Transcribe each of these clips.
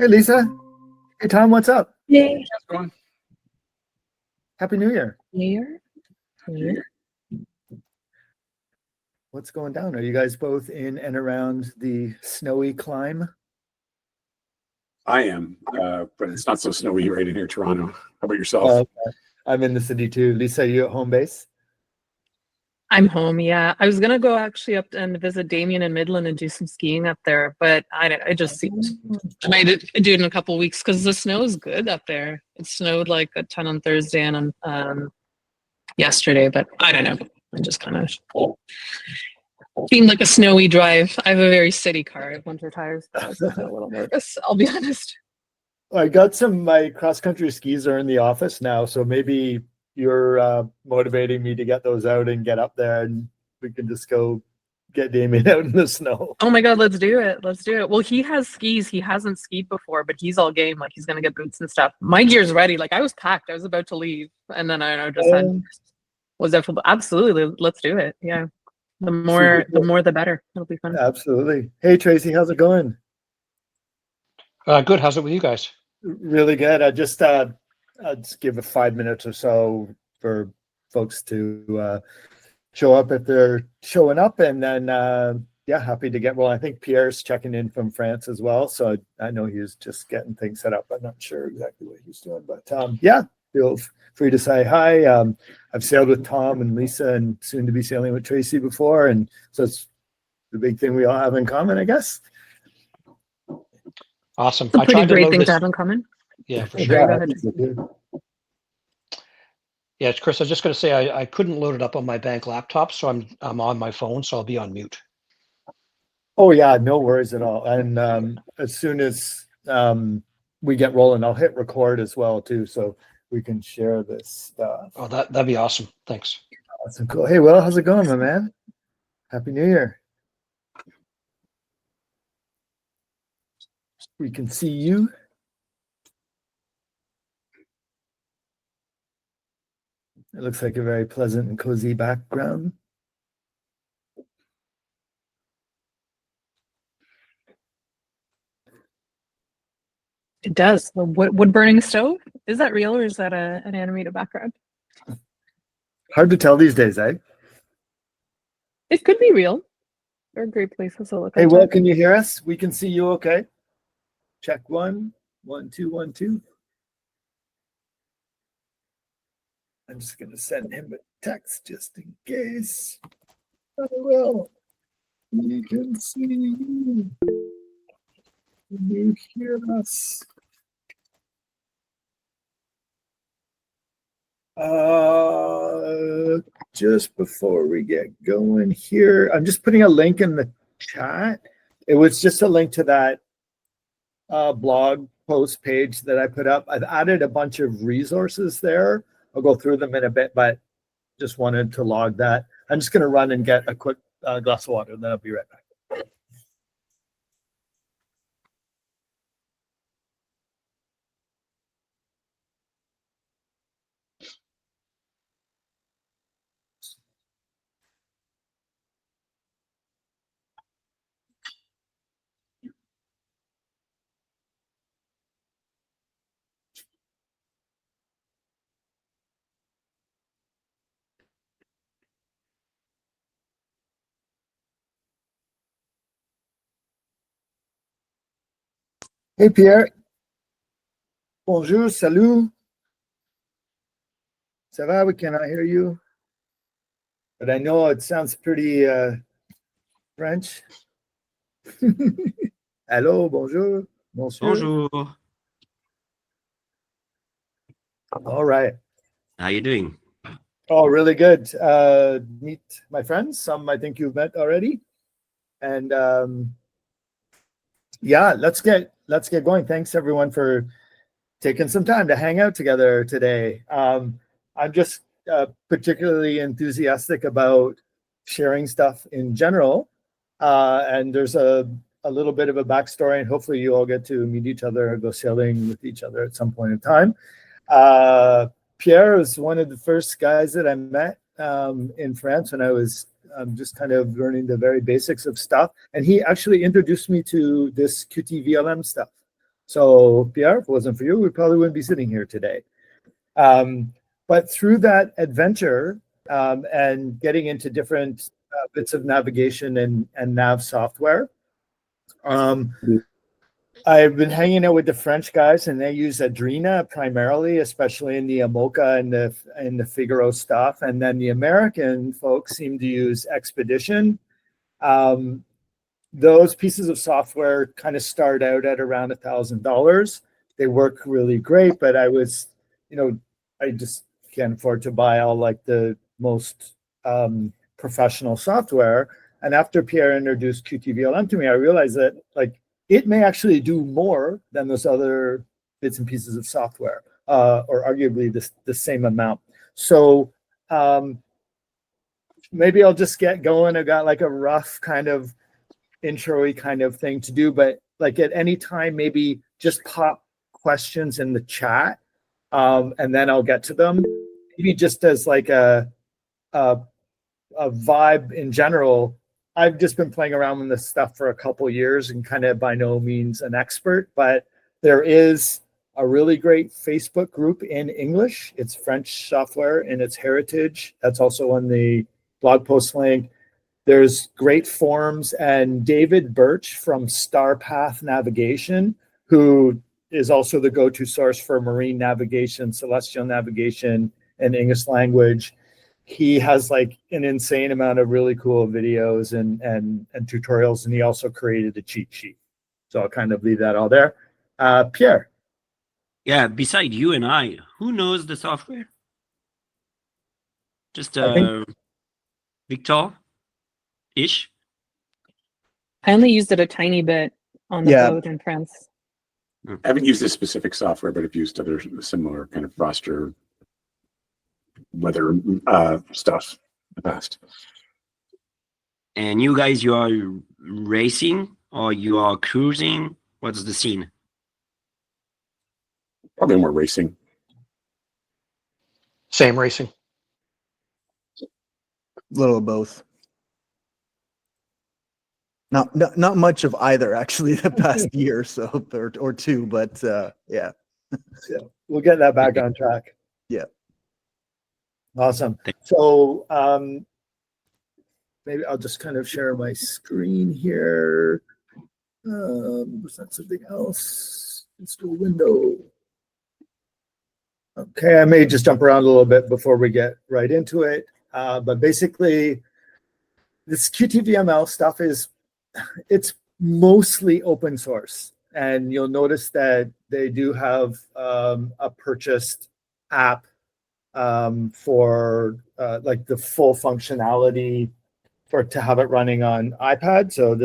Hey, Lisa. Hey, Tom, what's up? Hey. How's it going? Happy New Year. New Year. What's going down? Are you guys both in and around the snowy climb? I am, but it's not so snowy right in here, Toronto. How about yourself? Okay. I'm in the city too. Lisa, you at home base? I'm home, yeah. I was gonna go actually up and visit Damien in Midland and do some skiing up there, but I just seemed I might do it in a couple of weeks because the snow is good up there. It snowed like a ton on Thursday and on yesterday, but I don't know. I just kind of seemed like a snowy drive. I have a very city car. I have winter tires, so I was a little nervous, I'll be honest. I got my cross-country skis are in the office now, so maybe you're motivating me to get those out and get up there, and we can just go get Damien out in the snow. Oh my God, let's do it. Let's do it. Well, he has skis. He hasn't skied before, but he's all game. Like he's gonna get boots and stuff. My gear's ready. Like I was packed. I was about to leave, and then I just was there for absolutely. Let's do it. Yeah, the more the better. It'll be fun. Absolutely. Hey, Tracy, how's it going? Good. How's it with you guys? Really good. I just I'd give it 5 minutes or so for folks to show up if they're showing up, and then yeah, happy to get. Well, I think Pierre's checking in from France as well, so I know he's just getting things set up. I'm not sure exactly what he's doing, but yeah, feel free to say hi. I've sailed with Tom and Lisa, and soon to be sailing with Tracy before, and so it's the big thing we all have in common, I guess. Awesome. It's a pretty great thing to have in common. Yeah, for sure. sure. Go ahead. Yeah, it's Chris. I was just going to say I couldn't load it up on my bank laptop, so I'm on my phone, so I'll be on mute. Oh yeah, no worries at all. And as soon as we get rolling, I'll hit record as well too, so we can share this stuff. Oh, that'd be awesome. Thanks. Awesome, cool. Hey, Will, how's it going, my man? Happy New Year. We can see you. It looks like a very pleasant and cozy background. It does. The wood burning stove. Is that real or is that an animated background? Hard to tell these days, eh? It could be real. They're great places to look. Hey, Will, can you hear us? We can see you okay? Check 1, 1, 2, 1, 2. I'm just going to send him a text just in case. Oh, well, we can see you. Can you hear us? Just before we get going here, I'm just putting a link in the chat. It was just a link to that blog post page that I put up. I've added a bunch of resources there. I'll go through them in a bit, but just wanted to log that. I'm just going to run and get a quick glass of water, and then I'll be right back. Hey, Pierre. Bonjour, salut. Ça va? We cannot hear you. But I know it sounds pretty French. Hello, bonjour. Monsieur. Bonjour. All right. How you doing? Oh, really good. Meet my friends. Some I think you've met already. And yeah, let's get going. Thanks everyone for taking some time to hang out together today. I'm just particularly enthusiastic about sharing stuff in general. And there's a little bit of a backstory, and hopefully you all get to meet each other or go sailing with each other at some point in time. Pierre was one of the first guys that I met in France when I was just kind of learning the very basics of stuff. And he actually introduced me to this QTVLM stuff. So Pierre, if it wasn't for you, we probably wouldn't be sitting here today. But through that adventure and getting into different bits of navigation and nav software, I've been hanging out with the French guys, and they use Adrena primarily, especially in the Amoka and the Figaro stuff. And then the American folks seem to use Expedition. Those pieces of software kind of start out at around $1,000. They work really great, but I just can't afford to buy all like the most professional software. And after Pierre introduced QTVLM to me, I realized that like it may actually do more than those other bits and pieces of software, or arguably the same amount. So maybe I'll just get going. I got like a rough kind of intro-y kind of thing to do, but like at any time, maybe just pop questions in the chat, and then I'll get to them. Maybe just as like a vibe in general. I've just been playing around with this stuff for a couple years and kind of by no means an expert, but there is a really great Facebook group in English. It's French software in its heritage. That's also on the blog post link. There's great forums, and David Birch from Starpath Navigation, who is also the go-to source for marine navigation, celestial navigation, and English language. He has like an insane amount of really cool videos and tutorials, and he also created a cheat sheet. So I'll kind of leave that all there. Pierre. Yeah, beside you and I, who knows the software? Just Victor-ish? I only used it a tiny bit on the boat in France. I haven't used this specific software, but I've used other similar kind of roster weather stuff in the past. And you guys, you are racing or you are cruising? What's the scene? Probably more racing. Same racing. A little of both. Not much of either, actually, the past year or so, or two, but yeah. We'll get that back on track. Yeah. Awesome. So maybe I'll just kind of share my screen here. Was that something else? Let's do a window. Okay, I may just jump around a little bit before we get right into it. But basically, this QTVML stuff it's mostly open source. And you'll notice that they do have a purchased app for like the full functionality to have it running on iPad. So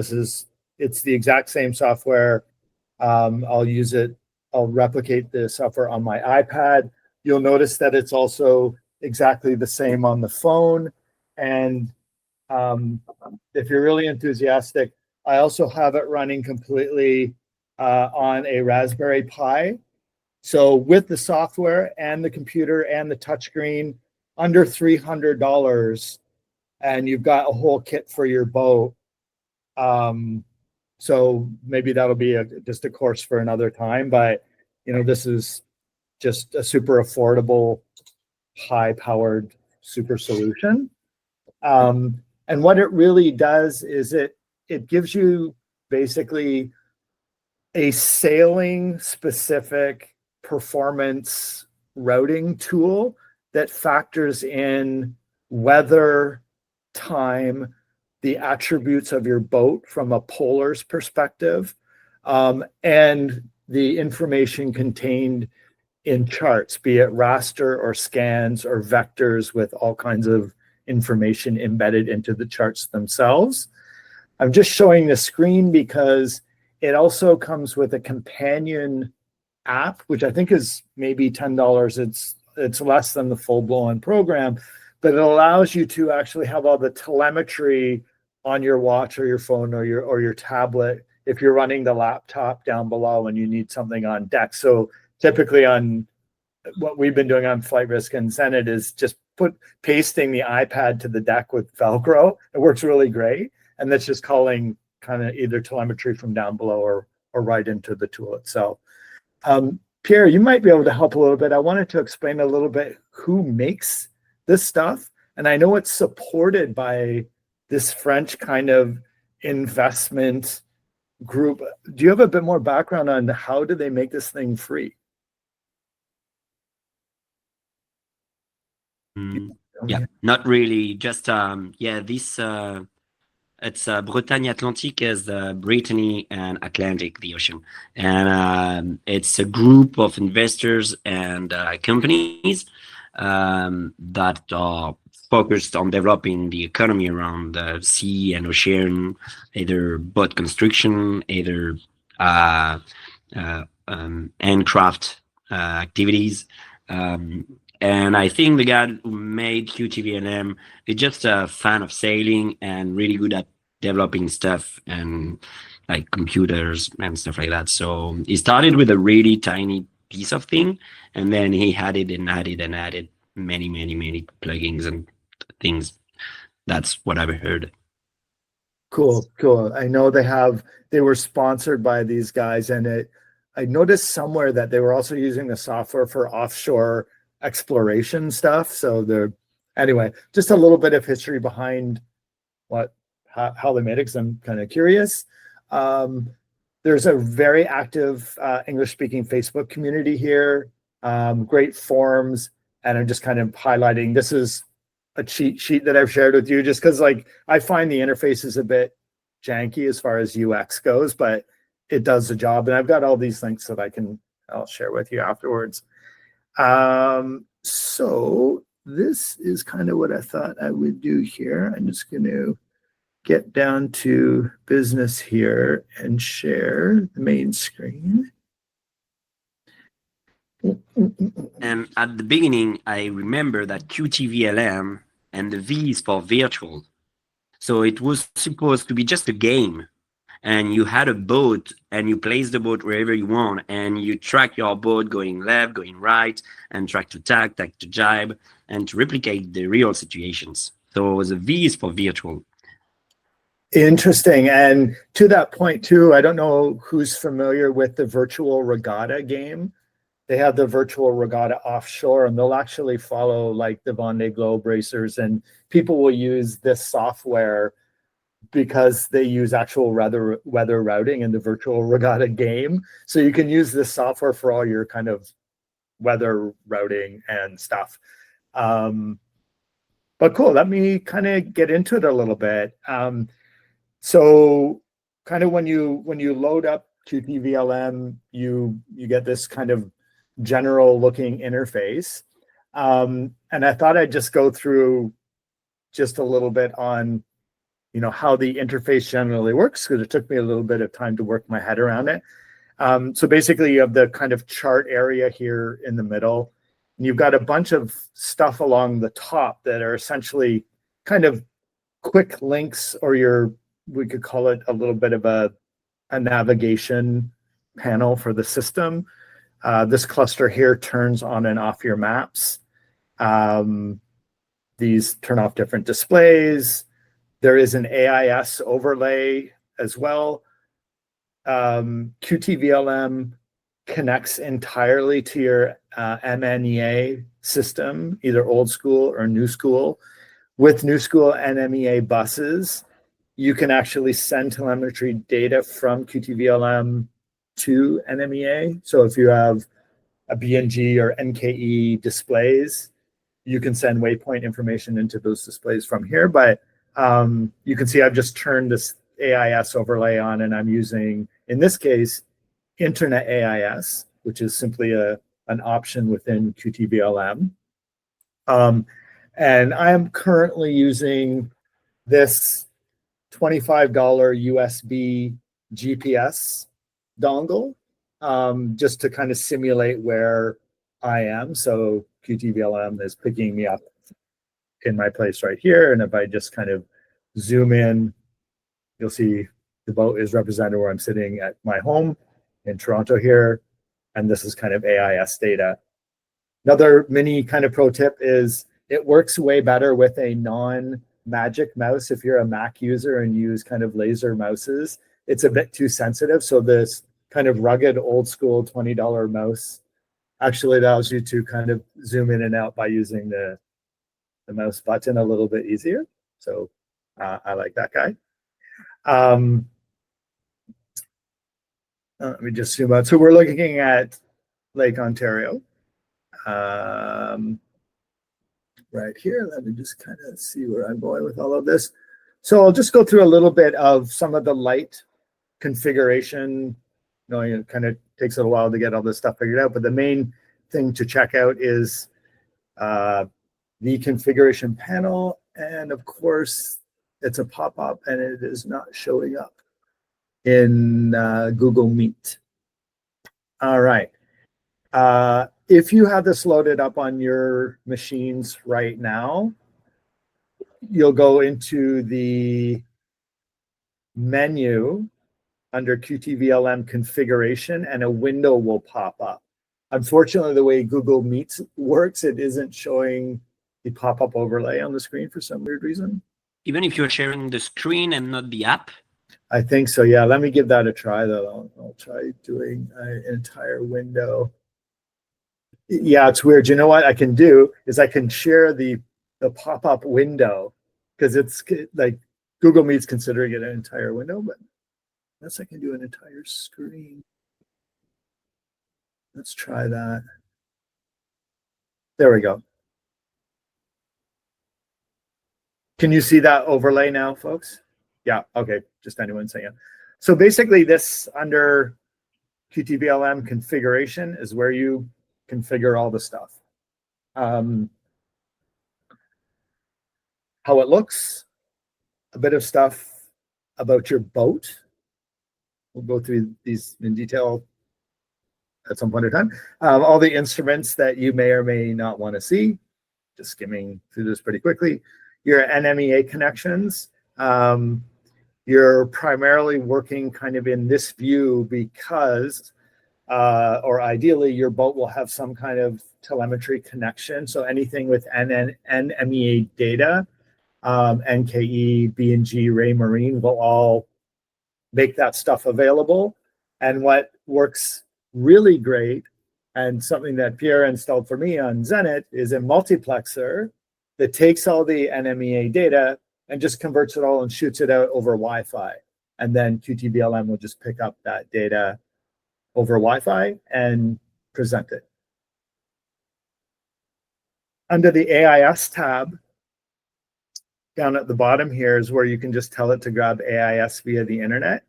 it's the exact same software. I'll replicate the software on my iPad. You'll notice that it's also exactly the same on the phone. And if you're really enthusiastic, I also have it running completely on a Raspberry Pi. So with the software and the computer and the touchscreen, under $300, and you've got a whole kit for your boat. So maybe that'll be just a course for another time, but this is just a super affordable, high-powered super solution. And what it really does is it gives you basically a sailing specific performance routing tool that factors in weather, time, the attributes of your boat from a polar's perspective, and the information contained in charts, be it raster or scans or vectors with all kinds of information embedded into the charts themselves. I'm just showing the screen because it also comes with a companion app, which I think is maybe $10. It's less than the full-blown program, but it allows you to actually have all the telemetry on your watch or your phone or your tablet if you're running the laptop down below and you need something on deck. So typically on what we've been doing on Flight Risk and Zenit is just pasting the iPad to the deck with Velcro. It works really great. And that's just calling kind of either telemetry from down below or right into the tool itself. Pierre, you might be able to help a little bit. I wanted to explain a little bit who makes this stuff. And I know it's supported by this French kind of investment group. Do you have a bit more background on how do they make this thing free? Yeah, not really. Just this it's Bretagne Atlantic is Brittany and Atlantic, the ocean, and it's a group of investors and companies that are focused on developing the economy around the sea and ocean, either boat construction, either handcraft activities. And I think the guy who made QTVLM is just a fan of sailing and really good at developing stuff and like computers and stuff like that. So he started with a really tiny piece of thing, and then he added and added and added many plugins and things. That's what I've heard. Cool. I know they were sponsored by these guys, and I noticed somewhere that they were also using the software for offshore exploration stuff. So anyway, just a little bit of history behind how they made it, because I'm kind of curious. There's a very active English-speaking Facebook community here, great forums, and I'm just kind of highlighting, this is a cheat sheet that I've shared with you just because I find the interface is a bit janky as far as UX goes, but it does the job. And I've got all these links that I'll share with you afterwards. So this is kind of what I thought I would do here. I'm just going to get down to business here and share the main screen. And at the beginning, I remember that QTVLM and the V is for virtual. So it was supposed to be just a game. And you had a boat and you place the boat wherever you want, and you track your boat going left, going right, and track to tack to jibe, and to replicate the real situations. So the V is for virtual. Interesting. And to that point too, I don't know who's familiar with the virtual regatta game. They have the virtual regatta offshore, and they'll actually follow like the Vendée Globe racers, and people will use this software because they use actual weather routing in the virtual regatta game. So you can use this software for all your kind of weather routing and stuff. But cool, let me kind of get into it a little bit. So kind of when you load up QTVLM, you get this kind of general looking interface. And I thought I'd just go through just a little bit on how the interface generally works, because it took me a little bit of time to work my head around it. So basically you have the kind of chart area here in the middle, and you've got a bunch of stuff along the top that are essentially kind of quick links, or we could call it a little bit of a navigation panel for the system. This cluster here turns on and off your maps. These turn off different displays. There is an AIS overlay as well. QTVLM connects entirely to your MNEA system, either old school or new school. With new school NMEA buses, you can actually send telemetry data from QTVLM to NMEA. So if you have a BNG or NKE displays, you can send waypoint information into those displays from here. But you can see I've just turned this AIS overlay on, and I'm using, in this case, Internet AIS, which is simply an option within QTVLM. And I am currently using this $25 USB GPS dongle just to kind of simulate where I am. So QTVLM is picking me up in my place right here. And if I just kind of zoom in, you'll see the boat is represented where I'm sitting at my home in Toronto here. And this is kind of AIS data. Another mini kind of pro tip is it works way better with a non-Magic mouse. If you're a Mac user and use kind of laser mouses, it's a bit too sensitive. So this kind of rugged, old school $20 mouse actually allows you to kind of zoom in and out by using the mouse button a little bit easier. So I like that guy. Let me just zoom out. So we're looking at Lake Ontario. Right here. Let me just kind of see where I'm going with all of this. So I'll just go through a little bit of some of the light configuration. It kind of takes a little while to get all this stuff figured out, but the main thing to check out is the configuration panel. And of course, it's a pop-up and it is not showing up in Google Meet. All right. If you have this loaded up on your machines right now, you'll go into the menu under QTVLM configuration and a window will pop up. Unfortunately, the way Google Meet works, it isn't showing the pop-up overlay on the screen for some weird reason. Even if you're sharing the screen and not the app? I think so, yeah. Let me give that a try, though. I'll try doing an entire window. Yeah, it's weird. You know what I can do is I can share the pop-up window because it's like Google Meet's considering it an entire window, but unless I can do an entire screen. Let's try that. There we go. Can you see that overlay now, folks? Yeah, okay, just anyone saying it. So basically this under QTVLM configuration is where you configure all the stuff. How it looks, a bit of stuff about your boat. We'll go through these in detail at some point in time. All the instruments that you may or may not want to see, just skimming through this pretty quickly. Your NMEA connections. You're primarily working kind of in this view because, or ideally, your boat will have some kind of telemetry connection. So anything with NMEA data, NKE, B&G, Ray Marine will all make that stuff available. And what works really great, and something that Pierre installed for me on Zenit, is a multiplexer that takes all the NMEA data and just converts it all and shoots it out over Wi-Fi. And then QTVLM will just pick up that data over Wi-Fi and present it. Under the AIS tab, down at the bottom here is where you can just tell it to grab AIS via the internet.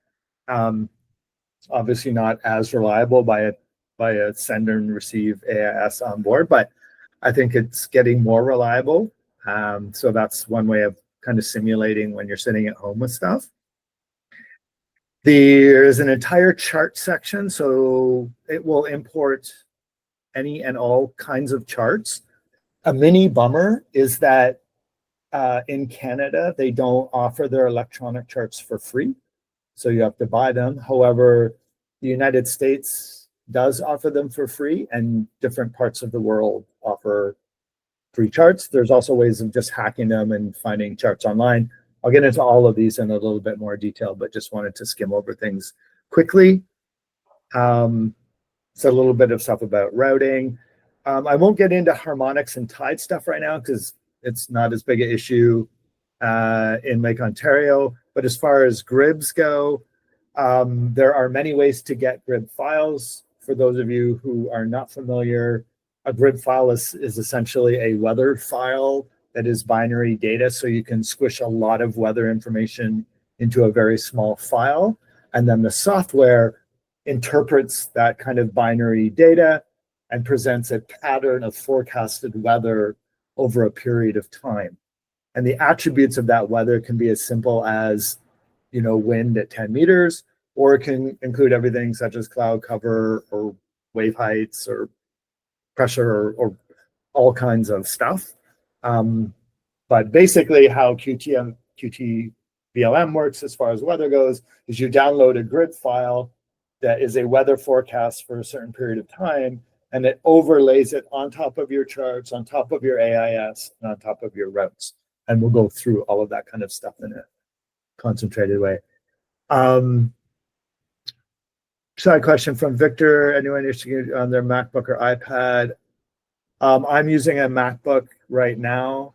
Obviously not as reliable by a send and receive AIS on board, but I think it's getting more reliable. So that's one way of kind of simulating when you're sitting at home with stuff. There is an entire chart section, so it will import any and all kinds of charts. A mini bummer is that in Canada, they don't offer their electronic charts for free, so you have to buy them. However, the United States does offer them for free, and different parts of the world offer free charts. There's also ways of just hacking them and finding charts online. I'll get into all of these in a little bit more detail, but just wanted to skim over things quickly. So a little bit of stuff about routing. I won't get into harmonics and tide stuff right now because it's not as big an issue in Lake Ontario. But as far as GRIBs go, there are many ways to get GRIB files. For those of you who are not familiar, a GRIB file is essentially a weather file that is binary data. So you can squish a lot of weather information into a very small file. And then the software interprets that kind of binary data and presents a pattern of forecasted weather over a period of time. And the attributes of that weather can be as simple as, wind at 10 meters, or it can include everything such as cloud cover or wave heights or pressure or all kinds of stuff. But basically how QTVLM works as far as weather goes is you download a GRIB file that is a weather forecast for a certain period of time, and it overlays it on top of your charts, on top of your AIS, and on top of your routes. And we'll go through all of that kind of stuff in a concentrated way. Side question from Victor. Anyone interested on their MacBook or iPad? I'm using a MacBook right now.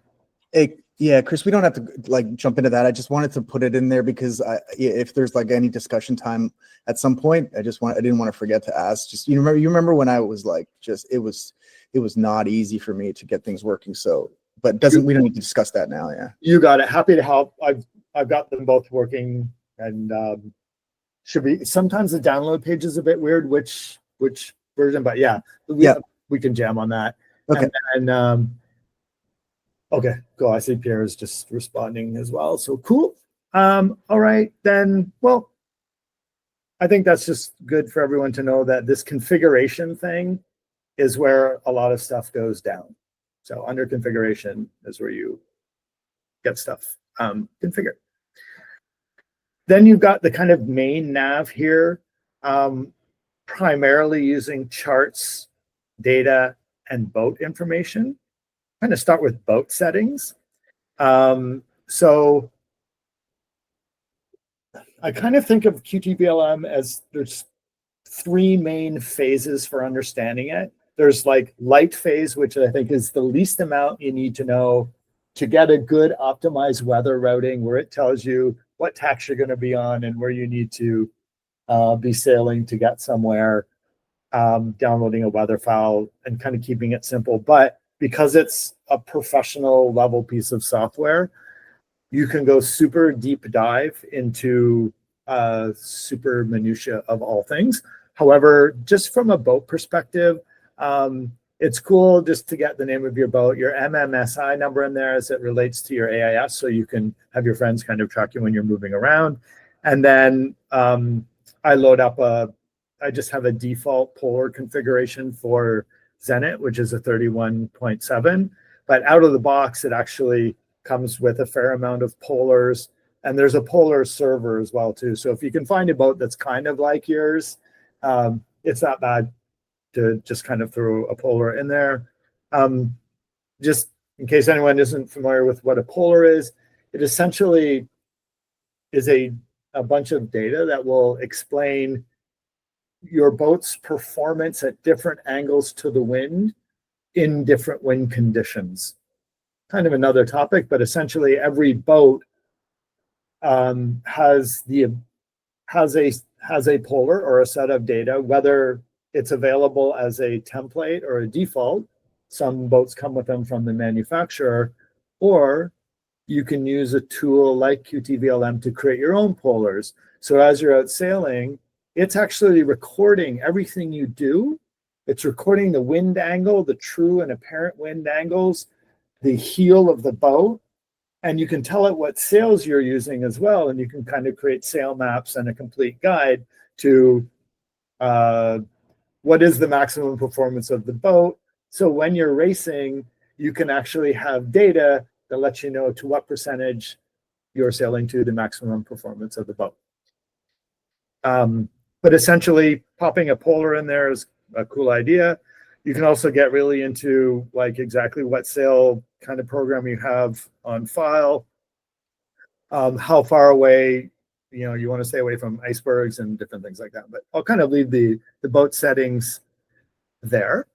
Hey, yeah, Chris, we don't have to like jump into that. I just wanted to put it in there because if there's like any discussion time at some point, I didn't want to forget to ask. Just you remember when I was like, it was not easy for me to get things working. So, but we don't need to discuss that now. Yeah, you got it. Happy to help. I've got them both working, and should be. Sometimes the download page is a bit weird, which version, but yeah, we can jam on that. Okay. And okay, cool. I see Pierre is just responding as well. So cool. All right, then. Well, I think that's just good for everyone to know that this configuration thing is where a lot of stuff goes down. So under configuration is where you get stuff configured. Then you've got the kind of main nav here, primarily using charts, data, and boat information. I'm going to start with boat settings. So I kind of think of QTVLM as there's three main phases for understanding it. There's like light phase, which I think is the least amount you need to know to get a good optimized weather routing, where it tells you what tax you're going to be on and where you need to be sailing to get somewhere, downloading a weather file and kind of keeping it simple. But because it's a professional level piece of software, you can go super deep dive into super minutia of all things. However, just from a boat perspective, it's cool just to get the name of your boat, your MMSI number in there as it relates to your AIS, so you can have your friends kind of track you when you're moving around. And then I load up I just have a default polar configuration for Zenit, which is a 31.7. But out of the box, it actually comes with a fair amount of polars. And there's a polar server as well, too. So if you can find a boat that's kind of like yours, it's not bad to just kind of throw a polar in there. Just in case anyone isn't familiar with what a polar is, it essentially is a bunch of data that will explain your boat's performance at different angles to the wind in different wind conditions. Kind of another topic, but essentially every boat has a polar or a set of data, whether it's available as a template or a default. Some boats come with them from the manufacturer, or you can use a tool like QTVLM to create your own polars. So as you're out sailing, it's actually recording everything you do. It's recording the wind angle, the true and apparent wind angles, the heel of the boat, and you can tell it what sails you're using as well. And you can kind of create sail maps and a complete guide to what is the maximum performance of the boat. So when you're racing, you can actually have data that lets you know to what percentage you're sailing to the maximum performance of the boat. But essentially, popping a polar in there is a cool idea. You can also get really into like exactly what sail kind of program you have on file, how far away you want to stay away from icebergs and different things like that. But I'll kind of leave the boat settings there.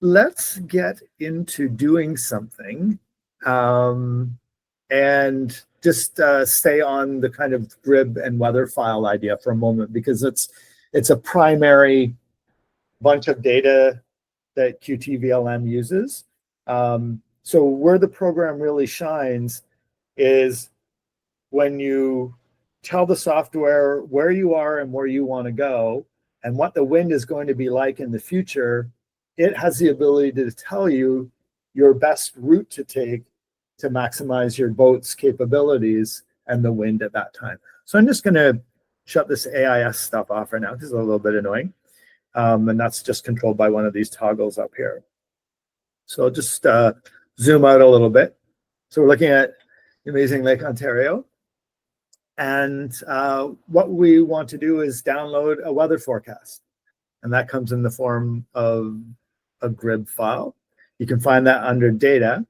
Let's get into doing something and just stay on the kind of grid and weather file idea for a moment, because it's a primary bunch of data that QTVLM uses. So where the program really shines is when you tell the software where you are and where you want to go and what the wind is going to be like in the future. It has the ability to tell you your best route to take to maximize your boat's capabilities and the wind at that time. So I'm just going to shut this AIS stuff off right now because it's a little bit annoying. And that's just controlled by one of these toggles up here. So I'll just zoom out a little bit. So we're looking at the amazing Lake Ontario. And what we want to do is download a weather forecast. And that comes in the form of a grid file. You can find that under data.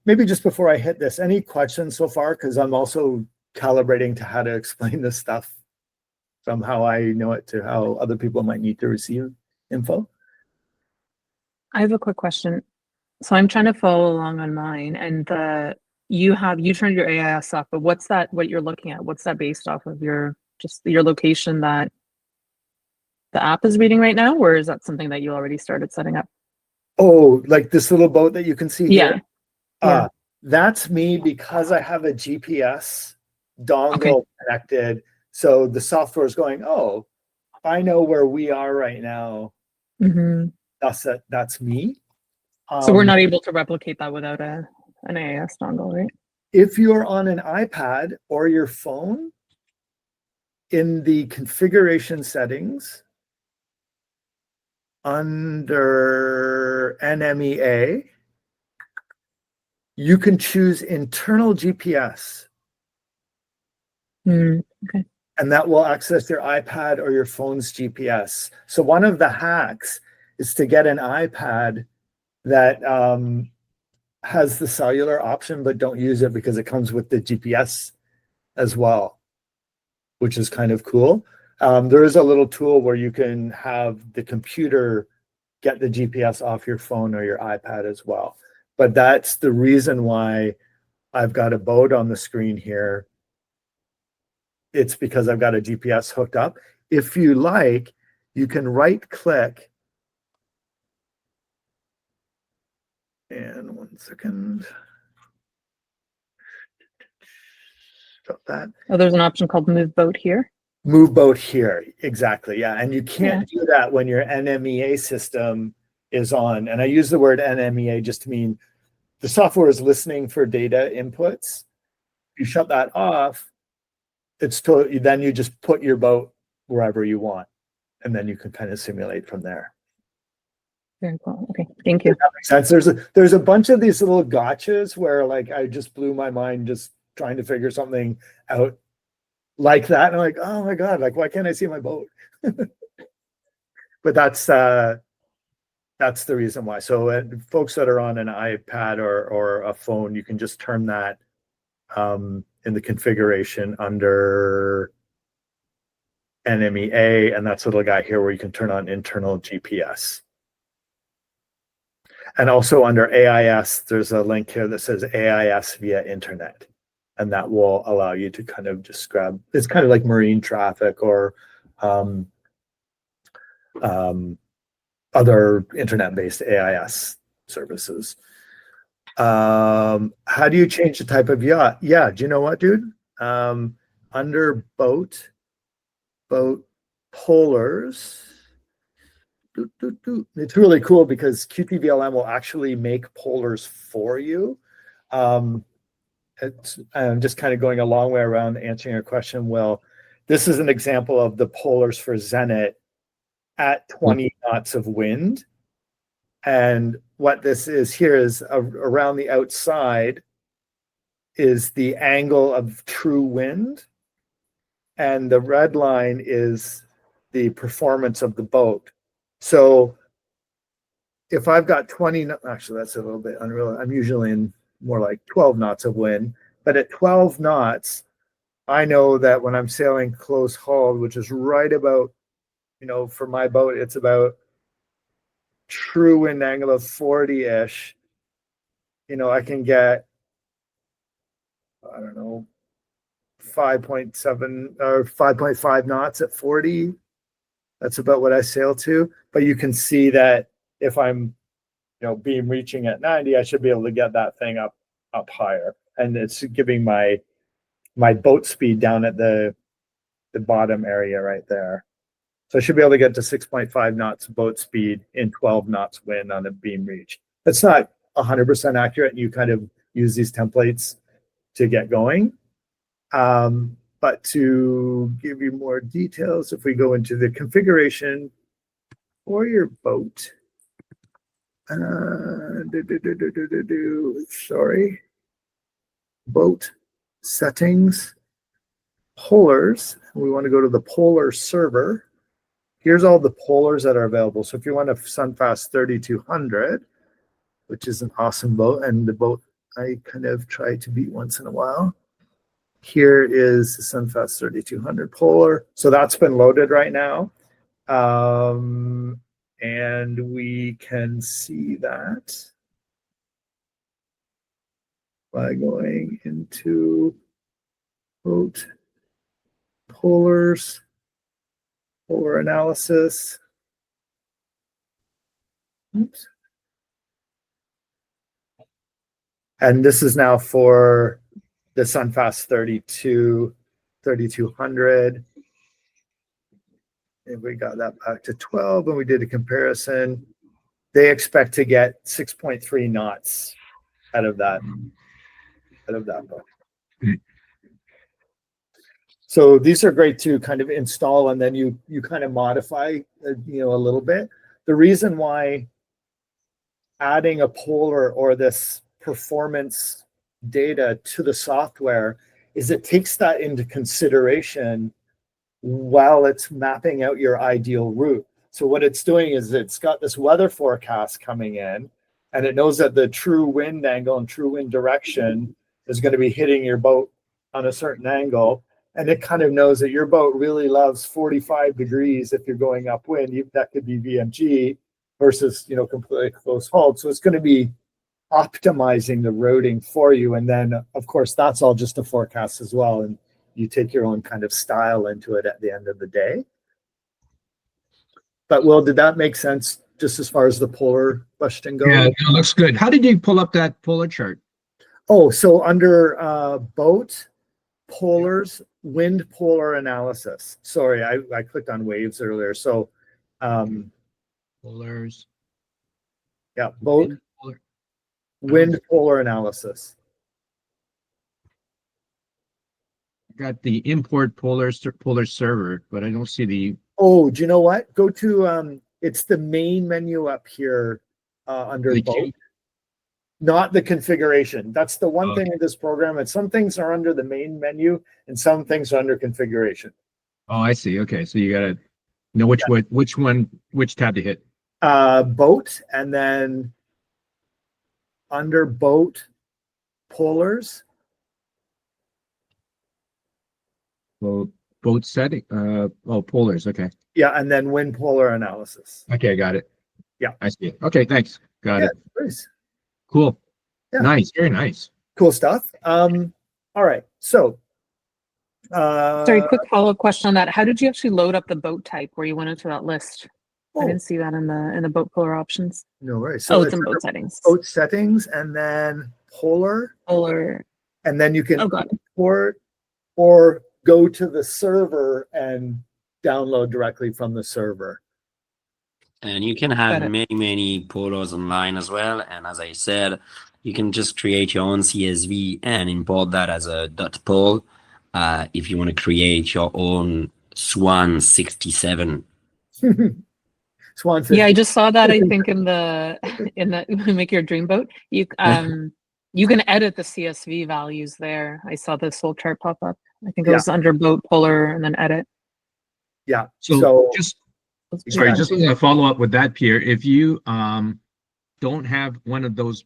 Maybe just before I hit this, any questions so far? Because I'm also calibrating to how to explain this stuff from how I know it to how other people might need to receive info. I have a quick question. So I'm trying to follow along on mine, and you turned your AIS off, but what you're looking at? What's that based off of your location that the app is reading right now, or is that something that you already started setting up? Oh, like this little boat that you can see Yeah. here? Yeah. That's me because I have a GPS dongle Okay. connected. So the software is going, oh, I know where we are right now. hmm That's me. So we're not able to replicate that without an AIS dongle, right? If you're on an iPad or your phone, in the configuration settings under NMEA, you can choose internal GPS. Okay. And that will access your iPad or your phone's GPS. So one of the hacks is to get an iPad that has the cellular option, but don't use it because it comes with the GPS as well, which is kind of cool. There is a little tool where you can have the computer get the GPS off your phone or your iPad as well. But that's the reason why I've got a boat on the screen here. It's because I've got a GPS hooked up. If you like, you can right click. And 1 second. Stop that. Oh, there's an option called Move Boat here. Move boat here. Exactly. Yeah. And you can't do that when your NMEA system is on. And I use the word NMEA just to mean the software is listening for data inputs. You shut that off, then you just put your boat wherever you want. And then you can kind of simulate from there. Very cool. Okay. Thank you. That makes sense. There's a bunch of these little gotchas where like I just blew my mind just trying to figure something out like that. And I'm like, oh my God, like why can't I see my boat? But that's the reason why. So folks that are on an iPad or a phone, you can just turn that in the configuration under NMEA, and that's a little guy here where you can turn on internal GPS. And also under AIS, there's a link here that says AIS via internet. And that will allow you to kind of just grab, it's kind of like marine traffic or other internet-based AIS services. How do you change the type of yacht? Yeah, do you know what, dude? Under boat polars, it's really cool because QTVLM will actually make polars for you. I'm just kind of going a long way around answering your question. Well, this is an example of the polars for Zenit at 20 knots of wind. And what this is here is around the outside is the angle of true wind. And the red line is the performance of the boat. So if I've got 20, actually that's a little bit unreal. I'm usually in more like 12 knots of wind, but at 12 knots, I know that when I'm sailing close hauled, which is right about, for my boat, it's about true wind angle of 40-ish, I can get, I don't know, 5.7 or 5.5 knots at 40. That's about what I sail to. But you can see that if I'm, beam reaching at 90, I should be able to get that thing up higher. And it's giving my boat speed down at the bottom area right there. So I should be able to get to 6.5 knots boat speed in 12 knots wind on a beam reach. That's not 100% accurate. You kind of use these templates to get going. But to give you more details, if we go into the configuration for your boat, sorry, boat settings, polars, we want to go to the polar server. Here's all the polars that are available. So if you want a Sunfast 3200, which is an awesome boat, and the boat I kind of try to beat once in a while. Here is the Sunfast 3200 Polar. So that's been loaded right now. And we can see that by going into boat polars, polar analysis. Oops. And this is now for the Sunfast 3200. And we got that back to 12 and we did a comparison. They expect to get 6.3 knots out of that boat. So these are great to kind of install, and then you kind of modify, a little bit. The reason why adding a polar or this performance data to the software is it takes that into consideration while it's mapping out your ideal route. So what it's doing is it's got this weather forecast coming in, and it knows that the true wind angle and true wind direction is going to be hitting your boat on a certain angle. And it kind of knows that your boat really loves 45 degrees if you're going upwind. That could be VMG versus, completely close hauled. So it's going to be optimizing the routing for you. And then, of course, that's all just a forecast as well. And you take your own kind of style into it at the end of the day. But Will, did that make sense just as far as the polar question goes? Yeah, it looks good. How did you pull up that polar chart? Oh, so under boat, polars, wind polar analysis. Sorry, I clicked on waves earlier. So Polars. yeah, boat, Polar. wind polar analysis. Got the import polar server, but I don't see the. Oh, do you know what? Go to it's the main menu up here under The boat. queue? Not the configuration. That's the one Okay. thing with this program. And some things are under the main menu and some things are under configuration. Oh, I see. Okay, so you gotta know which tab to hit. Boat, and then under boat polars. Well, boat setting. Polars. Okay. Yeah, and then wind polar analysis. Okay, got it. Yeah. I see it. Okay, thanks. Got Yeah, it. nice. Cool. Yeah. Nice. Very nice. Cool stuff. All right. So Sorry, quick follow-up question on that. How did you actually load up the boat type where you went into that list? I oh, didn't see that in the boat polar options. no worries. Oh, So it's in boat settings. boat settings and then polar, Polar. and then you can Oh, got it. import or go to the server and download directly from the server. And you can Got have it. many polos online as well. And as I said, you can just create your own CSV and import that as a .pol if you want to create your own Swan 67. Swan Yeah, 50. I just saw that. I think in the make your dream boat. You can edit the CSV values there. I saw this whole chart pop up. I think it Yeah. was under boat polar and then edit. Yeah. So just sorry, Yeah. just as a follow up with that, Pierre, if you don't have one of those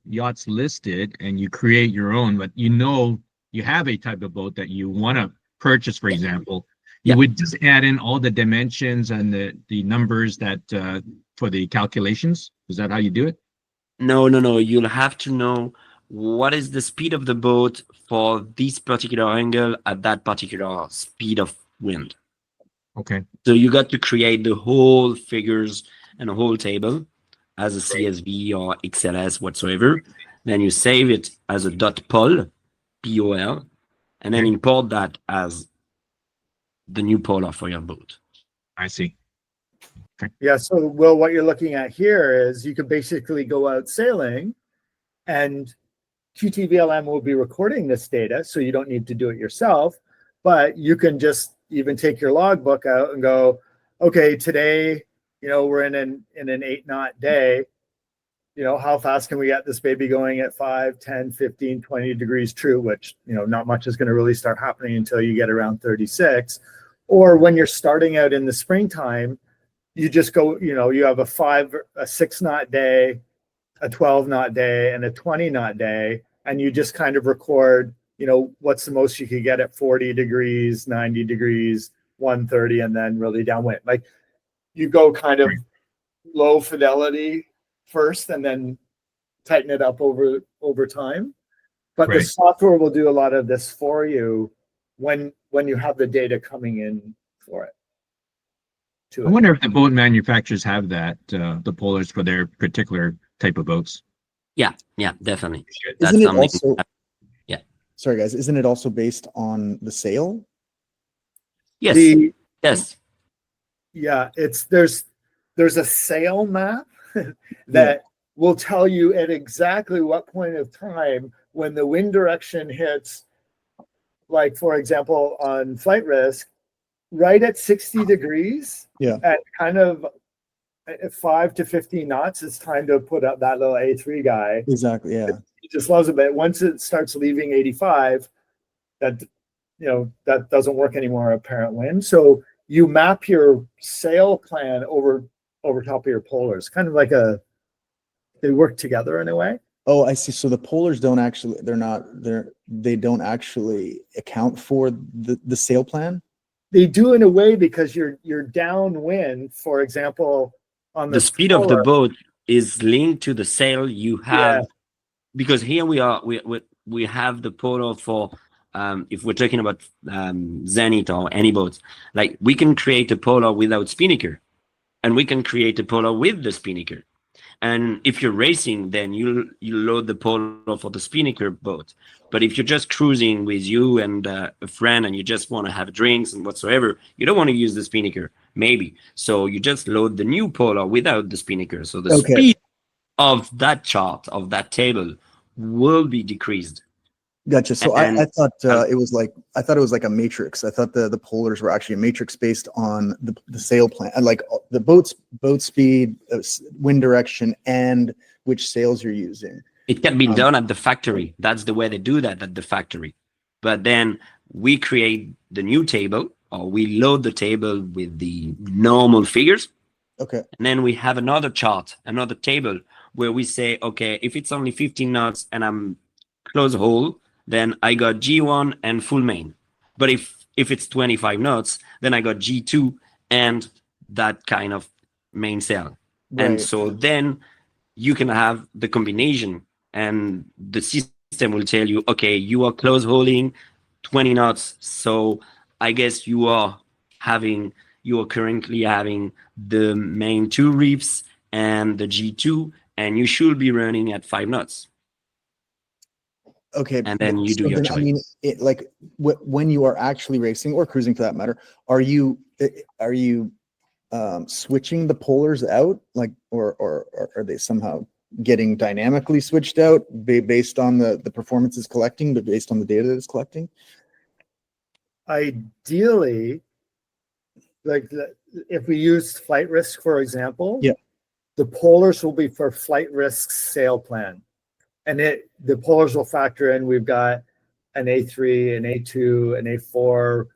yachts listed and you create your own, but you have a type of boat that you want to purchase, for example, you Yeah. would just add in all the dimensions and the numbers that for the calculations. Is that how you do it? No. You'll have to know what is the speed of the boat for this particular angle at that particular speed of wind. Okay. So you got to create the whole figures and a whole table as a CSV or XLS whatsoever. Then you save it as a .pol, P-O-L, and then import that as the new polar for your boat. I see. Yeah. So, Will, what you're looking at here is you can basically go out sailing and QTVLM will be recording this data. So you don't need to do it yourself, but you can just even take your logbook out and go, okay, today, we're in an 8-knot day. How fast can we get this baby going at 5, 10, 15, 20 degrees true, which, not much is going to really start happening until you get around 36. Or when you're starting out in the springtime, you just go, you have a 6-knot day, a 12 knot day and a 20 knot day, and you just kind of record, what's the most you could get at 40 degrees, 90 degrees, 130, and then really downwind. Like you go kind of low fidelity first and then tighten it up over time. But the Right. software will do a lot of this for you when you have the data coming in for it. I wonder if the boat manufacturers have that, the polars for their particular type of boats. Yeah, definitely. Isn't it something. also? Yeah. Sorry, guys. Isn't it also based on the sail? Yes. Yes. Yeah, there's a sail map that will tell you at exactly what point of time when the wind direction hits, like for example on flight risk, right at 60 degrees, at kind of 5 to 15 knots, it's time to put up that little A3 guy. Exactly. Yeah. He just loves it. But once it starts leaving 85, that doesn't work anymore, apparent wind. So you map your sail plan over top of your polars, kind of like they work together in a way. Oh, I see. So the polars they don't actually account for the sail plan. They do in a way because you're downwind, for example, on The speed of the boat is linked to the sail you have, because here we have the polar for if we're talking about Zenith or any boats, like we can create a polar without spinnaker, and we can create a polar with the spinnaker. And if you're racing, then you load the polar for the spinnaker boat. But if you're just cruising with you and a friend and you just want to have drinks and whatsoever, you don't want to use the spinnaker, maybe. So you just load the new polar without the spinnaker. So the speed of that chart, of that table, will be decreased. Gotcha. So I thought it was like a matrix. I thought the polars were actually a matrix based on the sail plan, like the boat speed, wind direction, and which sails you're using. It can be done at the factory. That's the way they do that at the factory. But then we create the new table, or we load the table with the normal figures. Okay. And then we have another chart, another table where we say, okay, if it's only 15 knots and I'm close hole, then I got G1 and full main. But if it's 25 knots, then I got G2 and that kind of main sail. Right. And so then you can have the combination, and the system will tell you, okay, you are close holding 20 knots. So I guess you are currently having the main 2 reefs and the G2, and you should be running at 5 knots. Okay. And then you do your choice. I mean, when you are actually racing or cruising for that matter, are you switching the polars out, like, or are they somehow getting dynamically switched out based on the performance it's collecting, but based on the data it's collecting? Ideally, like if we use flight risk, for example, the polars will be for flight risk sail plan. And the polars will factor in, we've got an A3, an A2, an A4,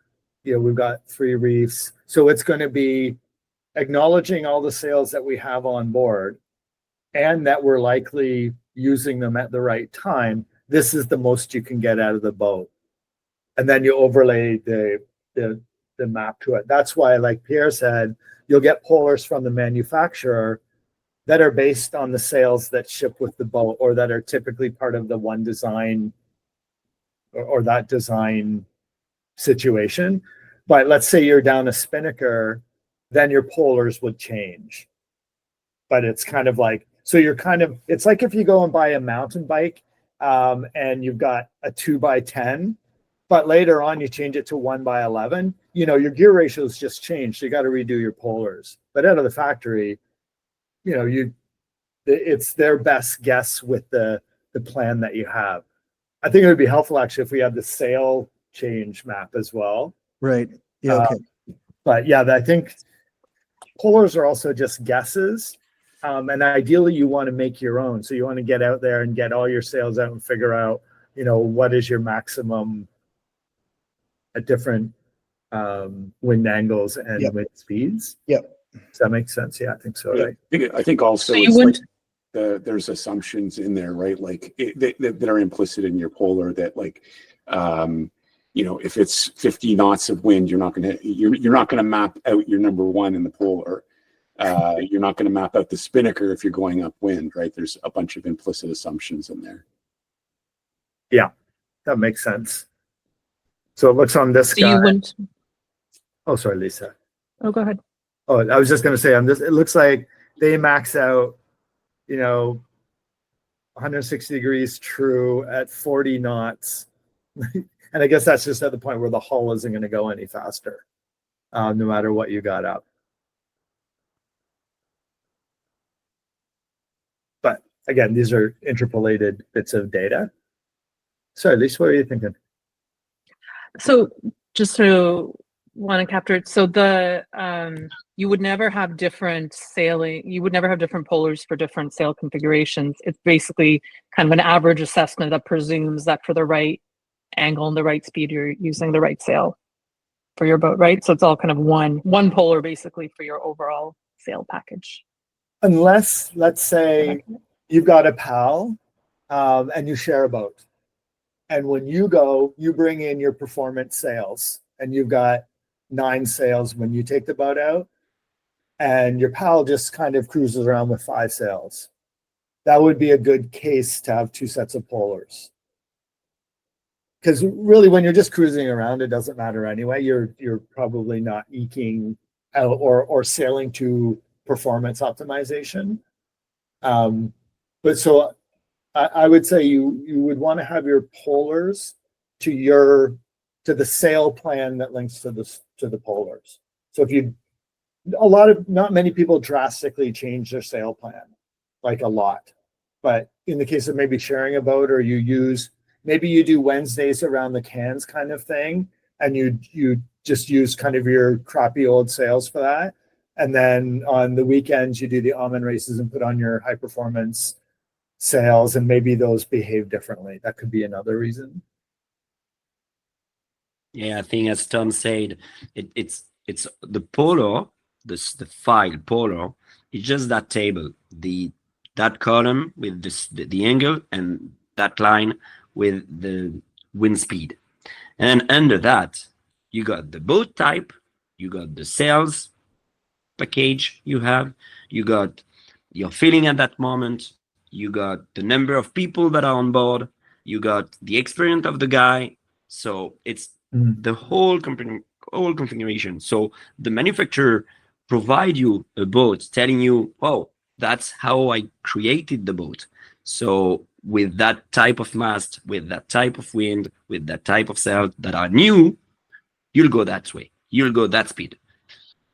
we've got 3 reefs. So it's going to be acknowledging all the sails that we have on board and that we're likely using them at the right time. This is the most you can get out of the boat. And then you overlay the map to it. That's why, like Pierre said, you'll get polars from the manufacturer that are based on the sails that ship with the boat, or that are typically part of the one design or that design situation. But let's say you're down a spinnaker, then your polars would change. But it's kind of like, so it's like if you go and buy a mountain bike and you've got a 2x10, but later on you change it to 1x11, your gear ratios just changed. So you got to redo your polars. But out of the factory, it's their best guess with the plan that you have. I think it would be helpful actually if we had the sail change map as well. Right. Yeah. Okay. But yeah, I think polars are also just guesses. And ideally you want to make your own. So you want to get out there and get all your sails out and figure out, what is your maximum at different wind angles and wind speeds. Yep. Does that make sense? Yeah, I think so. Yeah, Right. I think also So you it's wouldn't. there's assumptions in there, right? Like that are implicit in your polar that like, if it's 50 knots of wind, you're not gonna map out your number one in the polar. You're not going to map out the spinnaker if you're going upwind, right? There's a bunch of implicit assumptions in there. Yeah, that makes sense. So it looks on this So guy. you wouldn't. Oh, sorry, Lisa. Oh, go ahead. Oh, I was just going to say, it looks like they max out, 160 degrees true at 40 knots. And I guess that's just at the point where the hull isn't going to go any faster, no matter what you got up. But again, these are interpolated bits of data. Sorry, Lisa, what are you thinking? So just to want to capture it, so you would never have different sailing, you would never have different polars for different sail configurations. It's basically kind of an average assessment that presumes that for the right angle and the right speed, you're using the right sail for your boat, right? So it's all kind of one polar basically for your overall sail package. Unless, let's say, you've got a pal and you share a boat. And when you go, you bring in your performance sails, and you've got 9 sails when you take the boat out, and your pal just kind of cruises around with 5 sails. That would be a good case to have 2 sets of polars. Because really, when you're just cruising around, it doesn't matter anyway. You're probably not eking out or sailing to performance optimization. But so I would say you would want to have your polars to the sail plan that links to the polars. So not many people drastically change their sail plan, like a lot. But in the case of maybe sharing a boat, or maybe you do Wednesdays around the cans kind of thing, and you just use kind of your crappy old sails for that. And then on the weekends, you do the almond races and put on your high performance sails, and maybe those behave differently. That could be another reason. Yeah, I think as Tom said, it's the polar, the file polar. It's just that table, that column with the angle, and that line with the wind speed. And under that, you got the boat type, you got the sails package you got your feeling at that moment, you got the number of people that are on board, you got the experience of the guy. So it's the whole configuration. So the manufacturer provide you a boat telling you, oh, that's how I created the boat. So with that type of mast, with that type of wind, with that type of sail that are new, you'll go that way. You'll go that speed.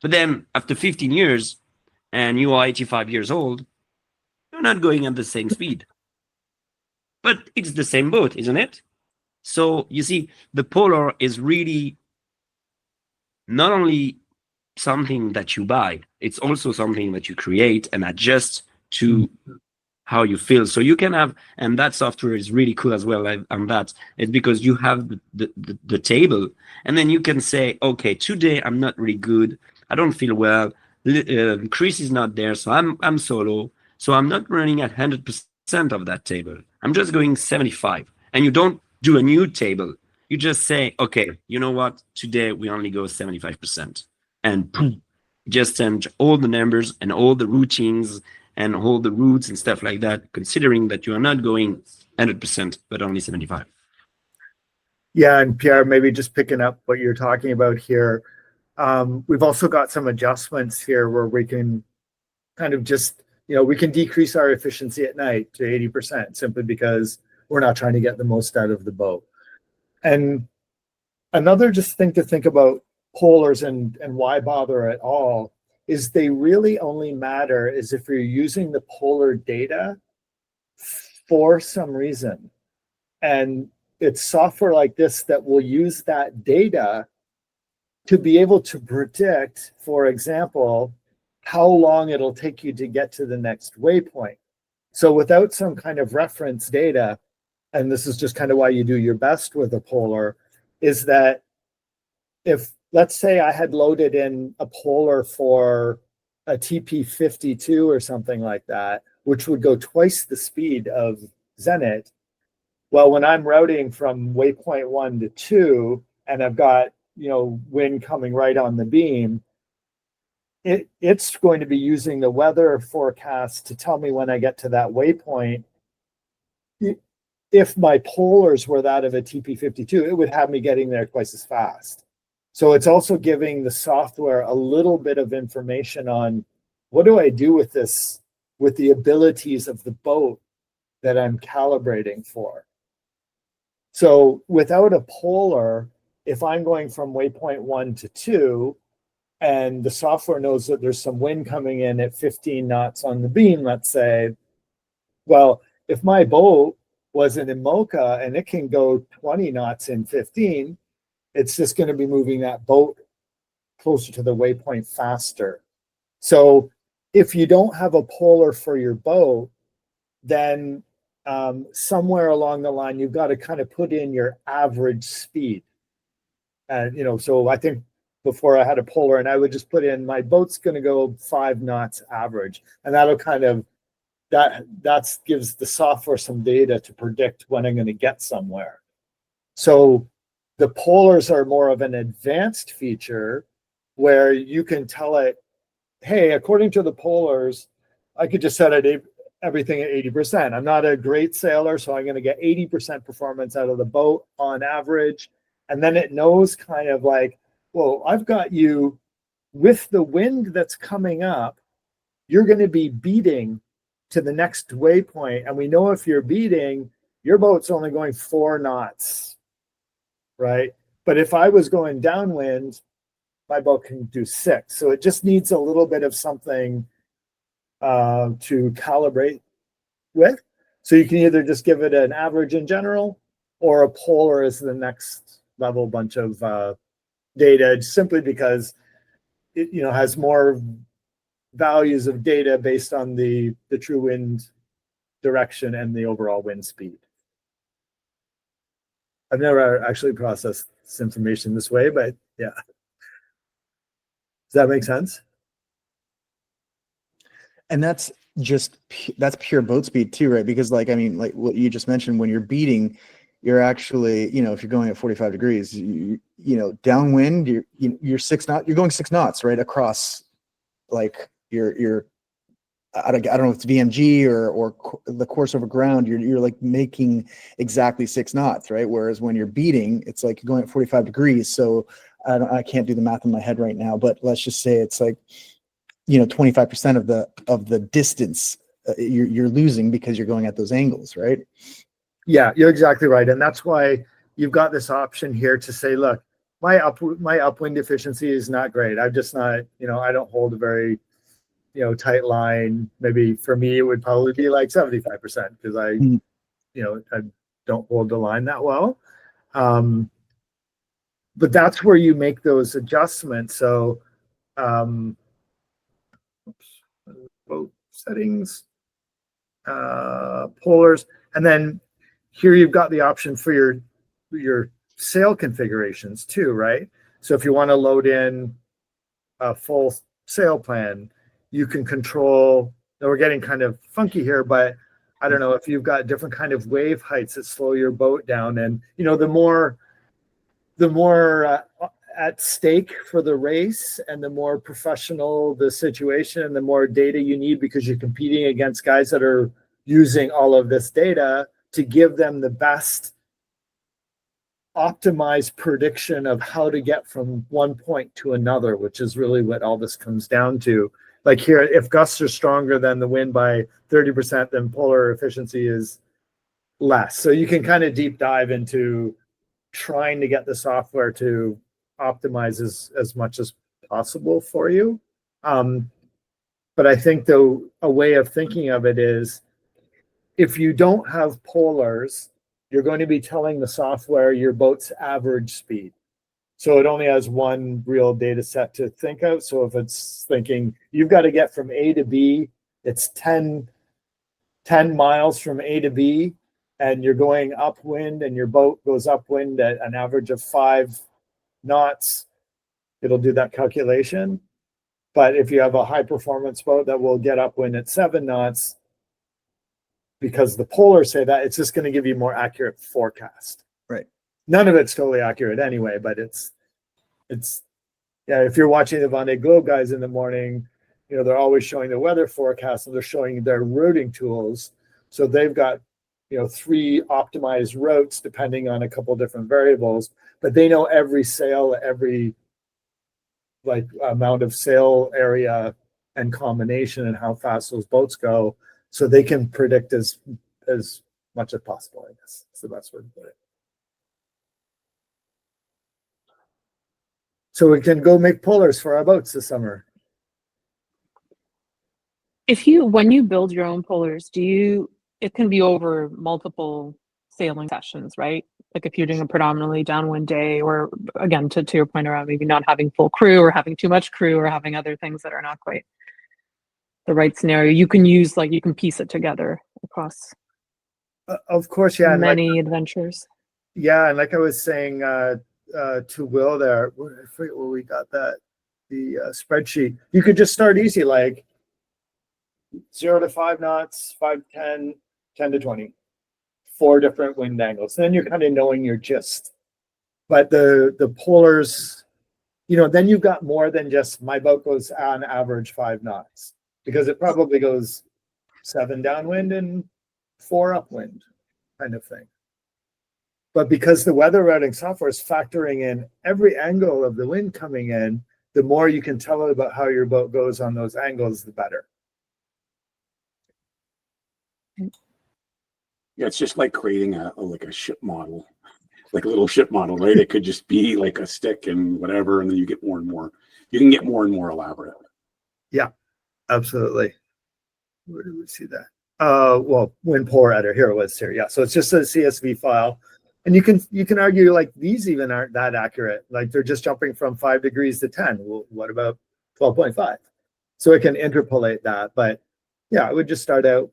But then after 15 years, and you are 85 years old, you're not going at the same speed. But it's the same boat, isn't it? So you see, the polar is really not only something that you buy, it's also something that you create and adjust to how you feel. So you can have, and that software is really cool as well on that. It's because you have the table, and then you can say, okay, today I'm not really good. I don't feel well. Chris is not there, so I'm solo. So I'm not running at 100% of that table. I'm just going 75. And you don't do a new table. You just say, okay, you know what? Today we only go 75%. And boom, just change all the numbers and all the routines and all the routes and stuff like that, considering that you are not going 100%, but only 75. Yeah, and Pierre, maybe just picking up what you're talking about here. We've also got some adjustments here where we can kind of just, we can decrease our efficiency at night to 80% simply because we're not trying to get the most out of the boat. And another just thing to think about polars and why bother at all is they really only matter is if you're using the polar data for some reason. And it's software like this that will use that data to be able to predict, for example, how long it'll take you to get to the next waypoint. So without some kind of reference data, and this is just kind of why you do your best with a polar, is that if, let's say I had loaded in a polar for a TP52 or something like that, which would go twice the speed of Zenit. Well, when I'm routing from waypoint 1 to 2, and I've got, wind coming right on the beam, it's going to be using the weather forecast to tell me when I get to that waypoint. If my polars were that of a TP52, it would have me getting there twice as fast. So it's also giving the software a little bit of information on what do I do with this, with the abilities of the boat that I'm calibrating for. So without a polar, if I'm going from waypoint 1 to 2, and the software knows that there's some wind coming in at 15 knots on the beam, let's say, well, if my boat was an IMOCA and it can go 20 knots in 15, it's just going to be moving that boat closer to the waypoint faster. So if you don't have a polar for your boat, then somewhere along the line, you've got to kind of put in your average speed. And, so I think before I had a polar, and I would just put in my boat's going to go 5 knots average. And that'll kind of, that gives the software some data to predict when I'm going to get somewhere. So the polars are more of an advanced feature where you can tell it, hey, according to the polars, I could just set everything at 80%. I'm not a great sailor, so I'm going to get 80% performance out of the boat on average. And then it knows kind of like, well, I've got you with the wind that's coming up, you're going to be beating to the next waypoint. And we know if you're beating, your boat's only going 4 knots, right? But if I was going downwind, my boat can do 6. So it just needs a little bit of something to calibrate with. So you can either just give it an average in general, or a polar is the next level bunch of data, simply because it has more values of data based on the true wind direction and the overall wind speed. I've never actually processed this information this way, but yeah. Does that make sense? And that's pure boat speed too, right? Because like what you just mentioned, when you're beating, you're actually, if you're going at 45 degrees, downwind, you're 6 knots, you're going 6 knots, right? Across like your I don't know if it's VMG or the course over ground, you're like making exactly 6 knots, right? Whereas when you're beating, it's like you're going at 45 degrees. So I can't do the math in my head right now, but let's just say it's like, 25% of the distance you're losing because you're going at those angles, right? Yeah, you're exactly right. And that's why you've got this option here to say, look, my upwind efficiency is not great. I'm just not, I don't hold a very, tight line. Maybe for me, it would probably be like 75% because I don't hold the line that well. But that's where you make those adjustments. So, boat settings, polars, and then here you've got the option for your sail configurations too, right? So if you want to load in a full sail plan, you can control. Now we're getting kind of funky here, but I don't know if you've got different kind of wave heights that slow your boat down, and the more at stake for the race and the more professional the situation, the more data you need, because you're competing against guys that are using all of this data to give them the best optimized prediction of how to get from one point to another, which is really what all this comes down to. Like here, if gusts are stronger than the wind by 30%, then polar efficiency is less. So you can kind of deep dive into trying to get the software to optimize as much as possible for you. But I think a way of thinking of it is, if you don't have polars, you're going to be telling the software your boat's average speed. So it only has one real data set to think of. So if it's thinking you've got to get from A to B, it's 10 miles from A to B, and you're going upwind and your boat goes upwind at an average of 5 knots, it'll do that calculation. But if you have a high performance boat that will get upwind at 7 knots, because the polars say that, it's just going to give you more accurate forecast. Right. None of it's totally accurate anyway, but it's yeah, if you're watching the Vendée Globe guys in the morning, you know, they're always showing the weather forecast and they're showing their routing tools. So they've got, you know, 3 optimized routes depending on a couple different variables, but they know every sail, every like amount of sail area and combination and how fast those boats go. So they can predict as much as possible, I guess. That's the best way to put it. So we can go make polars for our boats this summer. When you build your own polars, it can be over multiple sailing sessions, right? Like if you're doing a predominantly downwind day, or again, to your point around maybe not having full crew or having too much crew or having other things that are not quite the right scenario, you can piece it together across Of course, yeah. many adventures. Yeah, and like I was saying to Will there, I forget where we got the spreadsheet. You could just start easy, like 0 to 5 knots, 5 to 10, 10 to 20, 4 different wind angles. Then you're kind of knowing your gist. But the polars, you know, then you've got more than just my boat goes on average 5 knots, because it probably goes 7 downwind and 4 upwind kind of thing. But because the weather routing software is factoring in every angle of the wind coming in, the more you can tell it about how your boat goes on those angles, the better. Yeah, it's just like creating a ship model, like a little ship model, right? It could just be like a stick and whatever, and then you get more and more. You can get more and more elaborate. Yeah, absolutely. Where do we see that? Well, wind polar editor, here it was here. Yeah, so it's just a CSV file. And you can argue like these even aren't that accurate. Like they're just jumping from 5 degrees to 10. Well, what about 12.5? So it can interpolate that. But yeah, I would just start out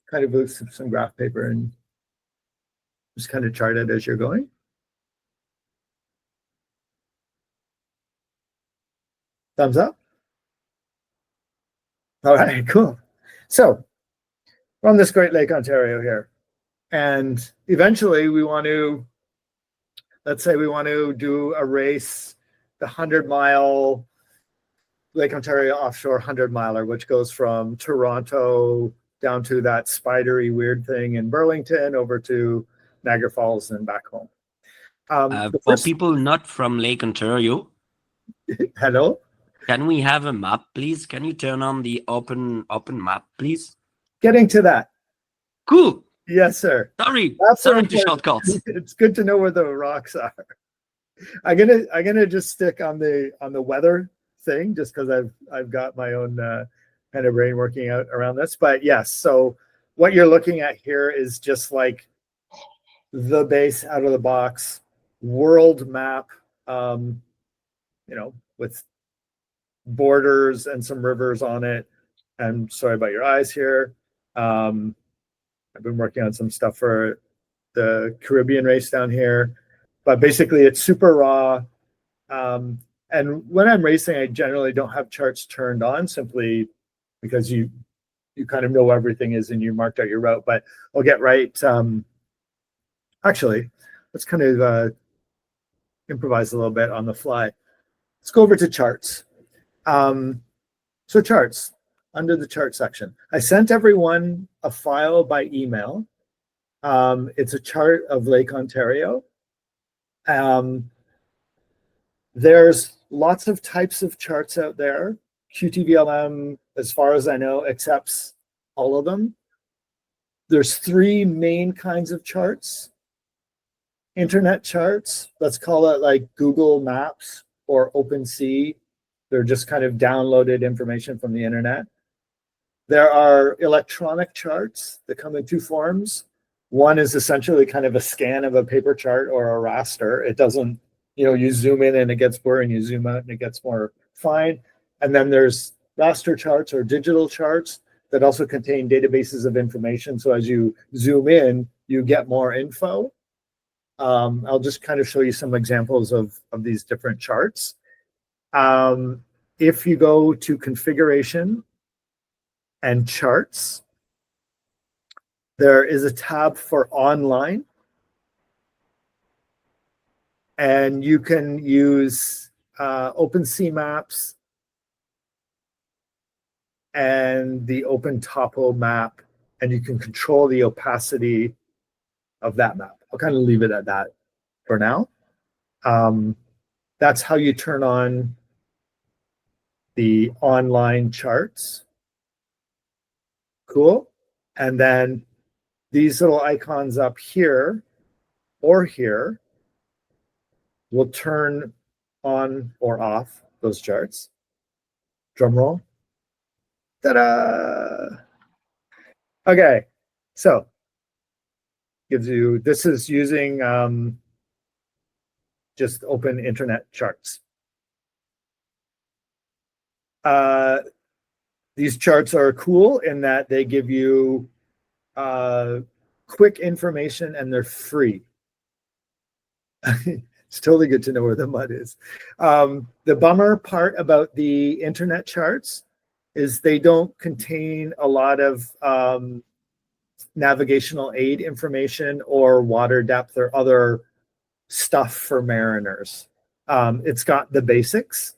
kind of with some graph paper and just kind of chart it as you're going. Thumbs up. All right, cool. So we're on this Great Lake Ontario here. And eventually we want to, let's say we want to do a race, the 100-mile Lake Ontario offshore 100-miler, which goes from Toronto down to that spidery weird thing in Burlington over to Niagara Falls and back home. For people not from Lake Ontario, hello? can we have a map, please? Can you turn on the open map, please? Getting to that. Cool. Yes, sir. Sorry Sorry to shortcuts. It's good to know where the rocks are. I'm gonna just stick on the weather thing, just because I've got my own kind of brain working out around this. But yes, so what you're looking at here is just like the base out of the box world map, you know, with borders and some rivers on it. I'm sorry about your eyes here. I've been working on some stuff for the Caribbean race down here, but basically it's super raw. And when I'm racing, I generally don't have charts turned on, simply because you kind of know where everything is and you marked out your route. But I'll get right. Actually, let's kind of improvise a little bit on the fly. Let's go over to charts. So charts, under the chart section. I sent everyone a file by email. It's a chart of Lake Ontario. There's lots of types of charts out there. QTVLM, as far as I know, accepts all of them. There's 3 main kinds of charts. Internet charts, let's call it like Google Maps or OpenSea. They're just kind of downloaded information from the internet. There are electronic charts that come in 2 forms. One is essentially kind of a scan of a paper chart or a raster. It doesn't, you know, you zoom in and it gets blurry, and you zoom out and it gets more fine. And then there's raster charts or digital charts that also contain databases of information. So as you zoom in, you get more info. I'll just kind of show you some examples of these different charts. If you go to configuration and charts, There is a tab for online, and you can use OpenSea and the OpenTopo map, and you can control the opacity of that map. I'll kind of leave it at that for now. That's how you turn on the online charts. Cool. And then these little icons up here or here will turn on or off those charts. Drum roll. Ta-da! Okay, so gives you, this is using just open internet charts. These charts are cool in that they give you quick information and they're free. It's totally good to know where the mud is. The bummer part about the internet charts is they don't contain a lot of navigational aid information or water depth or other stuff for mariners. It's got the basics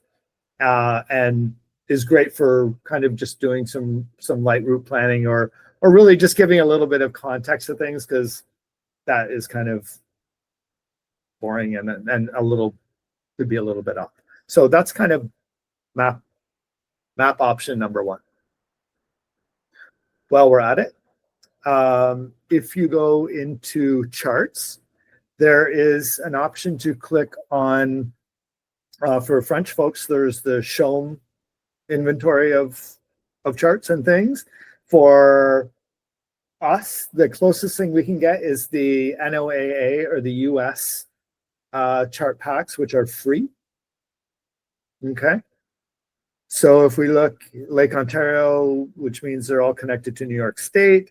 and is great for kind of just doing some light route planning or really just giving a little bit of context to things, because that is kind of boring and a little, could be a little bit off. So that's kind of map option number one. While we're at it, if you go into charts, there is an option to click on, for French folks, there's the Chaume inventory of charts and things. For us, the closest thing we can get is the NOAA or the US chart packs, which are free. Okay. So if we look, Lake Ontario, which means they're all connected to New York State,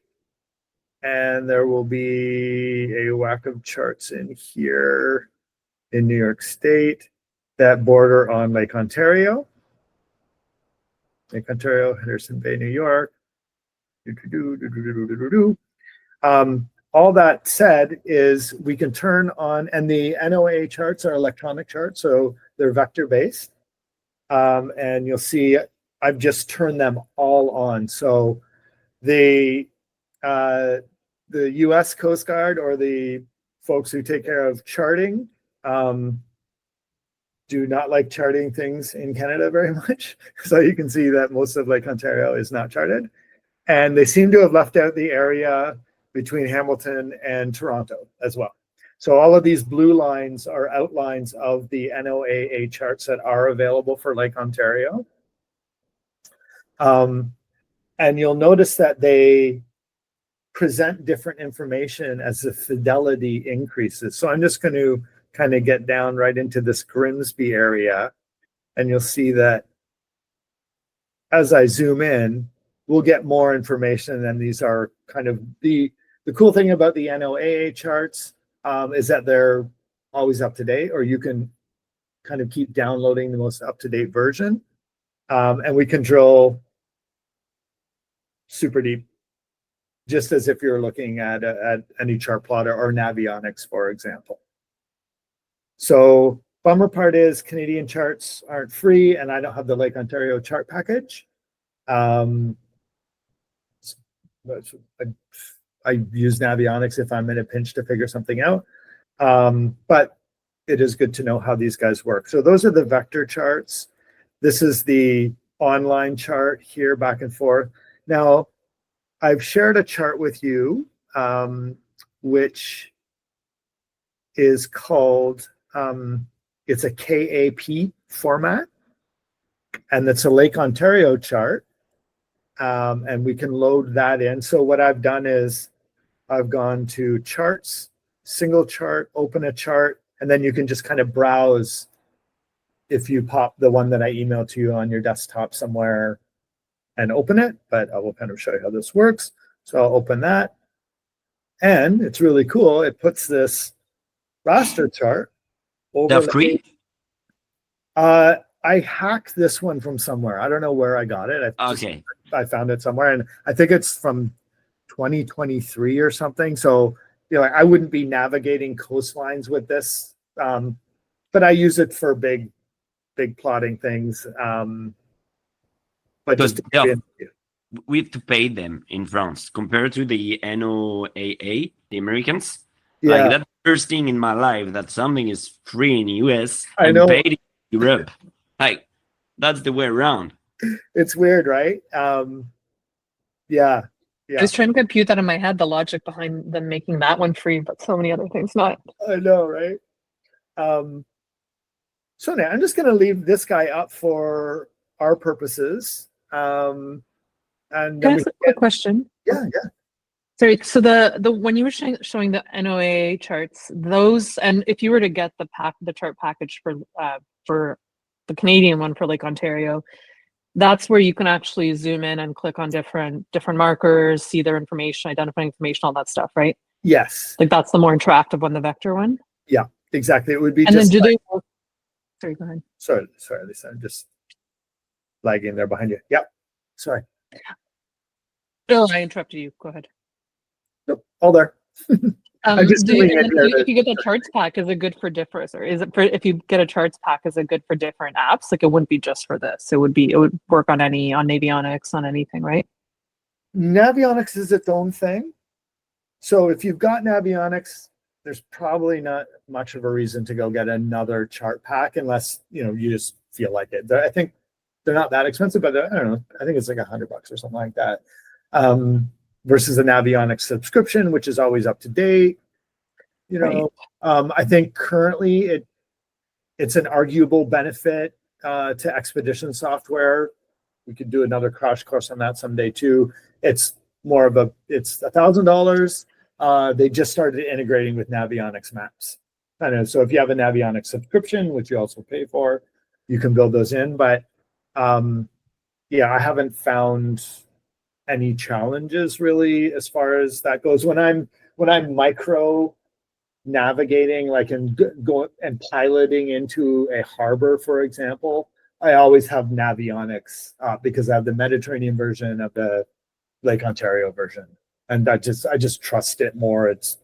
and there will be a whack of charts in here in New York State that border on Lake Ontario. Lake Ontario, Henderson Bay, New York. All that said is we can turn on, and the NOAA charts are electronic charts, so they're vector based. And you'll see I've just turned them all on. So the US Coast Guard or the folks who take care of charting do not like charting things in Canada very much. So you can see that most of Lake Ontario is not charted. And they seem to have left out the area between Hamilton and Toronto as well. So all of these blue lines are outlines of the NOAA charts that are available for Lake Ontario. And you'll notice that they present different information as the fidelity increases. So I'm just going to kind of get down right into this Grimsby area, and you'll see that as I zoom in, we'll get more information. And these are kind of the cool thing about the NOAA charts is that they're always up to date, or you can kind of keep downloading the most up-to-date version. And we can drill super deep, just as if you're looking at any chart plotter or Navionics, for example. So bummer part is Canadian charts aren't free, and I don't have the Lake Ontario chart package. I use Navionics if I'm in a pinch to figure something out. But it is good to know how these guys work. So those are the vector charts. This is the online chart here, back and forth. Now, I've shared a chart with you, which is called, it's a KAP format, and it's a Lake Ontario chart. And we can load that in. So what I've done is I've gone to charts, single chart, open a chart, and then you can just kind of browse if you pop the one that I emailed to you on your desktop somewhere and open it, but I will kind of show you how this works. So I'll open that, and it's really cool. It puts this raster chart over. Free? I hacked this one from somewhere. I don't know where I got it. Okay. I found it somewhere, and I think it's from 2023 or something. So, I wouldn't be navigating coastlines with this, but I use it for big plotting things. But just we have to pay them in France compared to the NOAA, the Americans. Yeah. Like that's the first thing in my life that something is free in the US I and know. paid in Europe. Like that's the way around. It's weird, right? Yeah. I was trying to compute that in my head, the logic behind them making that one free, but so many other things not. I know, right? So now I'm just going to leave this guy up for our purposes. And Can I then ask a quick question? yeah. Sorry, so the when you were showing the NOAA charts, those, and if you were to get the chart package for the Canadian one for Lake Ontario, that's where you can actually zoom in and click on different markers, see their information, identify information, all that stuff, right? Yes. Like that's the more interactive one, the vector one. Yeah, exactly. It would be and just then do they work? Sorry, go ahead. Sorry, Lisa. I'm just lagging there behind you. Yep. Sorry. No, I interrupted you. Go ahead. Nope, all there. I'm just if you get the charts pack, is it good for different, or is it for, if you get a charts pack, is it good for different apps? Like it wouldn't be just for this. It would work on Navionics, on anything, right? Navionics is its own thing. So if you've got Navionics, there's probably not much of a reason to go get another chart pack unless, you just feel like it. I think they're not that expensive, but I don't know. I think it's like $100 or something like that. Versus a Navionics subscription, which is always up to date. Right. I think currently it's an arguable benefit to expedition software. We could do another crash course on that someday too. It's $1,000. They just started integrating with Navionics maps. I know. So if you have a Navionics subscription, which you also pay for, you can build those in. But I haven't found any challenges really as far as that goes. When I'm micro navigating, like and go and piloting into a harbor, for example, I always have Navionics because I have the Mediterranean version of the Lake Ontario version, and I just trust it more. It's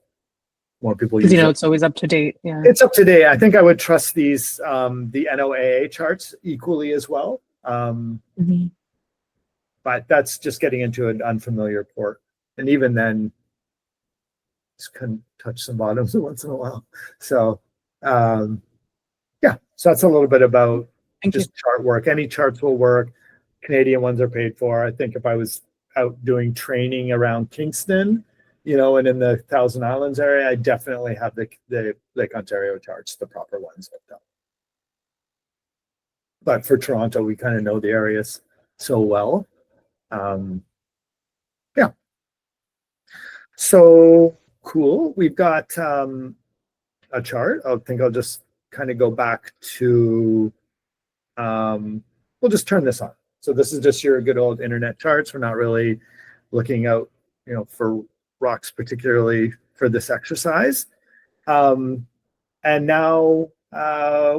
more people use it. It's always up to date. Yeah, it's up to date. I think I would trust these the NOAA charts equally as well. But that's just getting into an unfamiliar port. And even then, just couldn't touch some bottoms once in a while. So, so that's a little bit about chart work. Any charts will work. Canadian ones are paid for. I think if I was out doing training around Kingston, and in the Thousand Islands area, I definitely have the Lake Ontario charts, the proper ones hooked up. But for Toronto, we kind of know the areas so well. So cool. We've got a chart. I think I'll just kind of go back to, we'll just turn this on. So this is just your good old internet charts. We're not really looking out, for rocks, particularly for this exercise. And now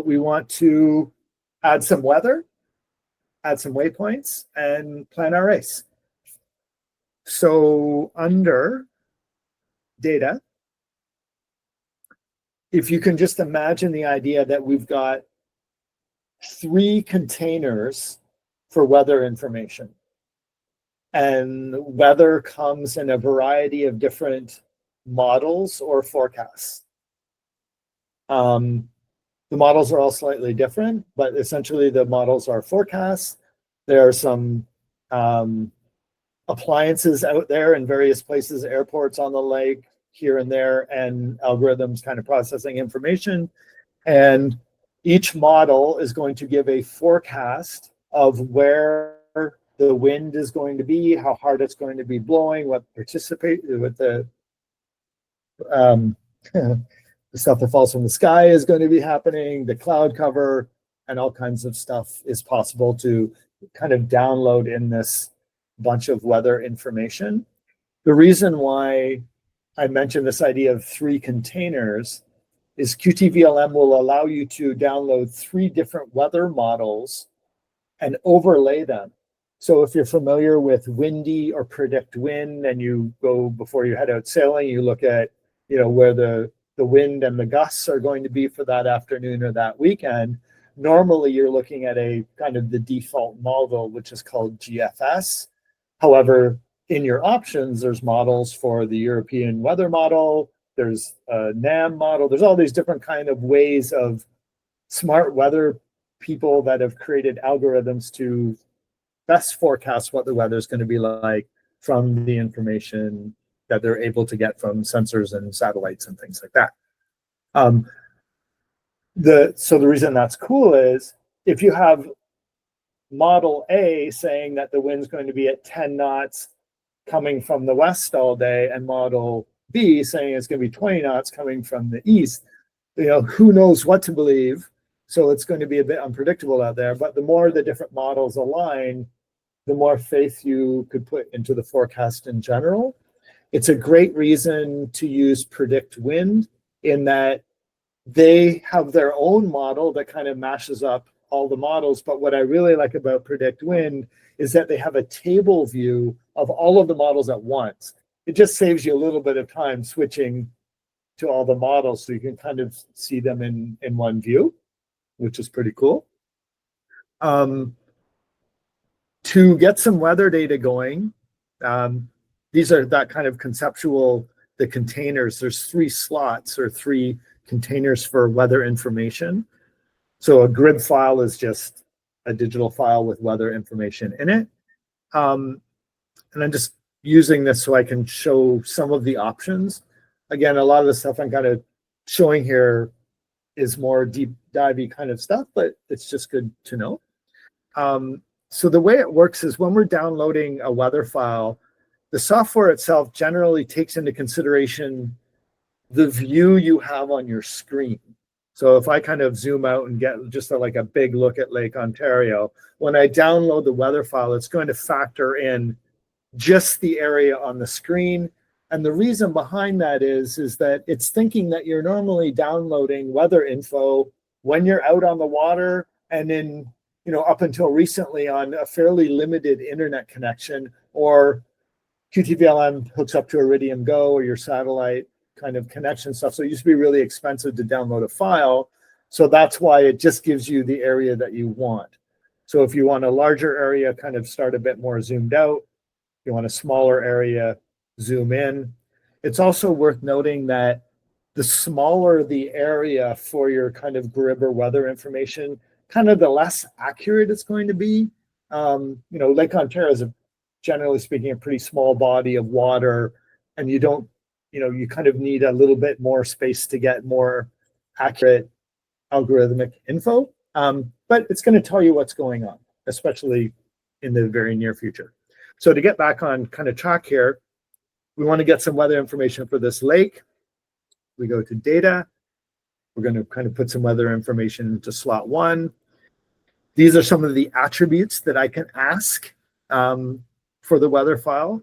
we want to add some weather, add some waypoints, and plan our race. So under data, if you can just imagine the idea that we've got 3 containers for weather information, and weather comes in a variety of different models or forecasts. The models are all slightly different, but essentially the models are forecasts. There are some appliances out there in various places, airports on the lake, here and there, and algorithms kind of processing information. And each model is going to give a forecast of where the wind is going to be, how hard it's going to be blowing, what the the stuff that falls from the sky is going to be happening, the cloud cover, and all kinds of stuff is possible to kind of download in this bunch of weather information. The reason why I mentioned this idea of 3 containers is QTVLM will allow you to download 3 different weather models and overlay them So if you're familiar with windy or predict wind, and you go before you head out sailing, you look at, where the wind and the gusts are going to be for that afternoon or that weekend. Normally, you're looking at a kind of the default model, which is called GFS. However, in your options, there's models for the European weather model, there's a NAM model, there's all these different kind of ways of smart weather people that have created algorithms to best forecast what the weather is going to be like from the information that they're able to get from sensors and satellites and things like that. So the reason that's cool is if you have model A saying that the wind's going to be at 10 knots coming from the west all day, and model B saying it's going to be 20 knots coming from the east, who knows what to believe. So it's going to be a bit unpredictable out there. But the more the different models align, the more faith you could put into the forecast in general. It's a great reason to use predict wind, in that they have their own model that kind of mashes up all the models. But what I really like about predict wind is that they have a table view of all of the models at once. It just saves you a little bit of time switching to all the models, so you can kind of see them in one view, which is pretty cool. To get some weather data going, these are that kind of conceptual, the containers. There's 3 slots or 3 containers for weather information. So a grid file is just a digital file with weather information in it. And I'm just using this so I can show some of the options. Again, a lot of the stuff I'm kind of showing here is more deep divey kind of stuff, but it's just good to know. So the way it works is when we're downloading a weather file, the software itself generally takes into consideration the view you have on your screen. So if I kind of zoom out and get just like a big look at Lake Ontario, when I download the weather file, it's going to factor in just the area on the screen. And the reason behind that is that it's thinking that you're normally downloading weather info when you're out on the water, and in, up until recently on a fairly limited internet connection, or QTVLM hooks up to Iridium Go or your satellite kind of connection stuff. So it used to be really expensive to download a file. So that's why it just gives you the area that you want. So if you want a larger area, kind of start a bit more zoomed out. If you want a smaller area, zoom in. It's also worth noting that the smaller the area for your kind of grid or weather information, kind of the less accurate it's going to be. Lake Ontario is, generally speaking, a pretty small body of water, and you kind of need a little bit more space to get more accurate algorithmic info. But it's going to tell you what's going on, especially in the very near future. So to get back on kind of track here, we want to get some weather information for this lake. We go to data. We're going to kind of put some weather information into slot 1. These are some of the attributes that I can ask for the weather file.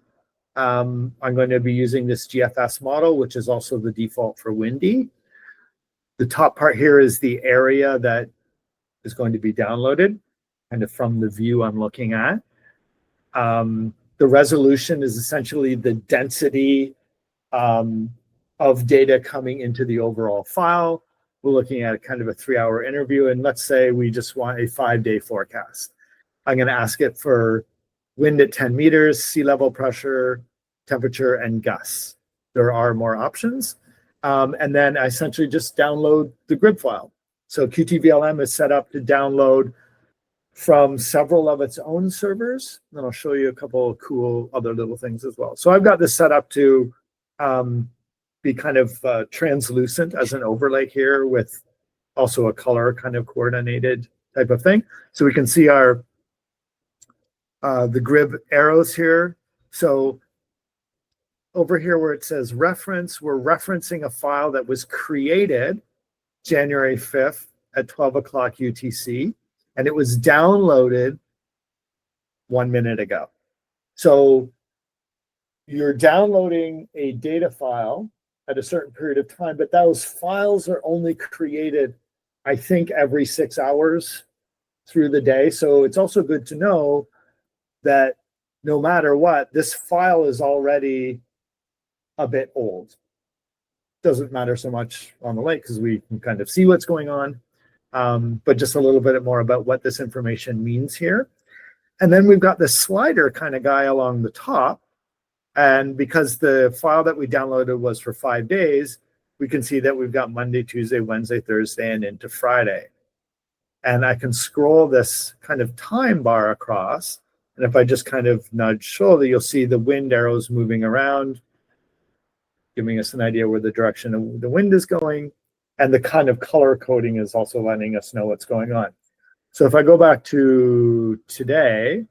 I'm going to be using this GFS model, which is also the default for windy. The top part here is the area that is going to be downloaded, kind of from the view I'm looking at. The resolution is essentially the density of data coming into the overall file. We're looking at kind of a 3-hour interview, and let's say we just want a 5-day forecast. I'm going to ask it for wind at 10 meters, sea level pressure, temperature, and gusts. There are more options. And then I essentially just download the grid file. So QTVLM is set up to download from several of its own servers. And I'll show you a couple of cool other little things as well. So I've got this set up to be kind of translucent as an overlay here, with also a color kind of coordinated type of thing. So we can see our the grid arrows here. So over here where it says reference, we're referencing a file that was created January 5th at 12 o'clock UTC, and it was downloaded 1 minute ago. So you're downloading a data file at a certain period of time, but those files are only created, I think, every 6 hours through the day. So it's also good to know that no matter what, this file is already a bit old. Doesn't matter so much on the lake because we can kind of see what's going on, but just a little bit more about what this information means here. And then we've got this slider kind of guy along the top. And because the file that we downloaded was for 5 days, we can see that we've got Monday, Tuesday, Wednesday, Thursday, and into Friday. And I can scroll this kind of time bar across. And if I just kind of nudge shoulder, you'll see the wind arrows moving around, giving us an idea where the direction of the wind is going. And the kind of color coding is also letting us know what's going on. So if I go back to today,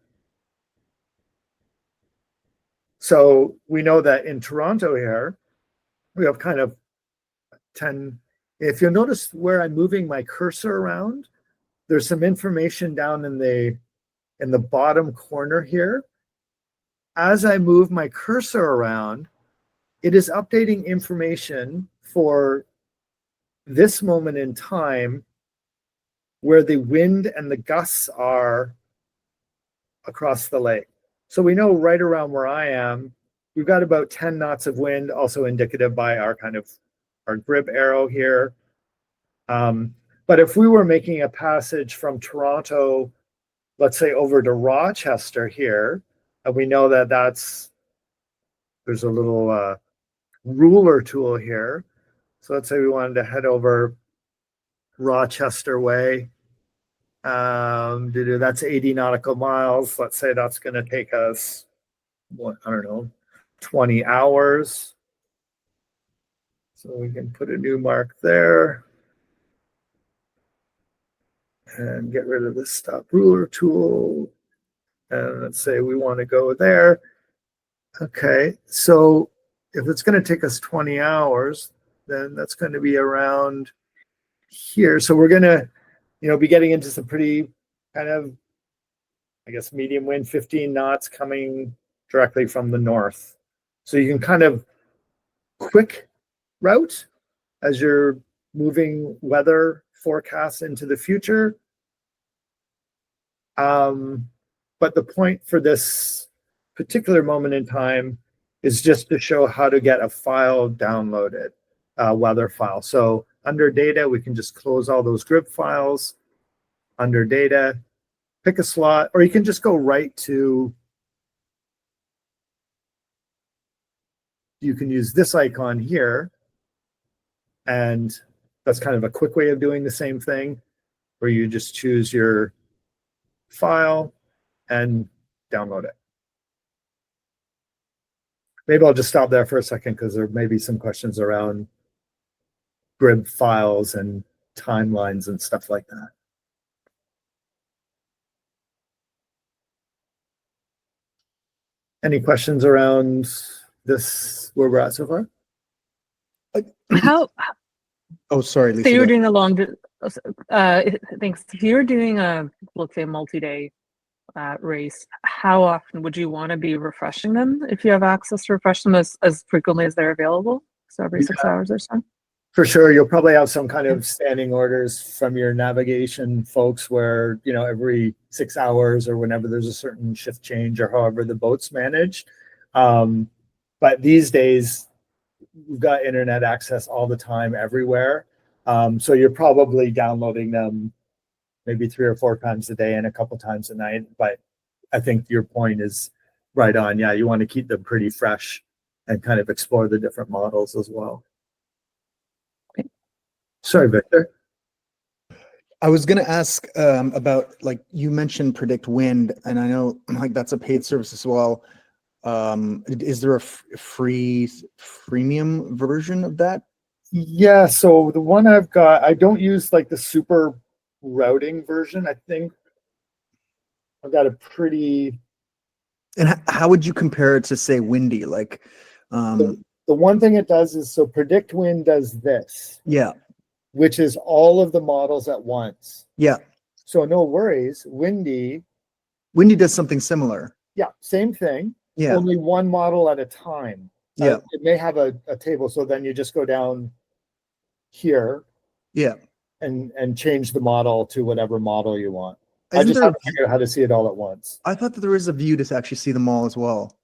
so we know that in Toronto here, we have kind of 10. If you'll notice where I'm moving my cursor around, there's some information down in the bottom corner here. As I move my cursor around, it is updating information for this moment in time where the wind and the gusts are across the lake. So we know right around where I am, we've got about 10 knots of wind, also indicative by our grib arrow here. But if we were making a passage from Toronto, let's say over to Rochester here, and we know that there's a little ruler tool here. So let's say we wanted to head over Rochester way. That's 80 nautical miles. Let's say that's going to take us, 20 hours. So we can put a new mark there and get rid of the stop ruler tool. And let's say we want to go there. Okay, so if it's going to take us 20 hours, then that's going to be around here. So we're going to be getting into some pretty kind of, I guess, medium wind, 15 knots coming directly from the north. So you can kind of quick route as you're moving weather forecasts into the future. But the point for this particular moment in time is just to show how to get a file downloaded, weather file. So under data, we can just close all those grib files. Under data, pick a slot, or you can just go right to, you can use this icon here. And that's kind of a quick way of doing the same thing, where you just choose your file and download it. Maybe I'll just stop there for a second because there may be some questions around grib files and timelines and stuff like that. Any questions around this, where we're at so far? How Oh, sorry, Lisa. so you were doing a long thanks. If you're doing a, let's say, a multi-day race, how often would you want to be refreshing them if you have access to refresh them as frequently as they're available? So every 6 hours or so? For sure, you'll probably have some kind of standing orders from your navigation folks where, every 6 hours or whenever there's a certain shift change or however the boat's managed. But these days, we've got internet access all the time, everywhere. So you're probably downloading them maybe 3 or 4 times a day and a couple times a night. But I think your point is right on. Yeah, you want to keep them pretty fresh and kind of explore the different models as well. Sorry, Victor. I was going to ask about, like, you mentioned predict wind, and I know that's a paid service as well. Is there a freemium version of that? Yeah, so the one I've got, I don't use like the super routing version. I think I've got a pretty. And how would you compare it to, say, Windy? Like, the one thing it does is, so predict wind does this. Yeah. Which is all of the models at once. Yeah. So no worries. Windy does something similar. Yeah, same thing. Yeah. Only one model at a time. Yeah. It may have a table, so then you just go down here. Yeah. And change the model to whatever model you want. I Isn't just there, haven't figured out how to see it all at once. I thought that there is a view to actually see them all as well.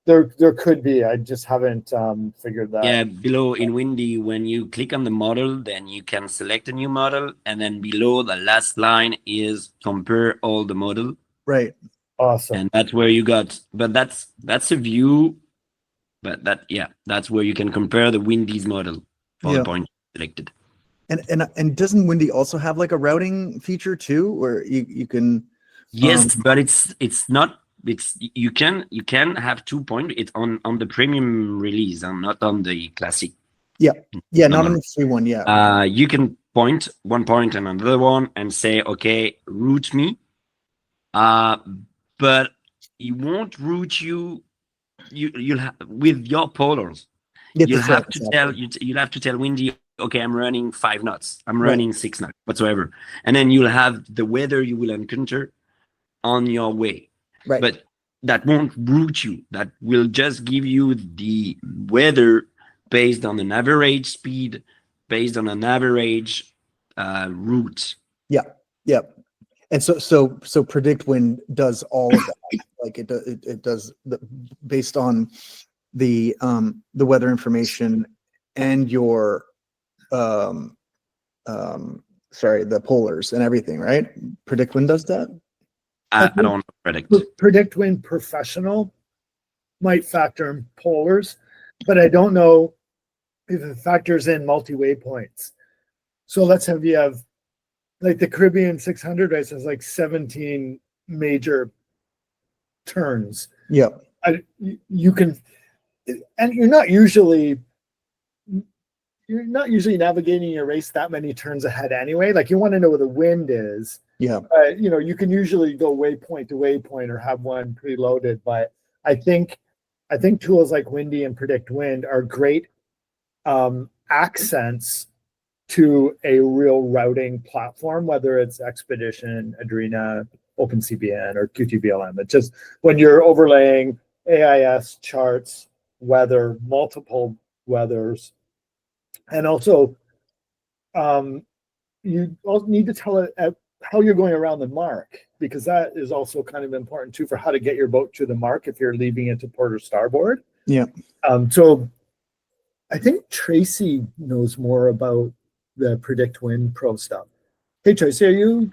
There could be. I just haven't figured that. Yeah, below in Windy, when you click on the model, then you can select a new model, and then below the last line is compare all the model, Right. Awesome. and that's where you got. But that's a view, but that's where you can compare the Windy's model for Yeah. the point selected. And doesn't Windy also have like a routing feature too, where you can? Yes, but it's not. It's you can have 2 point. It's on the premium release and not on the classic. Yeah, not No. on the free one. Yeah. You can point one point and another one and say, okay, route me. But it won't route you. You'll have with your polars. You You'll have have to tell you'll have to tell Windy, okay, I'm running 5 knots. I'm Right. running 6 knots, whatsoever. And then you'll have the weather you will encounter on your way. Right. But that won't route you. That will just give you the weather based on an average speed, based on an average route. Yeah. And so predict wind does all of that. Like it does based on the weather information and your the polars and everything, right? Predict wind does that. I don't predict. Predict wind professional might factor in polars, but I don't know if it factors in multi-waypoints. So let's have you have like the Caribbean 600 race has like 17 major turns. Yeah. You can, and you're not usually navigating your race that many turns ahead anyway. Like you want to know where the wind is. Yeah. You can usually go waypoint to waypoint or have one preloaded, but I think tools like Windy and Predict Wind are great accents to a real routing platform, whether it's Expedition, Adrena, OpenCBN, or QTVLM. It's just when you're overlaying AIS charts, weather, multiple weathers, and also you also need to tell it how you're going around the mark, because that is also kind of important too for how to get your boat to the mark if you're leaving it to port or starboard. Yeah. So I think Tracy knows more about the Predict Wind Pro stuff. Hey Tracy, are you?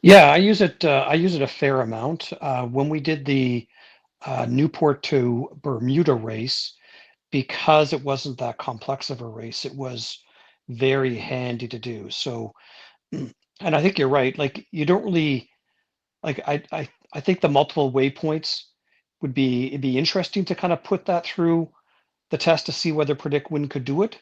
Yeah, I use it. I use it a fair amount. When we did the Newport to Bermuda race, because it wasn't that complex of a race, it was very handy to do. So, and I think you're right. Like you don't really like. I think the multiple waypoints it'd be interesting to kind of put that through the test to see whether Predict Wind could do it.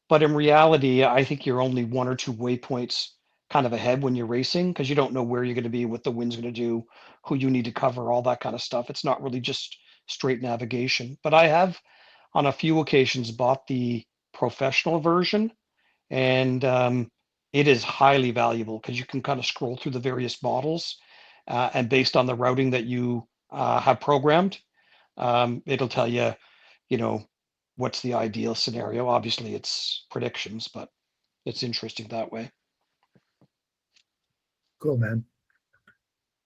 But in reality, I think you're only 1 or 2 waypoints kind of ahead when you're racing, because you don't know where you're going to be, what the wind's going to do, who you need to cover, all that kind of stuff. It's not really just straight navigation. But I have on a few occasions bought the professional version, and it is highly valuable because you can kind of scroll through the various models, and based on the routing that you have programmed, it'll tell you, you know, what's the ideal scenario. Obviously, it's predictions, but it's interesting that way. Cool, man.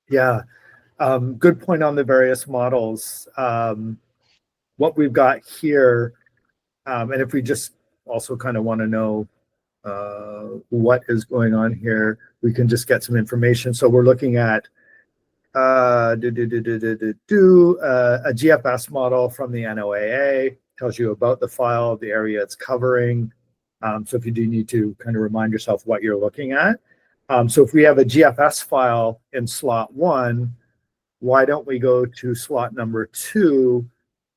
Yeah. Good point on the various models. What we've got here, and if we just also kind of want to know what is going on here, we can just get some information. So we're looking at a GFS model from the NOAA, tells you about the file, the area it's covering. So if you do need to kind of remind yourself what you're looking at. So if we have a GFS file in slot 1, why don't we go to slot number 2?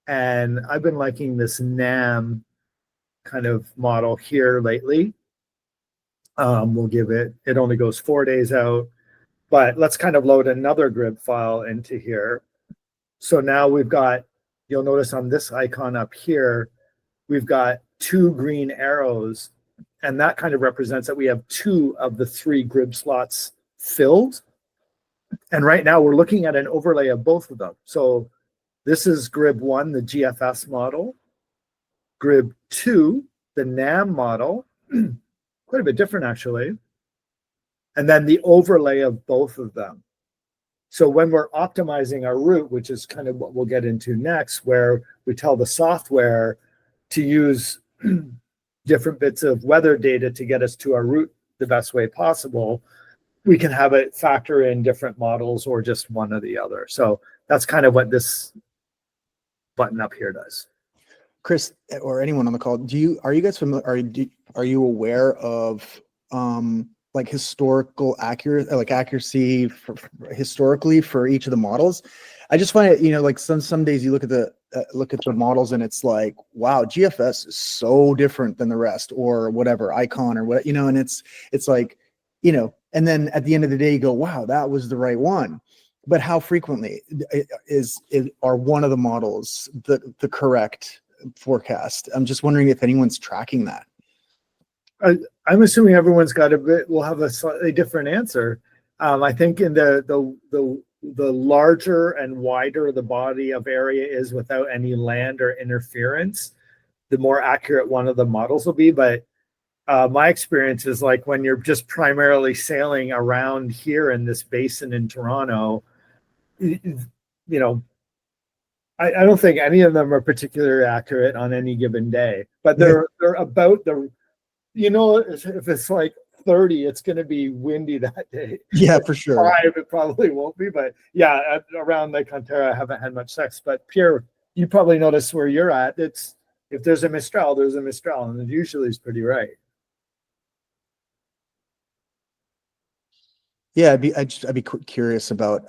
And I've been liking this NAM kind of model here lately. We'll give it only goes 4 days out, but let's kind of load another grid file into here. So now we've got, you'll notice on this icon up here, we've got 2 green arrows, and that kind of represents that we have 2 of the 3 grid slots filled. And right now we're looking at an overlay of both of them. So this is grid 1, the GFS model. Grid 2, the NAM model, quite a bit different actually. And then the overlay of both of them. So when we're optimizing our route, which is kind of what we'll get into next, where we tell the software to use different bits of weather data to get us to our route the best way possible, we can have it factor in different models or just one or the other. So that's kind of what this button up here does. Chris, or anyone on the call, are you guys familiar? Are you aware of like historical accuracy historically for each of the models? I just find it, like some days you look at the models and it's like, wow, GFS is so different than the rest, or whatever, icon or what, and it's like, and then at the end of the day you go, wow, that was the right one. But how frequently are one of the models the correct forecast? I'm just wondering if anyone's tracking that. I'm assuming everyone's got will have a slightly different answer. I think in the larger and wider the body of area is without any land or interference, the more accurate one of the models will be. But my experience is like when you're just primarily sailing around here in this basin in Toronto, I don't think any of them are particularly accurate on any given day, but they're about if it's like 30, it's going to be windy that day. Yeah, for sure. 5, it probably won't be, but yeah, around Lake Ontario, I haven't had much sex. But Pierre, you probably notice where you're at. It's if there's a Mistral, there's a Mistral, and it usually is pretty right. Yeah, I'd be curious about,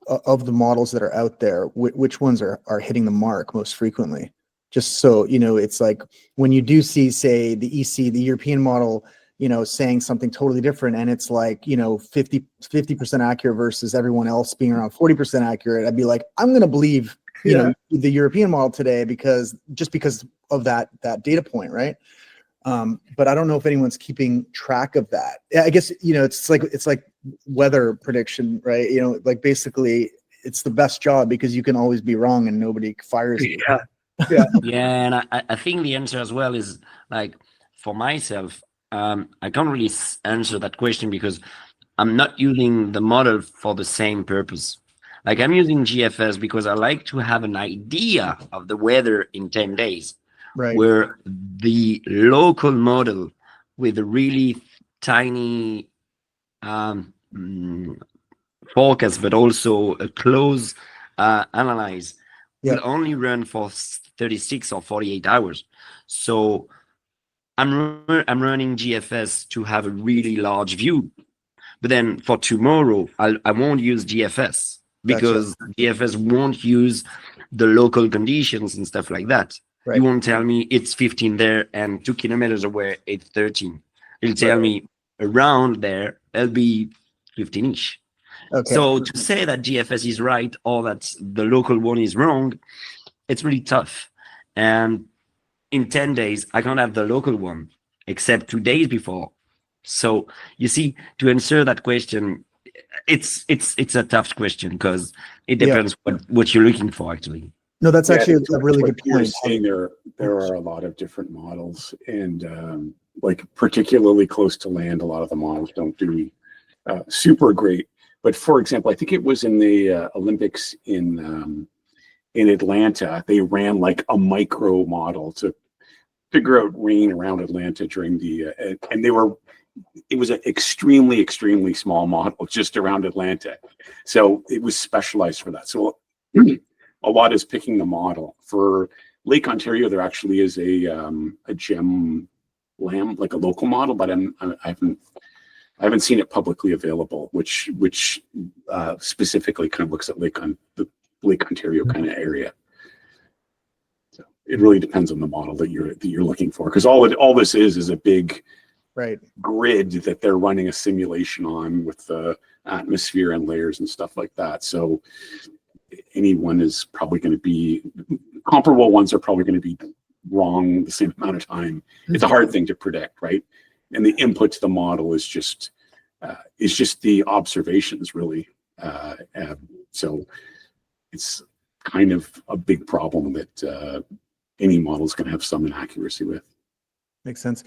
of the models that are out there, which ones are hitting the mark most frequently. Just so, it's like when you do see, say, the EC, the European model, saying something totally different, and it's like, 50% accurate versus everyone else being around 40% accurate, I'd be like, I'm going to believe, the European model today because of that data point, right? But I don't know if anyone's keeping track of that. I guess, it's like weather prediction, right? Like basically it's the best job because you can always be wrong and nobody fires you. Yeah, and I think the answer as well is like for myself, I can't really answer that question because I'm not using the model for the same purpose. Like I'm using GFS because I like to have an idea of the weather in 10 days. Right. Where the local model with a really tiny forecast, but also a close analyze, will only run for 36 or 48 hours. So I'm running GFS to have a really large view. But then for tomorrow, I won't use GFS because GFS won't use the local conditions and stuff like that. Right. You won't tell me it's 15 there and 2 kilometers away it's 13. It'll tell me around there it'll be 15-ish. Okay. So to say that GFS is right or that the local one is wrong, it's really tough. And in 10 days, I can't have the local one except 2 days before. So you see, to answer that question, it's a tough question because it depends what you're looking for actually. No, that's actually a really good You're point. saying there are a lot of different models, and like particularly close to land, a lot of the models don't do super great. But for example, I think it was in the Olympics in Atlanta, they ran like a micro model to figure out rain around Atlanta during the and it was an extremely, extremely small model just around Atlanta. So it was specialized for that. So a lot is picking the model. For Lake Ontario, there actually is a gem lamb, like a local model, but I haven't seen it publicly available, which specifically kind of looks at the Lake Ontario kind of area. So it really depends on the model that you're looking for, because all this is a big grid that they're running a simulation on with the atmosphere and layers and stuff like that. So anyone is probably going to be comparable. Ones are probably going to be wrong the same amount of time. It's a hard thing to predict, right? And the input to the model is just the observations, really. So it's kind of a big problem that any model is going to have some inaccuracy with. Makes sense.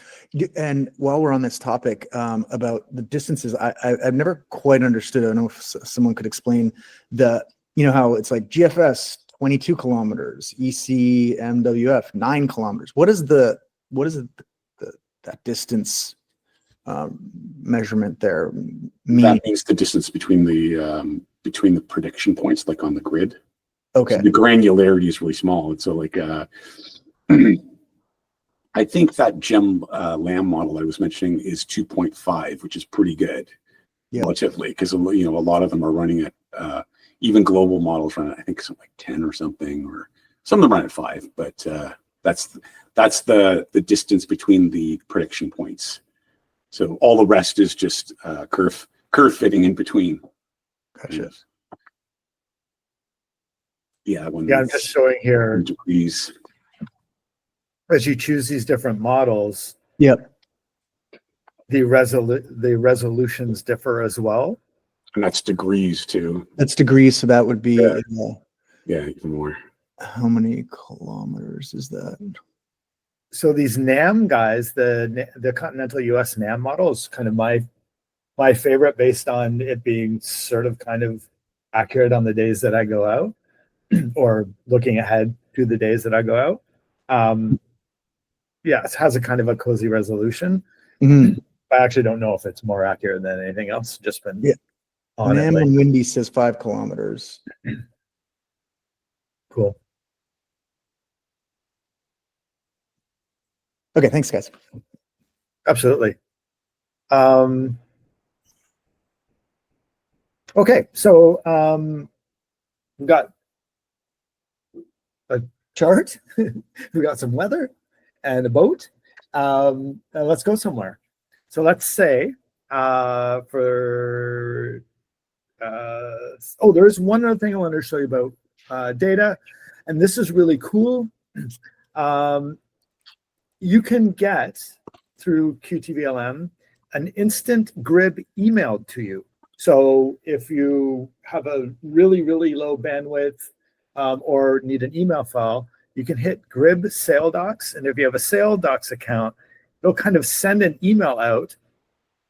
And while we're on this topic about the distances, I've never quite understood. I don't know if someone could explain how it's like GFS 22 kilometers, ECMWF 9 kilometers. What is that distance measurement there mean? That means the distance between the prediction points, like on the grid. Okay. So the granularity is really small. And so like, I think that GEM LAM model I was mentioning is 2.5, which is pretty good relatively, because a lot of them are running at even global models run at, I think, something like 10 or something, or some of them run at 5. But that's the distance between the prediction points. So all the rest is just curve fitting in between. Gotcha. Yeah, I'm just showing here degrees. As you choose these different models, yep, the resolutions differ as well. And that's degrees too. That's degrees, so that would be yeah, even more. How many kilometers is that? So these NAM guys, the continental US NAM model is kind of my favorite, based on it being sort of kind of accurate on the days that I go out, or looking ahead to the days that I go out. Yeah, it has a kind of a cozy resolution. Mm-hmm. I actually don't know if it's more accurate than anything else. Just been on NAM it. and Windy says 5 kilometers. Cool. Okay, thanks, guys. Absolutely. Okay, so we've got a chart. We got some weather and a boat. Let's go somewhere. So let's say there's one other thing I wanted to show you about data, and this is really cool. You can get, through QTVLM, an instant grid emailed to you. So if you have a really, really low bandwidth or need an email file, you can hit Grib SailDocs. And if you have a SailDocs account, it'll kind of send an email out,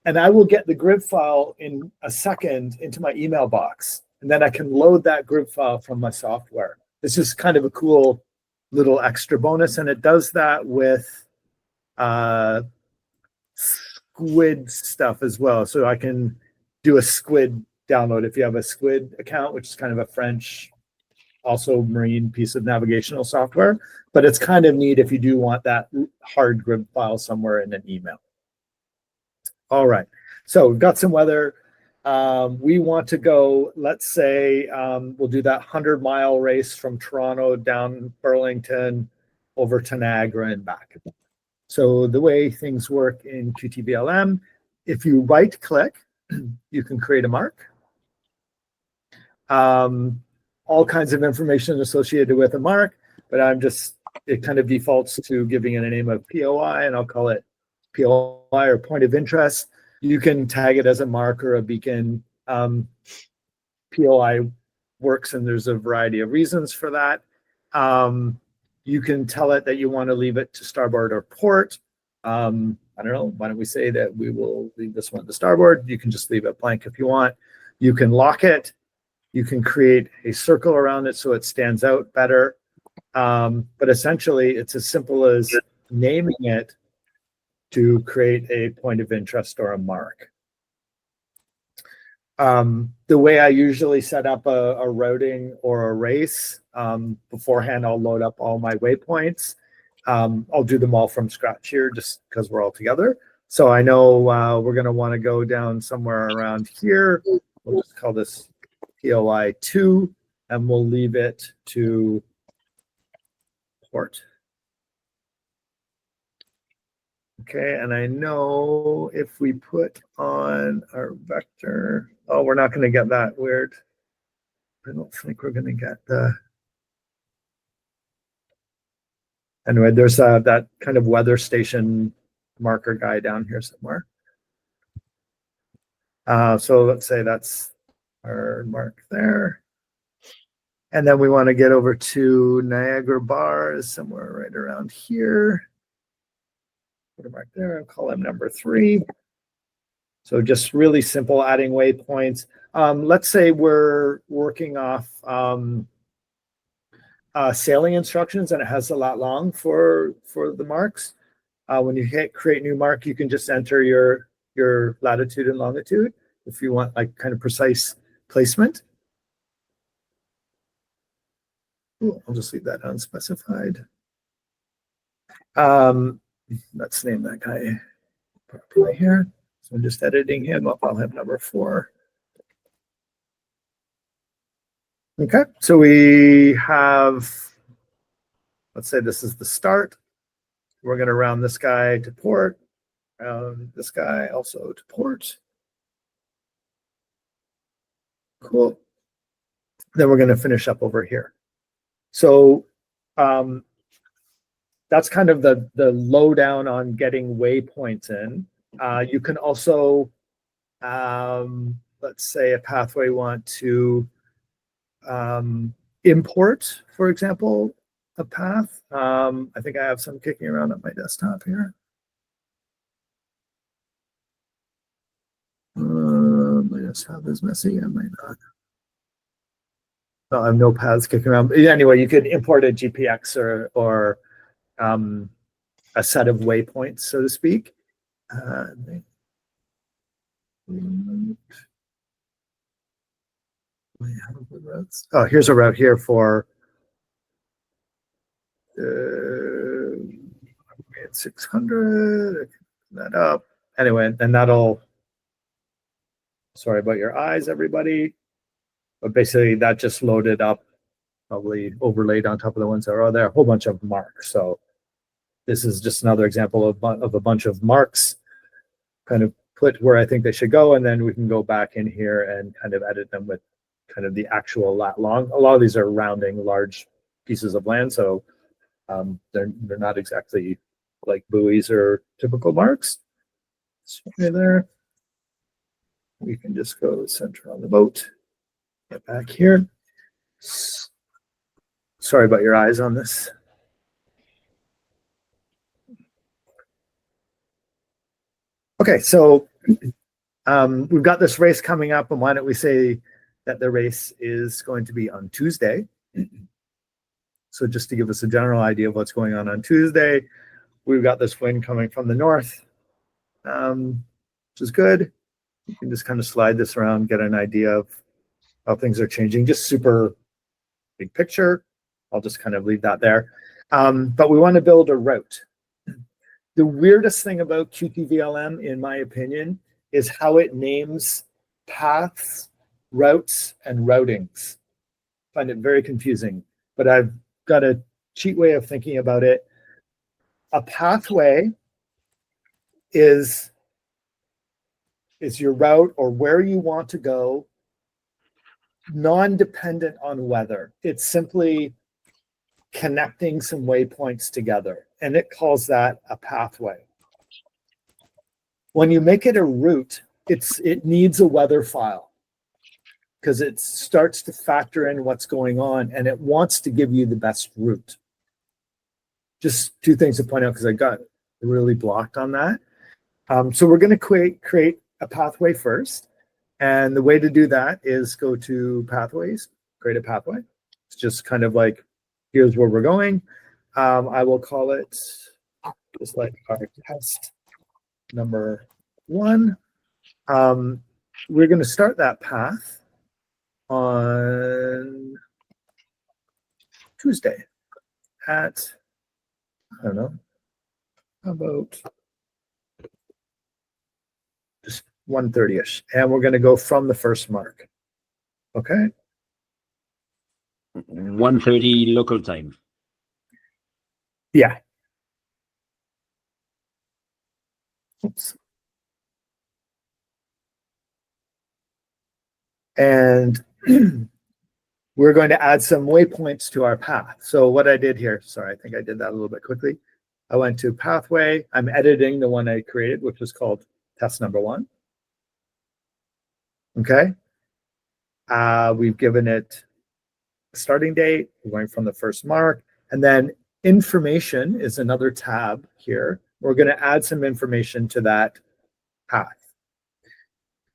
and I will get the Grib file in a second into my email box. And then I can load that Grib file from my software. This is kind of a cool little extra bonus. And it does that with Squid stuff as well. So I can do a Squid download if you have a Squid account, which is kind of a French, also marine piece of navigational software. But it's kind of neat if you do want that hard Grib file somewhere in an email. All right, so we've got some weather. We want to go, let's say, we'll do that 100-mile race from Toronto down Burlington over to Niagara and back. So the way things work in QTVLM, if you right-click, you can create a mark. All kinds of information associated with a mark, but it kind of defaults to giving it a name of POI, and I'll call it POI, or point of interest. You can tag it as a mark or a beacon. POI works, and there's a variety of reasons for that. You can tell it that you want to leave it to starboard or port. I don't know, why don't we say that we will leave this one to starboard? You can just leave it blank if you want. You can lock it. You can create a circle around it so it stands out better. But essentially, it's as simple as naming it to create a point of interest or a mark. The way I usually set up a routing or a race, beforehand, I'll load up all my waypoints. I'll do them all from scratch here just because we're all together. So I know we're going to want to go down somewhere around here. We'll just call this POI 2, and we'll leave it to port. Okay, and I know if we put on our vector, we're not going to get that weird. I don't think we're going to get the. Anyway, there's that kind of weather station marker guy down here somewhere. So let's say that's our mark there. And then we want to get over to Niagara Bars, somewhere right around here. put a mark there and call him number 3. So just really simple adding waypoints. Let's say we're working off sailing instructions and it has a lat long for the marks. When you hit create new mark, you can just enter your latitude and longitude if you want like kind of precise placement. Ooh, I'll just leave that unspecified. Let's name that guy properly here. So I'm just editing him up. I'll have number 4. Okay, so we have, let's say this is the start. We're going to round this guy to port, round this guy also to port. Cool. Then we're going to finish up over here. So that's kind of the lowdown on getting waypoints in. You can also, let's say a pathway want to import, for example, a path. I think I have some kicking around on my desktop here. My desktop is messy. I might not. No, I have no paths kicking around. But anyway, you could import a GPX or a set of waypoints, so to speak. Oh, here's a route here for 600. That up. Anyway, and that'll, sorry about your eyes, everybody. But basically that just loaded up, probably overlaid on top of the ones that are there, a whole bunch of marks. So this is just another example of a bunch of marks kind of put where I think they should go. And then we can go back in here and kind of edit them with kind of the actual lat long. A lot of these are rounding large pieces of land. So they're not exactly like buoys or typical marks. So right there. We can just go center on the boat. Get back here. Sorry about your eyes on this. Okay, so we've got this race coming up, and why don't we say that the race is going to be on Tuesday? So just to give us a general idea of what's going on Tuesday, we've got this wind coming from the north, which is good. You can just kind of slide this around, get an idea of how things are changing. Just super big picture. I'll just kind of leave that there. But we want to build a route. The weirdest thing about QTVLM, in my opinion, is how it names paths, routes, and routings. I find it very confusing, but I've got a cheat way of thinking about it. A pathway is your route or where you want to go, non-dependent on weather. It's simply connecting some waypoints together, and it calls that a pathway. When you make it a route, it needs a weather file because it starts to factor in what's going on, and it wants to give you the best route. Just 2 things to point out because I got really blocked on that. So we're going to create a pathway first, and the way to do that is go to pathways, create a pathway. It's just kind of like, here's where we're going. I will call it just like our test number 1. We're going to start that path on Tuesday at, I don't know, how about just 1:30ish, and we're going to go from the first mark. Okay. 1:30 local time. Yeah. Oops. And we're going to add some waypoints to our path. So what I did here, sorry, I think I did that a little bit quickly. I went to pathway. I'm editing the one I created, which was called test number 1. Okay. We've given it a starting date. We're going from the first mark. And then information is another tab here we're going to add some information to that path.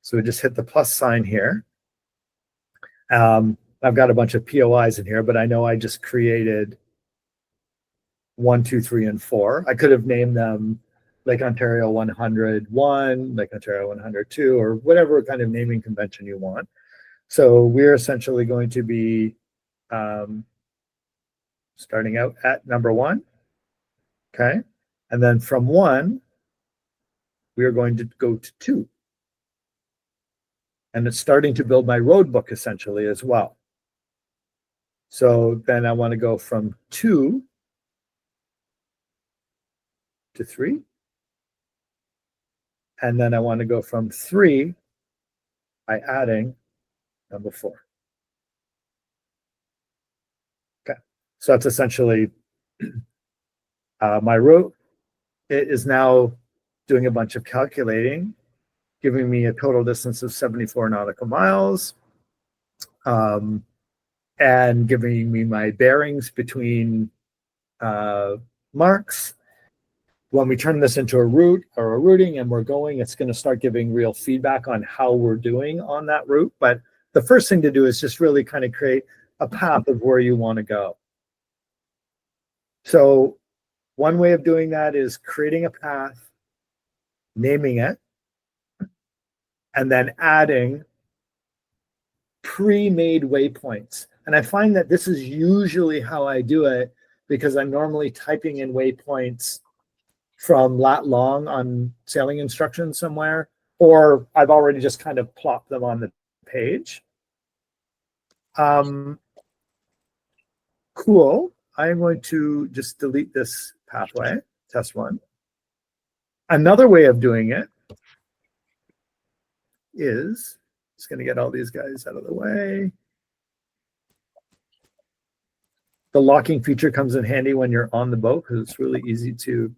So we just hit the plus sign here. I've got a bunch of POIs in here, but I know I just created 1, 2, 3, and 4. I could have named them Lake Ontario 101, Lake Ontario 102, or whatever kind of naming convention you want. So we're essentially going to be starting out at number 1. Okay. And then from 1, we are going to go to 2. And it's starting to build my road book essentially as well. So then I want to go from 2 to 3. And then I want to go from 3 by adding number 4. Okay. So that's essentially my route. It is now doing a bunch of calculating, giving me a total distance of 74 nautical miles, and giving me my bearings between marks. When we turn this into a route or a routing and we're going, it's going to start giving real feedback on how we're doing on that route. But the first thing to do is just really kind of create a path of where you want to go. So one way of doing that is creating a path, naming it, and then adding pre-made waypoints. And I find that this is usually how I do it because I'm normally typing in waypoints from lat long on sailing instructions somewhere, or I've already just kind of plopped them on the page. Cool. I'm going to just delete this pathway, test 1. Another way of doing it is, just going to get all these guys out of the way. The locking feature comes in handy when you're on the boat because it's really easy to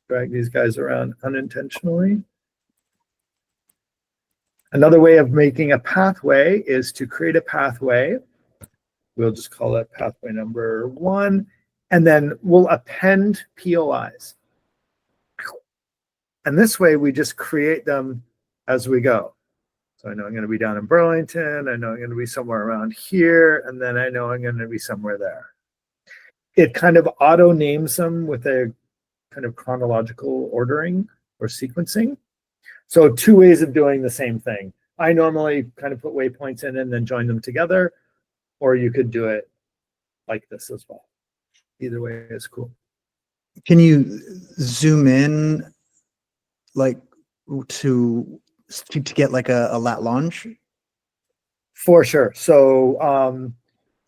drag these guys around unintentionally. Another way of making a pathway is to create a pathway. We'll just call it pathway number 1, and then we'll append POIs. And this way we just create them as we go. So I know I'm going to be down in Burlington, I know I'm going to be somewhere around here, and then I know I'm going to be somewhere there. It kind of auto names them with a kind of chronological ordering or sequencing. So 2 ways of doing the same thing. I normally kind of put waypoints in and then join them together, or you could do it like this as well. Either way is cool. Can you zoom in like to get like a lat longe? For sure. So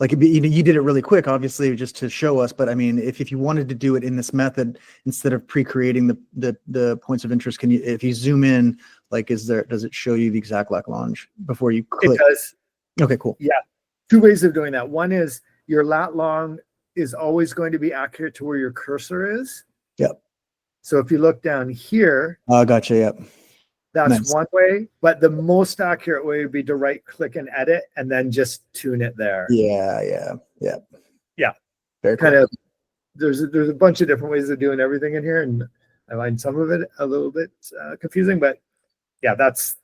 like you did it really quick, obviously, just to show us. But I mean, if you wanted to do it in this method instead of pre-creating the points of interest, can you, if you zoom in, like, does it show you the exact lat longe before you click? It does. Okay, cool. Yeah. 2 ways of doing that. One is your lat long is always going to be accurate to where your cursor is. Yep. So if you look down here, Gotcha. Yep. that's Nice. one way, but the most accurate way would be to right click and edit and then just tune it there. Yeah. Very cool. Kind of, there's a bunch of different ways of doing everything in here, and I find some of it a little bit confusing, but yeah, that's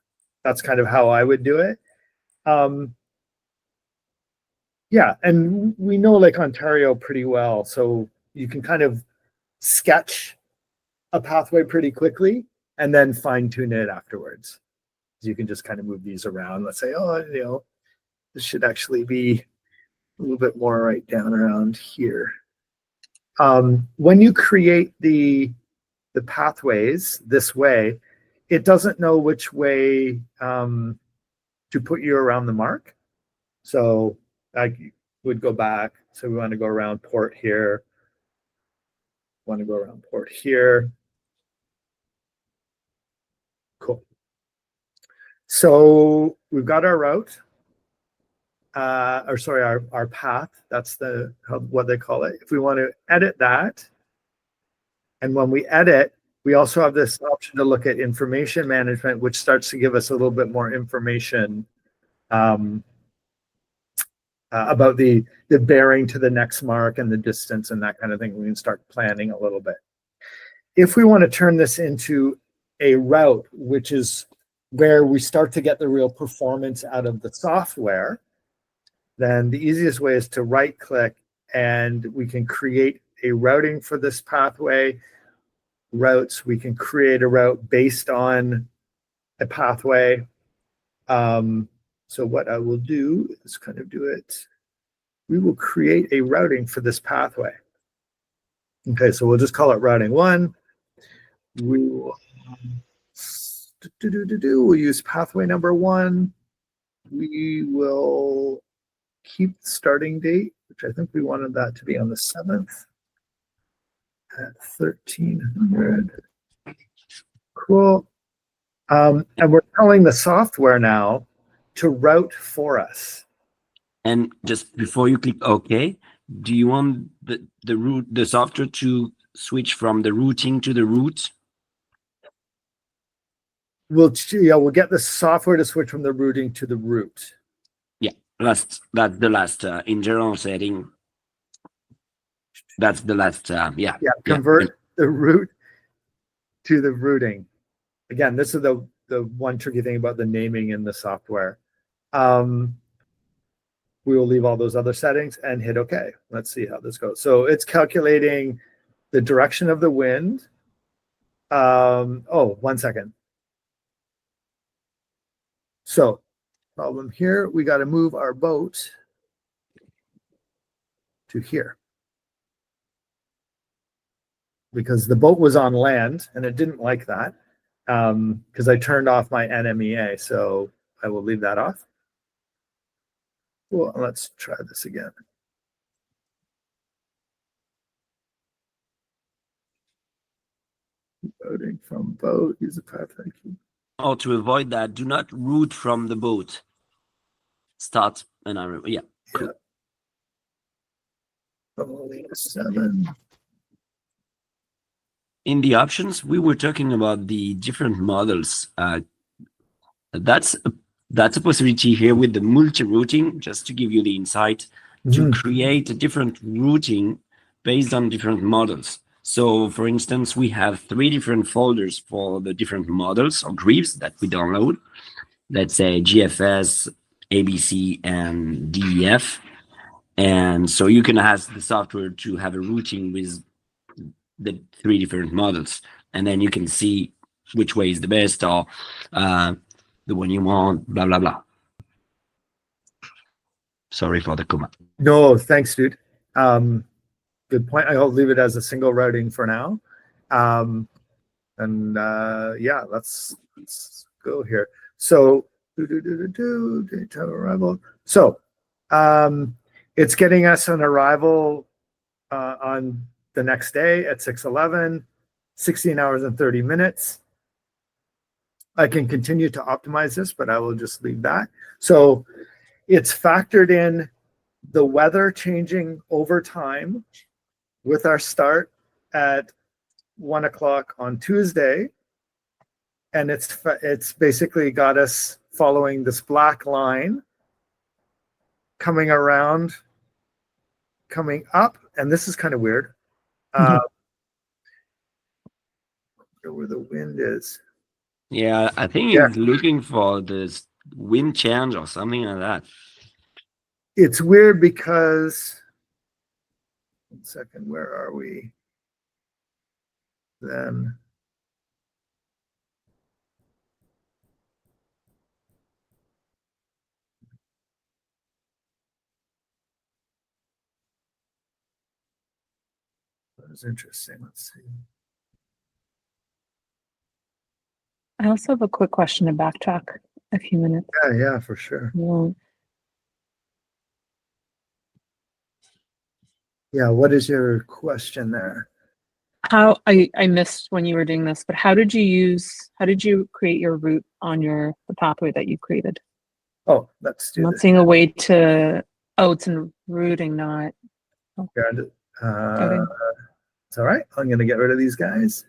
kind of how I would do it. Yeah, and we know Lake Ontario pretty well, so you can kind of sketch a pathway pretty quickly and then fine tune it afterwards. You can just kind of move these around. Let's say, oh, this should actually be a little bit more right down around here. When you create the pathways this way, it doesn't know which way to put you around the mark. So I would go back. So we want to go around port here. Want to go around port here. Cool. So we've got our route, our path. That's what they call it. If we want to edit that, and when we edit, we also have this option to look at information management, which starts to give us a little bit more information about the bearing to the next mark and the distance and that kind of thing. We can start planning a little bit. if we want to turn this into a route, which is where we start to get the real performance out of the software, then the easiest way is to right click and we can create a routing for this pathway. Routes, we can create a route based on a pathway. So what I will do is kind of do it. We will create a routing for this pathway. Okay, so we'll just call it routing 1. We will we'll use pathway number 1. We will keep the starting date, which I think we wanted that to be on the 7th at 1300. Cool. And we're telling the software now to route for us. And just before you click OK, do you want the software to switch from the routing to the route? We'll get the software to switch from the routing to the route. Yeah, that's the last in general setting. That's the last. Yeah. Convert the route to the routing. Again, this is the one tricky thing about the naming in the software. We will leave all those other settings and hit OK. Let's see how this goes. So it's calculating the direction of the wind. Oh, 1 second. So problem here, we got to move our boat to here. Because the boat was on land and it didn't like that because I turned off my NMEA. So I will leave that off. Well, let's try this again. Routing from boat, use a path. Thank you. Or to avoid that, do not route from the boat. Start and I remember. Yeah. Cool. Yeah. 7. In the options, we were talking about the different models. That's a possibility here with the multi-routing, just to give you the insight, to create a different routing based on different models. So, for instance, we have 3 different folders for the different models or grids that we download. Let's say GFS, ABC, and DEF. And so you can ask the software to have a routing with the 3 different models, and then you can see which way is the best or the one you want, blah, blah, blah. Sorry for the comment. No, thanks, dude. Good point. I'll leave it as a single routing for now. Yeah, let's go here. So, daytime arrival. So, it's getting us an arrival on the next day at 6:11, 16 hours and 30 minutes. I can continue to optimize this, but I will just leave that. So it's factored in the weather changing over time with our start at 1 o'clock on Tuesday. And it's basically got us following this black line, coming around, coming up. And this is kind of weird. Where the wind is. Yeah, I think he's looking for this wind change or something like that. It's weird because, 1 second, where are we? Then that was interesting. Let's see. I also have a quick question to backtrack a few minutes. Yeah, for sure. Yeah, what is your question there? How I missed when you were doing this, but how did you create your route on the pathway that you created? Oh, let's do I'm not this. seeing a way to, it's in routing, not It's routing. all right. I'm going to get rid of these guys.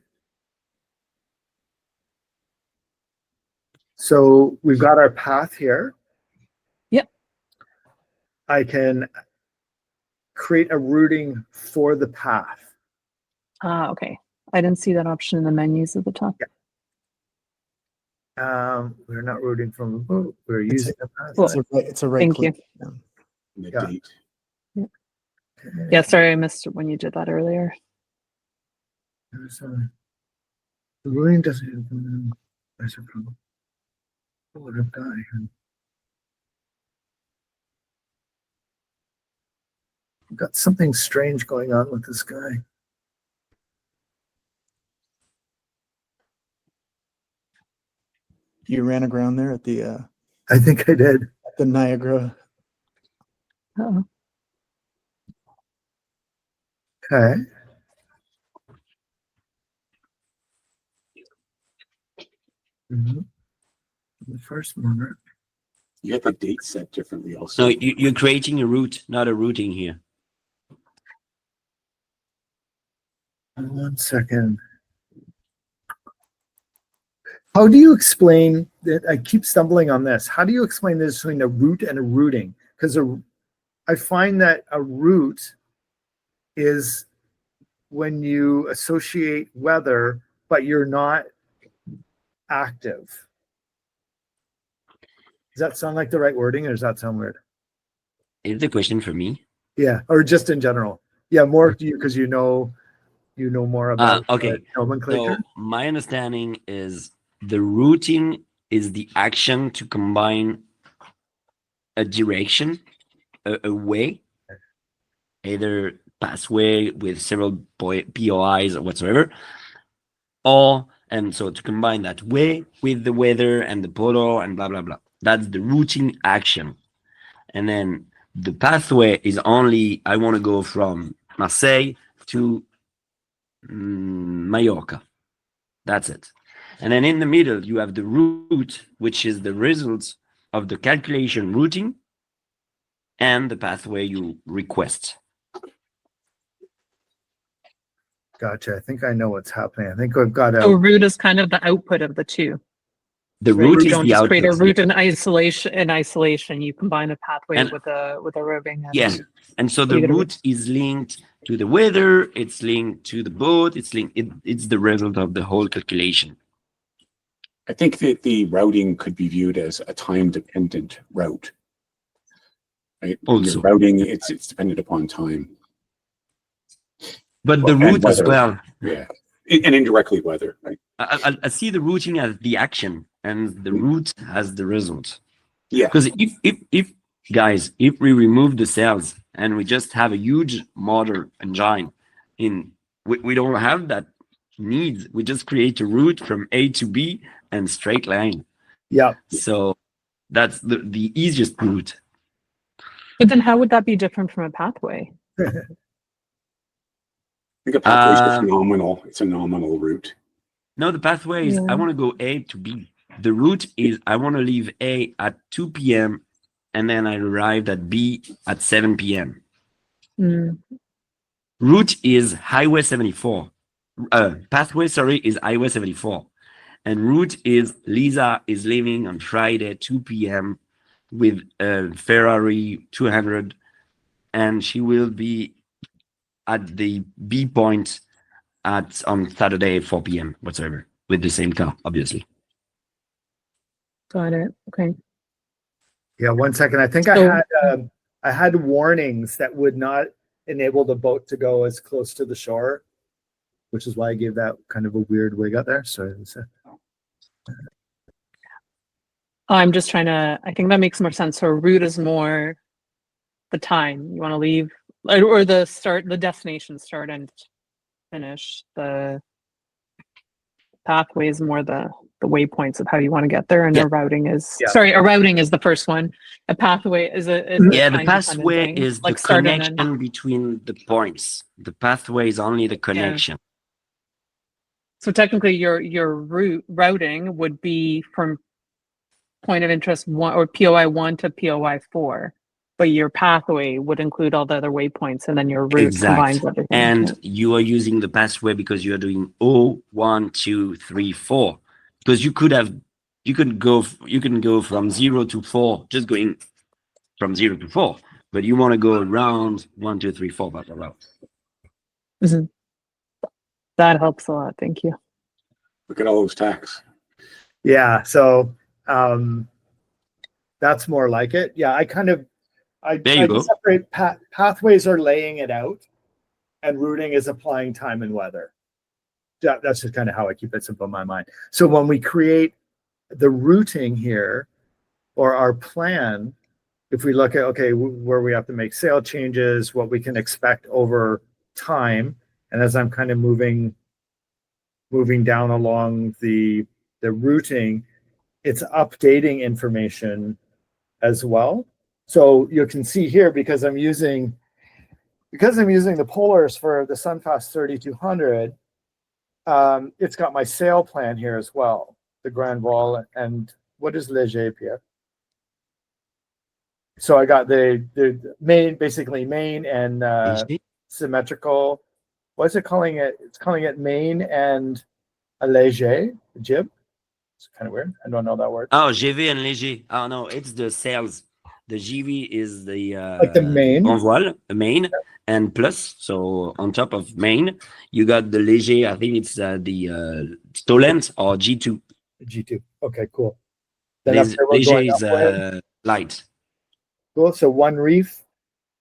So we've got our path here. Yep. I can create a routing for the path. Okay. I didn't see that option in the menus at the top. We're not routing from a boat. We're It's using a pathway. Cool. It's a right Thank click. And the Yeah. date. Yeah, sorry, I missed it when you did that earlier. The routing doesn't. There's a problem. What I've got here. I've got something strange going on with this guy. You ran aground there at the I think I did. Niagara. Uh-oh. Okay. The first moment. You have the date set differently also. So you're creating a route, not a routing here. 1 second. How do you explain that? I keep stumbling on this. How do you explain this between a route and a routing? Because I find that a route is when you associate weather, but you're not active. Does that sound like the right wording, or does that sound weird? Is the question for me? Yeah, or just in general. Yeah, more to you because you know more about Okay. nomenclature. So my understanding is the routing is the action to combine a direction, a way, either pathway with several POIs or whatsoever, and so to combine that way with the weather and the photo and blah blah blah. That's the routing action. And then the pathway is only I want to go from Marseille to Mallorca. That's it. And then in the middle, you have the route, which is the result of the calculation routing and the pathway you request. Gotcha. I think I know what's happening. I think I've got So a route is kind of the output of the two. The Right? route You is don't the just output. create a route in isolation. In isolation, you combine a pathway And- with a routing. And Yes. And so the You get a route is linked to the weather, it's linked to the boat, it's the result of the whole calculation. I think that the routing could be viewed as a time-dependent route. Right? Also. Your routing, it's dependent upon time. But the And route as weather. well. Yeah. And indirectly weather, right? I see the routing as the action and the route as the result. Yeah. Because if guys, if we remove the cells and we just have a huge motor engine, we don't have that need. We just create a route from A to B and straight line. yeah. So that's the easiest route. But then how would that be different from a pathway? I think a pathway is just Um, nominal. It's a nominal route. No, the pathway is I Yeah. want to go A to B. The route is I want to leave A at 2 p.m. and then I arrived at B at 7 p.m. Mm. Route is Highway 74. Pathway, sorry, is Highway 74. And route is Lisa is leaving on Friday 2 p.m. with a Ferrari 200 and she will be at the B point on Saturday 4 p.m. whatsoever with the same car, obviously. Got it. Okay. Yeah, 1 second. I think So- I had warnings that would not enable the boat to go as close to the shore, which is why I gave that kind of a weird wig out there. So I'm just trying to, I think that makes more sense. So a route is more the time you want to leave or the start, the destination start and finish. The pathway is more the waypoints of how you want to get there. And Yeah. a routing is, Yeah. sorry, a routing is the first one. A pathway is a Yeah, the time-dependent pathway thing, is the like start and end. connection between the points. The pathway is only the connection. So technically your routing would be from point of interest 1 or POI 1 to POI 4, but your pathway would include all the other waypoints and then your route combines everything. And you are using the pathway because you are doing 1, 2, 3, 4. Because you can go from 0 to 4, just going from 0 to 4, but you want to go around 1, 2, 3, 4, blah, blah, blah. Mhm. That helps a lot. Thank you. Look at all those tacks. Yeah, so that's more like it. Yeah, I There you go. separate pathways are laying it out, and routing is applying time and weather. That's just kind of how I keep it simple in my mind. So when we create the routing here or our plan, if we look at, okay, where we have to make sail changes, what we can expect over time, and as I'm kind of moving down along the routing, it's updating information as well. So you can see here, because I'm using the polars for the Sunfast 3200, it's got my sail plan here as well, the Grand Vol, and what is Léger, Pierre? So I got the main, basically main and symmetrical. What's it calling it? It's calling it main and a léger jib. It's kind of weird. I don't know that word. Oh, GV and léger. Oh no, it's the sails. The GV is the Like the main. grand voile, the main, and plus. So on top of main, you got the léger. I think it's the Stolent or G2. G2. Okay, cool. Then up there we're Léger going is upward. light. Cool. So one reef,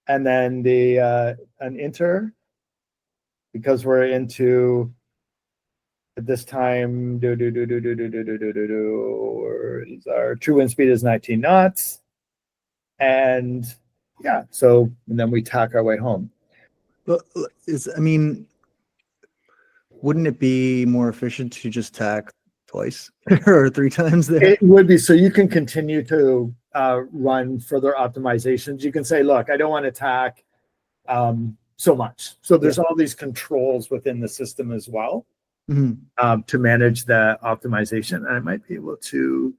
and then the an inter, because we're into at this time. Our true wind speed is 19 knots, and yeah. So and then we tack our way home. But I mean, wouldn't it be more efficient to just tack twice or 3 times there? It would be, so you can continue to run further optimizations. You can say, look, I don't want to tack so much. So there's all these controls within the system as well to manage the optimization. And I might be able to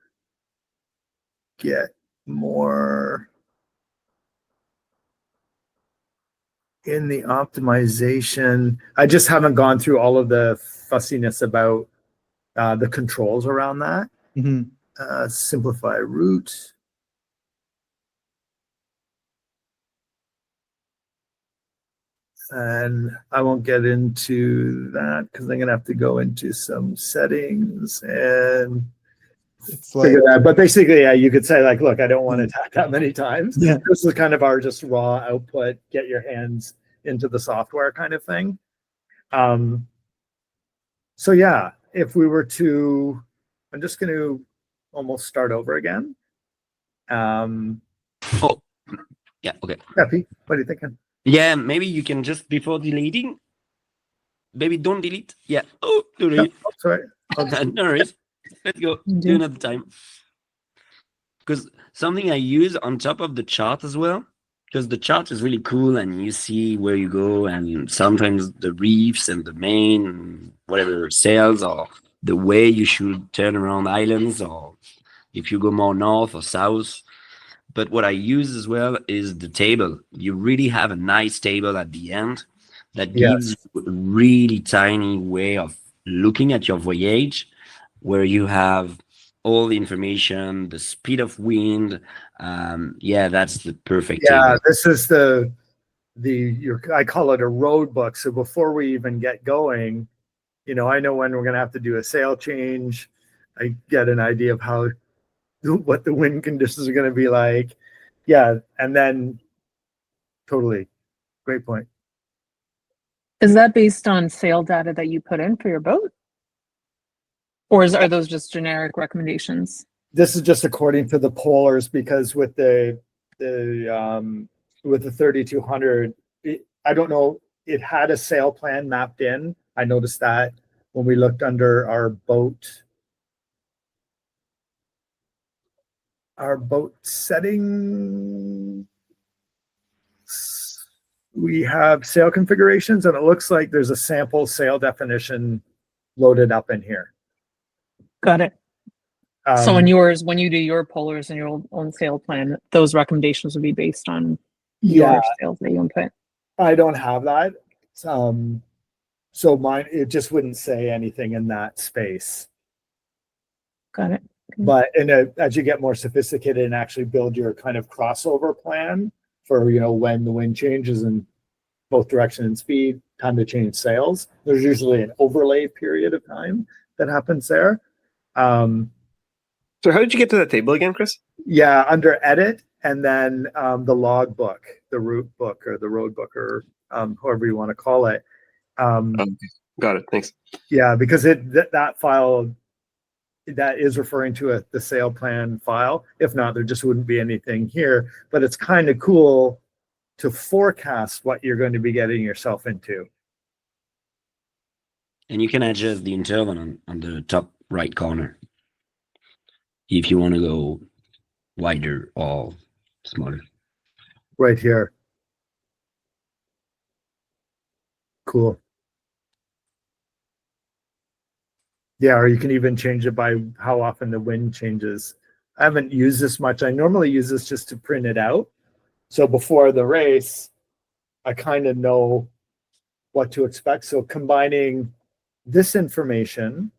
get more in the optimization. I just haven't gone through all of the fussiness about the controls around that. Simplify route. And I won't get into that because I'm going to have to go into some settings and It's like, figure that. But basically, yeah, you could say like, look, I don't want to tack that many times. Yeah. This is kind of our just raw output, get your hands into the software kind of thing. So yeah, if we were to, I'm just going to almost start over again. Oh, yeah, okay. Yeah, Pete, what are you thinking? Yeah, maybe you can just, before deleting, maybe don't delete. Yeah. Oh, delete. Oh, sorry. No worries. Let's go. Do another time. Because something I use on top of the chart as well, because the chart is really cool and you see where you go, and sometimes the reefs and the main, whatever, sails, or the way you should turn around islands, or if you go more north or south. But what I use as well is the table. You really have a nice table at the end that gives you a really tiny way of looking at your voyage, where you have all the information, the speed of wind. Yeah, that's the perfect table. This is I call it a road book. So before we even get going, I know when we're going to have to do a sail change. I get an idea of what the wind conditions are going to be like. Yeah. And then totally great point. Is that based on sail data that you put in for your boat? Or are those just generic recommendations? This is just according to the polars, because with the 3200, I don't know, it had a sail plan mapped in. I noticed that when we looked under our boat setting, we have sail configurations, and it looks like there's a sample sail definition loaded up in here. Got it. So when you do your polars and your own sail plan, those recommendations would be based on your sails that you input. I don't have that. So mine, it just wouldn't say anything in that space. Got it. But as you get more sophisticated and actually build your kind of crossover plan for, when the wind changes and both direction and speed, time to change sails. There's usually an overlay period of time that happens there. So how did you get to that table again, Chris? Yeah, under edit, and then the log book, the route book, or the road book, or however you want to call it. Okay. Got it. Thanks. Yeah, because that file, that is referring to the sail plan file. If not, there just wouldn't be anything here. But it's kind of cool to forecast what you're going to be getting yourself into. And you can adjust the interval on the top right corner if you want to go wider or smaller. Right here. Cool. Yeah, or you can even change it by how often the wind changes. I haven't used this much. I normally use this just to print it out. So before the race, I kind of know what to expect. So combining this information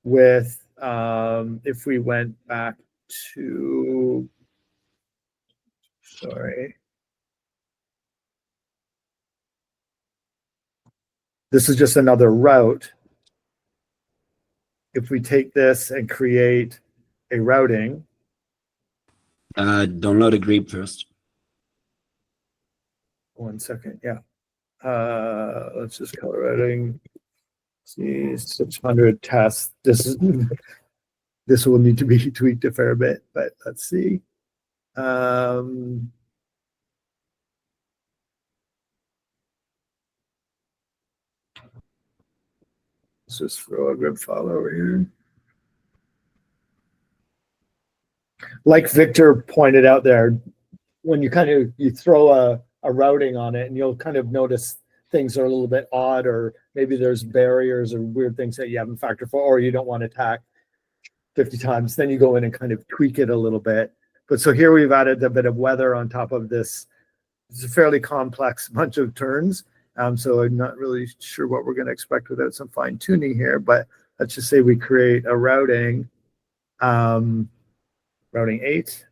with, if we went back to, sorry. This is just another route. If we take this and create a routing. Download a grid first. 1 second, yeah. Let's just color routing. See, 600 tests. This will need to be tweaked a fair bit, but let's see. Let's just throw a grid file over here. Like Victor pointed out there, when you throw a routing on it, and you'll kind of notice things are a little bit odd, or maybe there's barriers or weird things that you haven't factored for, or you don't want to tack 50 times. Then you go in and kind of tweak it a little bit. But so here we've added a bit of weather on top of this. It's a fairly complex bunch of turns. So I'm not really sure what we're going to expect without some fine tuning here, but let's just say we create a routing, routing 8.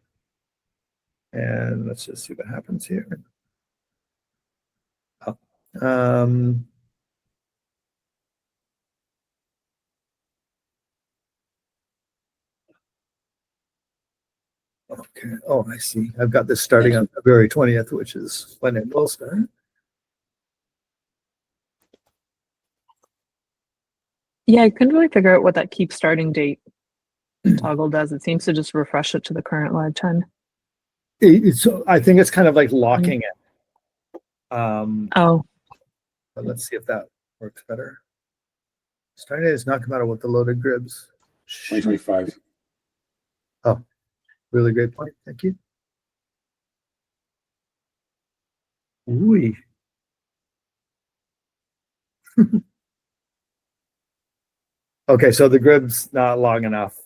And let's just see what happens here. Oh, okay. Oh, I see. I've got this starting on February 20th, which is when it will start. Yeah, I couldn't really figure out what that keep starting date toggle does. It seems to just refresh it to the current live time. So I think it's kind of like locking it. Oh, But let's see if that works better. Starting date is not come out with the loaded grids. 2025. Oh, really great point. Thank you. Ooh. Okay, so the grid's not long enough.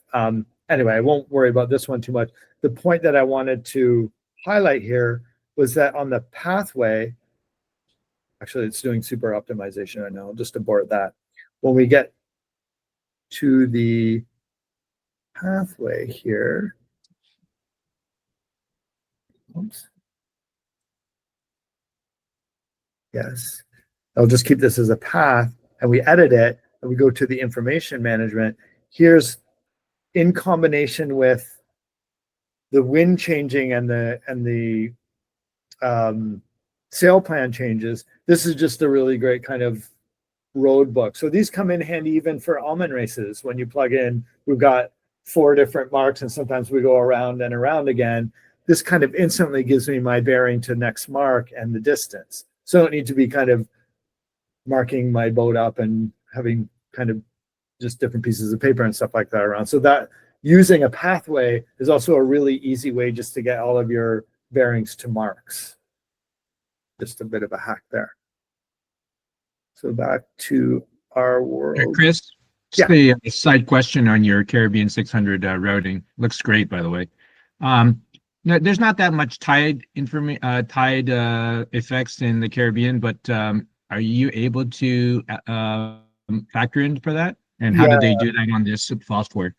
Anyway, I won't worry about this one too much. The point that I wanted to highlight here was that on the pathway, actually it's doing super optimization right now. I'll just abort that. When we get to the pathway here, oops. Yes, I'll just keep this as a path, and we edit it, and we go to the information management. Here's, in combination with the wind changing and the sail plan changes, this is just a really great kind of road book. So these come in handy even for almond races. When you plug in, we've got 4 different marks, and sometimes we go around and around again. This kind of instantly gives me my bearing to next mark and the distance. So I don't need to be kind of marking my boat up and having kind of just different pieces of paper and stuff like that around. So that using a pathway is also a really easy way just to get all of your bearings to marks. Just a bit of a hack there. So back to our world. Hey, Chris, just a side question on your Caribbean 600 routing. Looks great, by the way. No, there's not that much tide effects in the Caribbean, but are you able to factor in for that? And how do they do that on this software?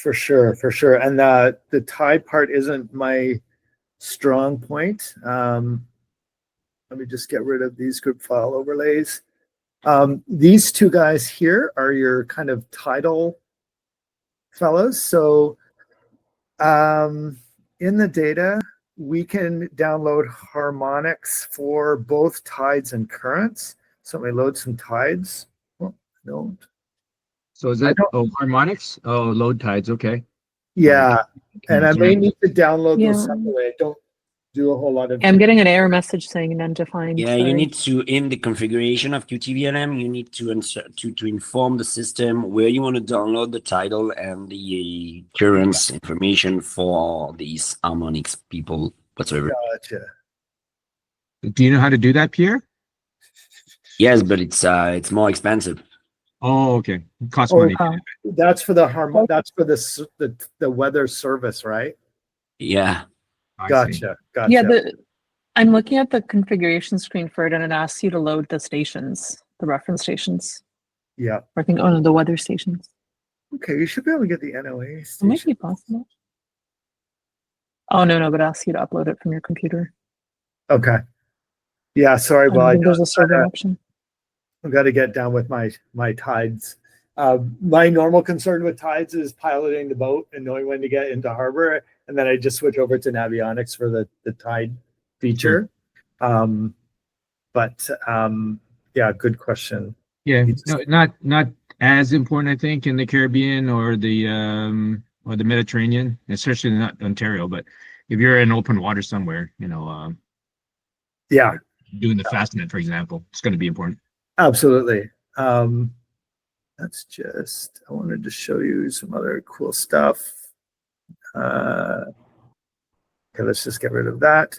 For sure, for sure. And the tide part isn't my strong point. let me just get rid of these group file overlays. These two guys here are your kind of title fellows. So in the data, we can download harmonics for both tides and currents. So let me load some tides. Well, no. So is that harmonics? Oh, load tides. Okay. Yeah. And I may need to download Yeah. those separately. I don't do a whole lot of. I'm getting an error message saying undefined. Yeah, you sorry. need to, in the configuration of QTVLM, you need to inform the system where you want to download the title and the currents information for these harmonics people whatsoever. Gotcha. Do you know how to do that, Pierre? Yes, but it's more expensive. Oh, okay. It costs Oh, money. That's for the that's for the weather service, right? Yeah. I see. Gotcha. Gotcha. Yeah, I'm looking at the configuration screen for it, and it asks you to load the stations, the reference stations. Yeah. Or I think, oh no, the weather stations. Okay, you should be able to get the NOA It might station. be possible. Oh no, but it asks you to upload it from your computer. Okay. Yeah, sorry, I don't well, think there's a server option. I've got to get down with my tides. My normal concern with tides is piloting the boat and knowing when to get into harbor, and then I just switch over to Navionics for the tide feature. But yeah, good question. Yeah, no, not as important, I think, in the Caribbean or the Mediterranean, especially not Ontario. But if you're in open water somewhere, Yeah, doing the fastnet, for example, it's going to be important. absolutely. That's just, I wanted to show you some other cool stuff. Okay, let's just get rid of that.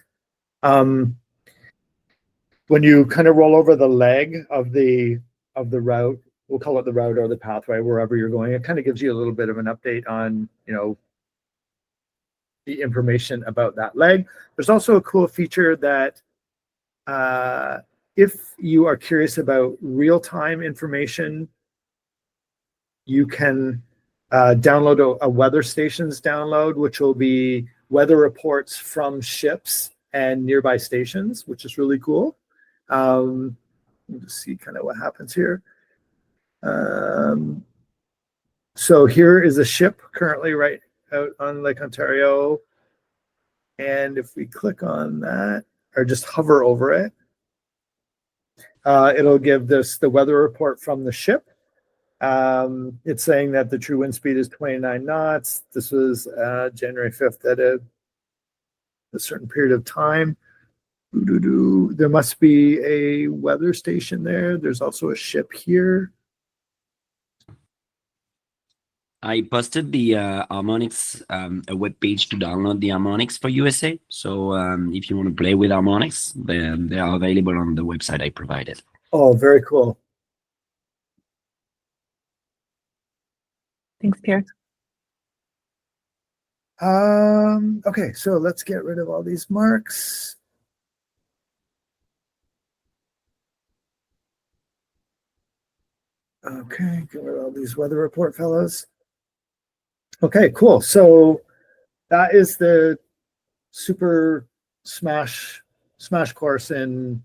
When you kind of roll over the leg of the route, we'll call it the route or the pathway, wherever you're going, it kind of gives you a little bit of an update on, the information about that leg. There's also a cool feature that if you are curious about real-time information, you can download a weather stations download, which will be weather reports from ships and nearby stations, which is really cool. We'll just see kind of what happens here. So here is a ship currently right out on Lake Ontario. And if we click on that or just hover over it, it'll give this the weather report from the ship. It's saying that the true wind speed is 29 knots. This was January 5th at a certain period of time. There must be a weather station there. There's also a ship here. I posted the harmonics, a web page to download the harmonics for USA. So if you want to play with harmonics, then they are available on the website I provided. Oh, very cool. Thanks, Pierre. Okay, so let's get rid of all these marks. Okay, get rid of all these weather report fellows. Okay, cool. So that is the super smash course in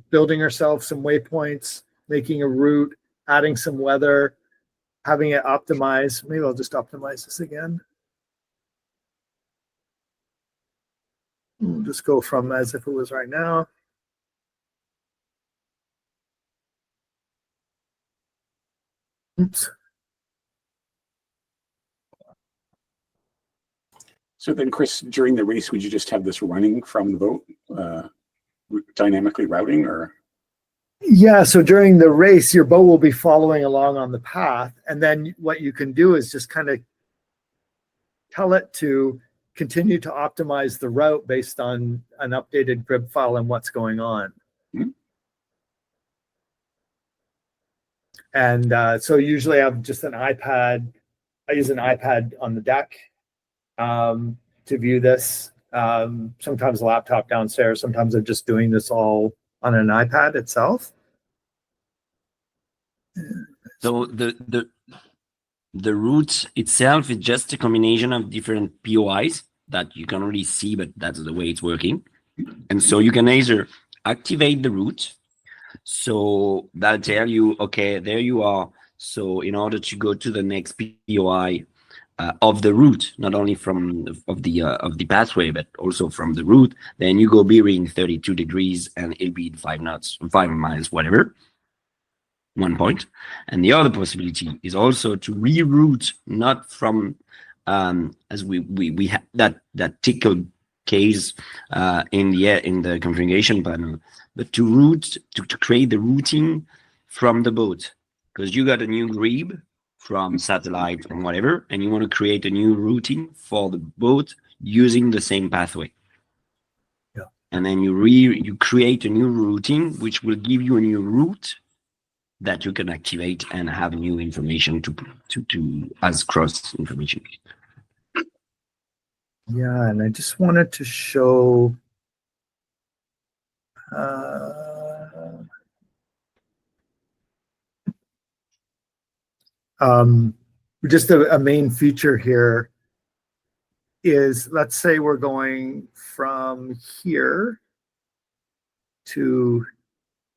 building ourselves some waypoints, making a route, adding some weather, having it optimized. Maybe I'll just optimize this again. We'll just go from as if it was right now. Oops. So then, Chris, during the race, would you just have this running from the boat, dynamically routing, or? Yeah, so during the race, your boat will be following along on the path. And then what you can do is just kind of tell it to continue to optimize the route based on an updated grid file and what's going on. Mm-hmm. And so usually I have just an iPad. I use an iPad on the deck to view this. Sometimes a laptop downstairs. Sometimes I'm just doing this all on an iPad itself. So the route itself is just a combination of different POIs that you can really see, but that's the way it's working. And so you can either activate the route. So that'll tell you, okay, there you are. So in order to go to the next POI of the route, not only from of the pathway, but also from the route, then you go bearing 32 degrees and it'll be 5 knots, 5 miles, whatever. One point. And the other possibility is also to reroute, not from as we have that tickle case in the configuration panel, but to route to create the routing from the boat, because you got a new grid from satellite or whatever, and you want to create a new routing for the boat using the same pathway. Yeah. And then you create a new routing, which will give you a new route that you can activate and have new information to as cross information. Yeah, and I just wanted to show just a main feature here is, let's say we're going from here to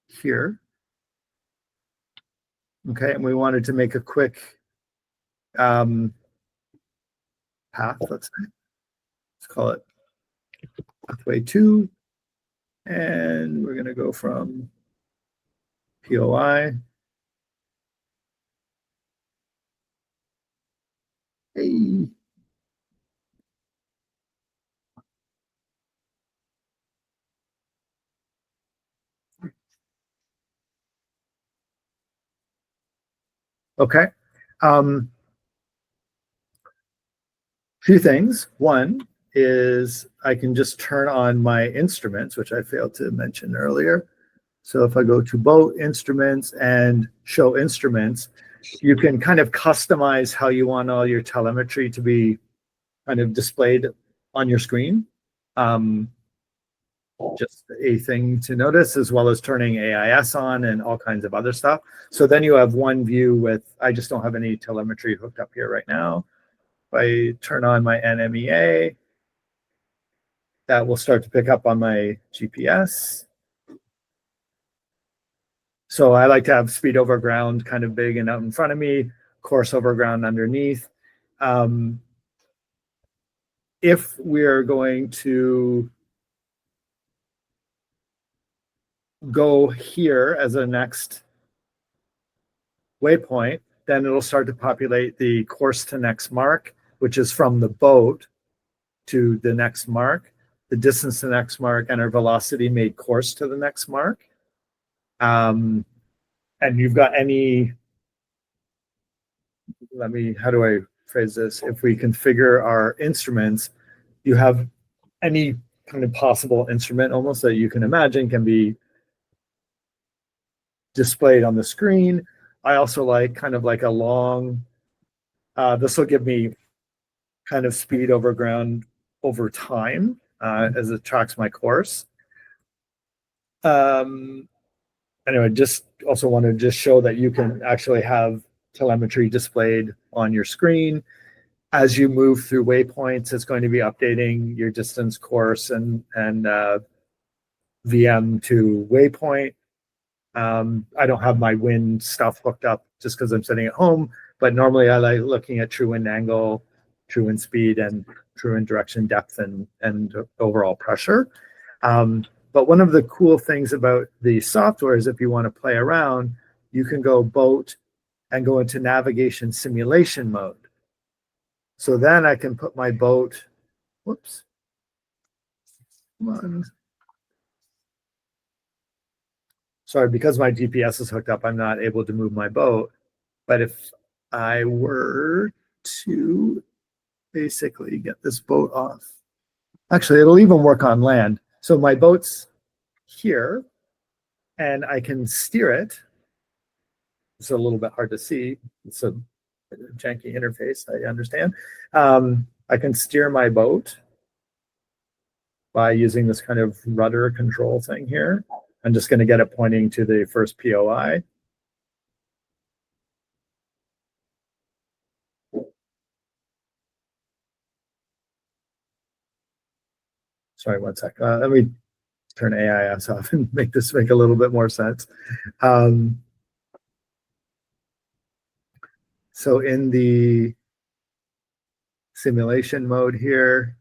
here. Okay, and we wanted to make a quick path, let's call it pathway 2. And we're going to go from POI. Hey. Okay. Few things. One is I can just turn on my instruments, which I failed to mention earlier. So if I go to boat instruments and show instruments, you can kind of customize how you want all your telemetry to be kind of displayed on your screen. Just a thing to notice, as well as turning AIS on and all kinds of other stuff. So then you have one view with, I just don't have any telemetry hooked up here right now. If I turn on my NMEA, that will start to pick up on my GPS. So I like to have speed over ground kind of big and out in front of me, course over ground underneath. If we're going to go here as a next waypoint, then it'll start to populate the course to next mark, which is from the boat to the next mark, the distance to the next mark, and our velocity made course to the next mark. And you've got any, how do I phrase this? If we configure our instruments, you have any kind of possible instrument almost that you can imagine can be displayed on the screen. I also like kind of like a long, this will give me kind of speed over ground over time as it tracks my course. Anyway, just also want to just show that you can actually have telemetry displayed on your screen. As you move through waypoints, it's going to be updating your distance, course, and VM to waypoint. I don't have my wind stuff hooked up just because I'm sitting at home, but normally I like looking at true wind angle, true wind speed, and true wind direction, depth, and overall pressure. But one of the cool things about the software is if you want to play around, you can go boat and go into navigation simulation mode. So then I can put my boat, whoops, come on. Sorry, because my GPS is hooked up, I'm not able to move my boat. But if I were to basically get this boat off, actually, it'll even work on land. So my boat's here, and I can steer it. It's a little bit hard to see. It's a janky interface, I understand. I can steer my boat by using this kind of rudder control thing here. I'm just going to get it pointing to the first POI. Sorry, one sec. Let me turn AIS off and make this make a little bit more sense. So in the simulation mode here,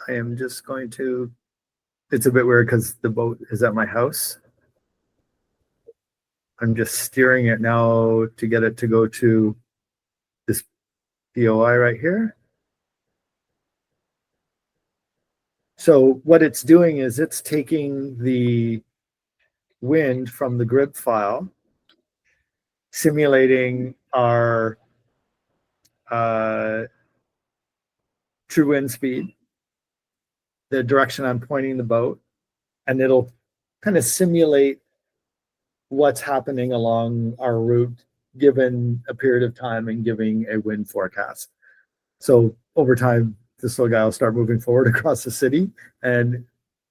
I am just going to, it's a bit weird because the boat is at my house. I'm just steering it now to get it to go to this POI right here. So what it's doing is it's taking the wind from the grid file, simulating our true wind speed, the direction I'm pointing the boat, and it'll kind of simulate what's happening along our route given a period of time and giving a wind forecast. So over time, this little guy will start moving forward across the city and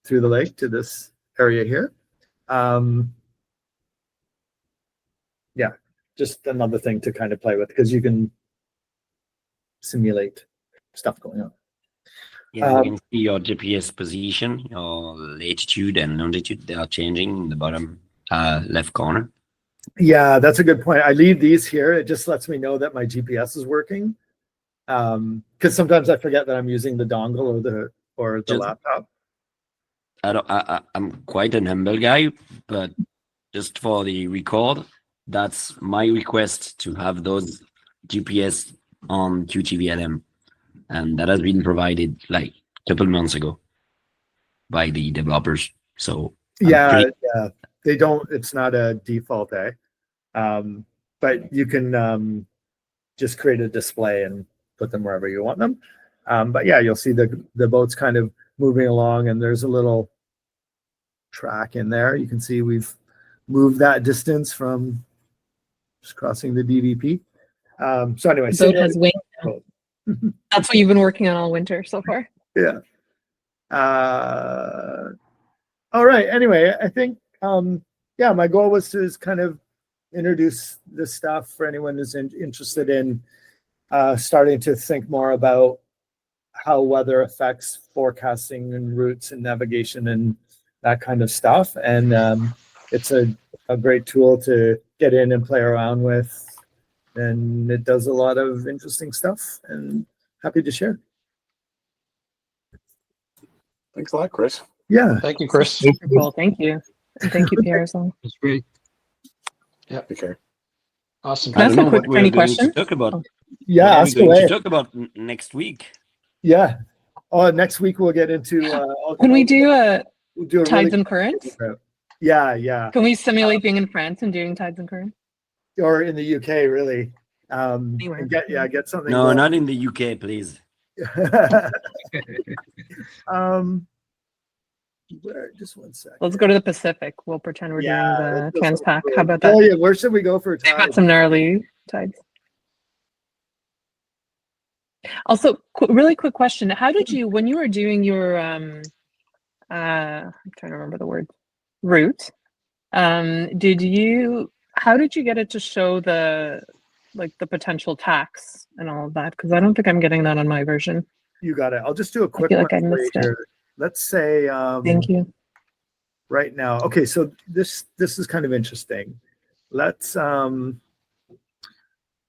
through the lake to this area here. Yeah, just another thing to kind of play with because you can simulate stuff going on. Yeah, you can see your GPS position, your latitude and longitude. They are changing in the bottom left corner. Yeah, that's a good point. I leave these here. It just lets me know that my GPS is working. Because sometimes I forget that I'm using the dongle or the laptop. I'm quite an humble guy, but just for the record, that's my request to have those GPS on QTVLM, and that has been provided like a couple months ago by the developers. So yeah, they don't. It's not a default, but you can just create a display and put them wherever you want them. But yeah, you'll see the boats kind of moving along, and there's a little track in there. You can see we've moved that distance from just crossing the DVP. So anyway, The boat has wings. That's what you've been working on all winter so far. Yeah. All right. Anyway, I think yeah, my goal was to just kind of introduce this stuff for anyone who's interested in starting to think more about how weather affects forecasting and routes and navigation and that kind of stuff. And it's a great tool to get in and play around with. And it does a lot of interesting stuff, and happy to share. Thanks a lot, Chris. Yeah. Thank you, Chris. Well, thank you. And thank you, Pierre, as well. That's great. Take care. Awesome. Can I I ask don't a know quick what we're tiny going to question? talk about. Oh. Yeah, What are we ask going away. to talk about next week? Yeah. Oh, next week we'll get into. Can we do we'll do a tides really and currents? Yeah, yeah. Can we simulate being in France and doing tides and currents? Or in the UK, really. Anywhere. And get something. No, going. not in the UK, please. Just one sec. Let's go to the Pacific. We'll pretend we're doing the Transpac. How about that? Oh yeah, where should we go for They've got time? some gnarly tides. Also, really quick question. How did you, when you were doing your, I'm trying to remember the word, route, how did you get it to show the potential tax and all of that? Because I don't think I'm getting that on my version. You got it. I'll just do a quick feel one like I for you missed it. here. Let's say Thank you. right now. Okay, so this is kind of interesting. Let's I'm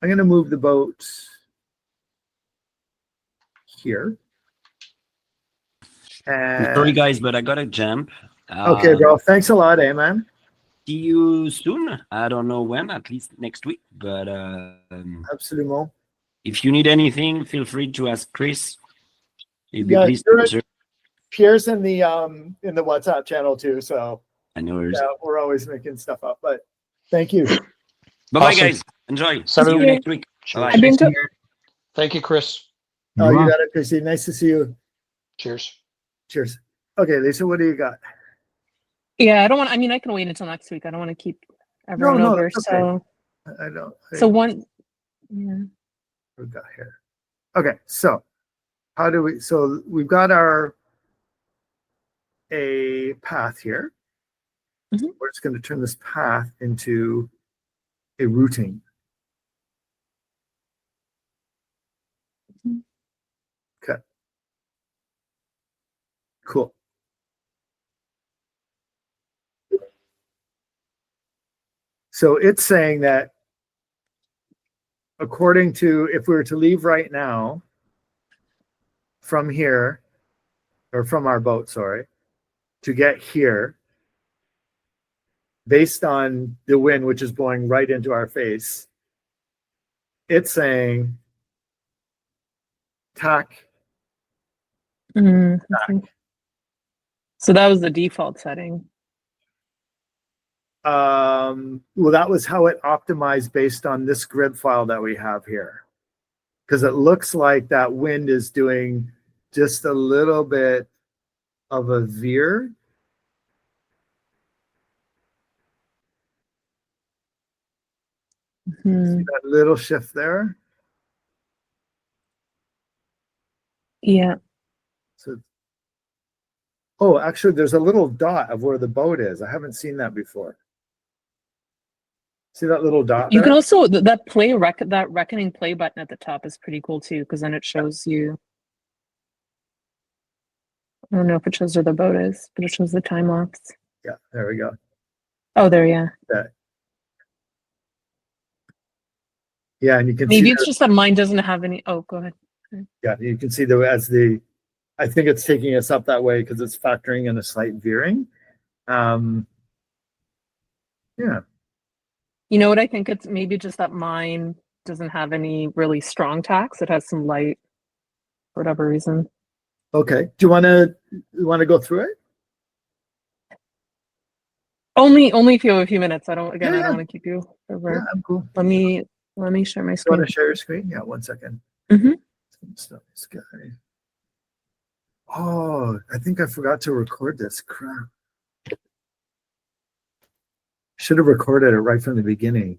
gonna move the boat here. I'm sorry, guys, but I got to jump. Okay, bro. Thanks a lot, man. See you soon. I don't know when, at least next week. But Absolument. if you need anything, feel free to ask Chris. He'd be Yeah, pleased to answer. Pierre's in the WhatsApp channel too, so I know. yeah, we're always making stuff up. But thank you. Bye-bye, Awesome. guys. Enjoy. Salut. See you next week. Cheers. Bye-bye. Thank you, Chris. Oh, you got it, Chrissy. Nice to see you. Cheers. Cheers. Okay, Lisa, what do you got? Yeah, I don't want, I mean, I can wait until next week. I don't want to keep everyone over. that's okay. So, I don't. so one, yeah. We've got here. Okay, so how do we? So we've got a path here. Mhm. We're just going to turn this path into a routing. Okay. Cool. So it's saying that according to, if we were to leave right now from here, or from our boat, sorry, to get here, based on the wind, which is blowing right into our face, it's saying tack. Okay. So that was the default setting. Well, that was how it optimized based on this grid file that we have here. Because it looks like that wind is doing just a little bit of a veer. Hmm. See that little shift there? Yeah. So, oh, actually, there's a little dot of where the boat is. I haven't seen that before. See that little dot You there? can also that reckoning play button at the top is pretty cool too, because then it shows you. I don't know if it shows where the boat is, but it shows the time lapse. Yeah, there we go. Oh, there, yeah. That. Yeah, and you can Maybe see it's just that mine doesn't have any. Oh, go ahead. yeah, you can see I think it's taking us up that way because it's factoring in a slight veering. Yeah. You know what? I think it's maybe just that mine doesn't have any really strong tacks. It has some light, for whatever reason. Okay. Do you want to go through it? Only if you have a few minutes. I don't Yeah. want to keep you forever. Yeah, I'm cool. Let me share my You screen. want to share your screen? Yeah, 1 second. Mhm. Stuff this guy. Oh, I think I forgot to record this. Crap. Should have recorded it right from the beginning.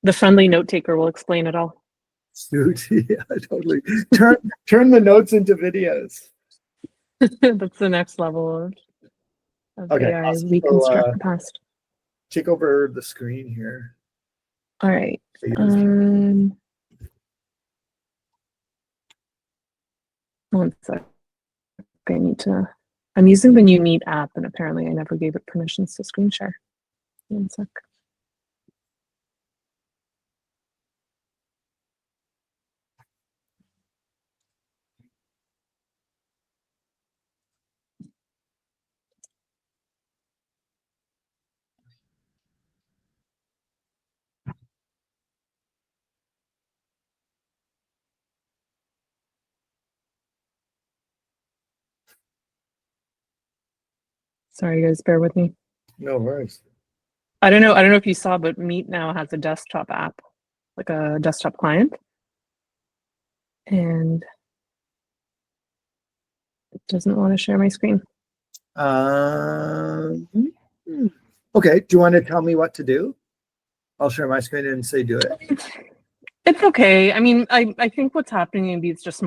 The friendly note taker will explain it all. Dude, yeah, totally. Turn the notes into videos. That's the next level of Okay, AI awesome. reconstruct So, the past. take over the screen here. All right. Videos. One sec. I'm using the new Meet app, and apparently I never gave it permissions to screen share. 1 sec. Sorry, guys, bear with me. No worries. I don't know if you saw, but Meet now has a desktop app, like a desktop client. And it doesn't want to share my screen. Okay, do you want to tell me what to do? I'll share my screen and say do it. It's okay. I mean, I think what's happening maybe it's just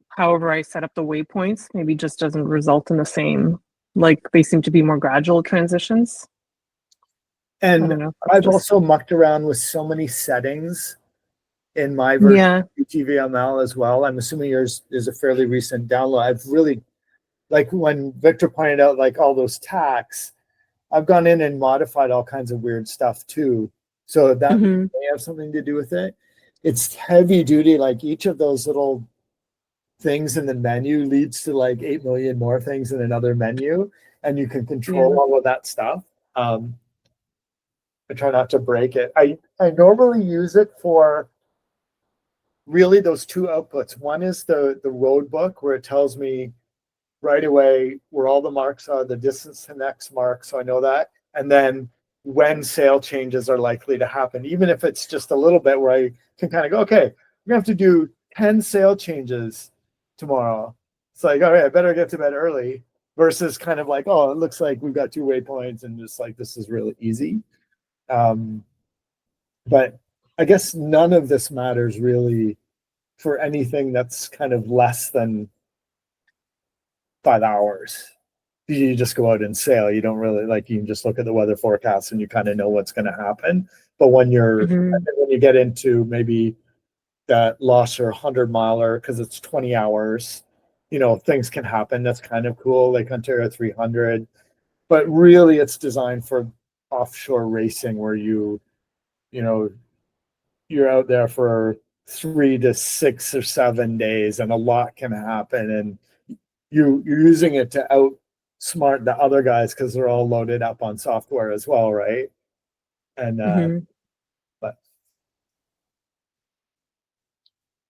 however I set up the waypoints, maybe just doesn't result in the same, like they seem to be more gradual transitions. I don't And know. I've also mucked around with so many settings in my version Yeah. of QTVLM as well. I'm assuming yours is a fairly recent download. I've really, like when Victor pointed out like all those tacks, I've gone in and modified all kinds of weird stuff too. So that may have something to do with it. It's heavy duty, like each of those little things in the menu leads to like 8 million more things in another menu, and you can control all of that stuff. I try not to break it. I normally use it for really those two outputs. One is the road book where it tells me right away where all the marks are, the distance to next mark, so I know that. And then when sail changes are likely to happen, even if it's just a little bit where I can kind of go, okay, we're gonna have to do 10 sail changes tomorrow. It's like, all right, I better get to bed early versus kind of like, oh, it looks like we've got 2 waypoints and just like, this is really easy. But I guess none of this matters really for anything that's kind of less than 5 hours. you just go out and sail. You don't really like, you can just look at the weather forecast and you kind of know what's going to happen. But when Mhm. when you get into maybe that loss or 100-miler, because it's 20 hours, things can happen. That's kind of cool. Lake Ontario 300, but really it's designed for offshore racing where you're out there for 3 to 6 or 7 days and a lot can happen, and you're using it to outsmart the other guys because they're all loaded up on software as well, right? And Mhm. but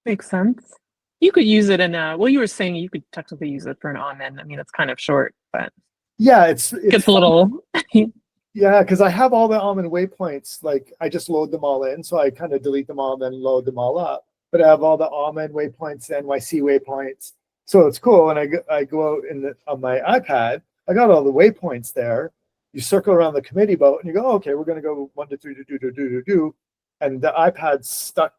Makes sense. You could use it in well, you were saying you could technically use it for an on-end. I mean, it's kind of short, but yeah, it's gets a fun. little. Yeah, because I have all the almond waypoints. Like I just load them all in, so I kind of delete them all and then load them all up. But I have all the almond waypoints, NYC waypoints, so it's cool. And I go out on my iPad. I got all the waypoints there. You circle around the committee boat, and you go, okay, we're going to go 1 to 3 to do, and the iPad's stuck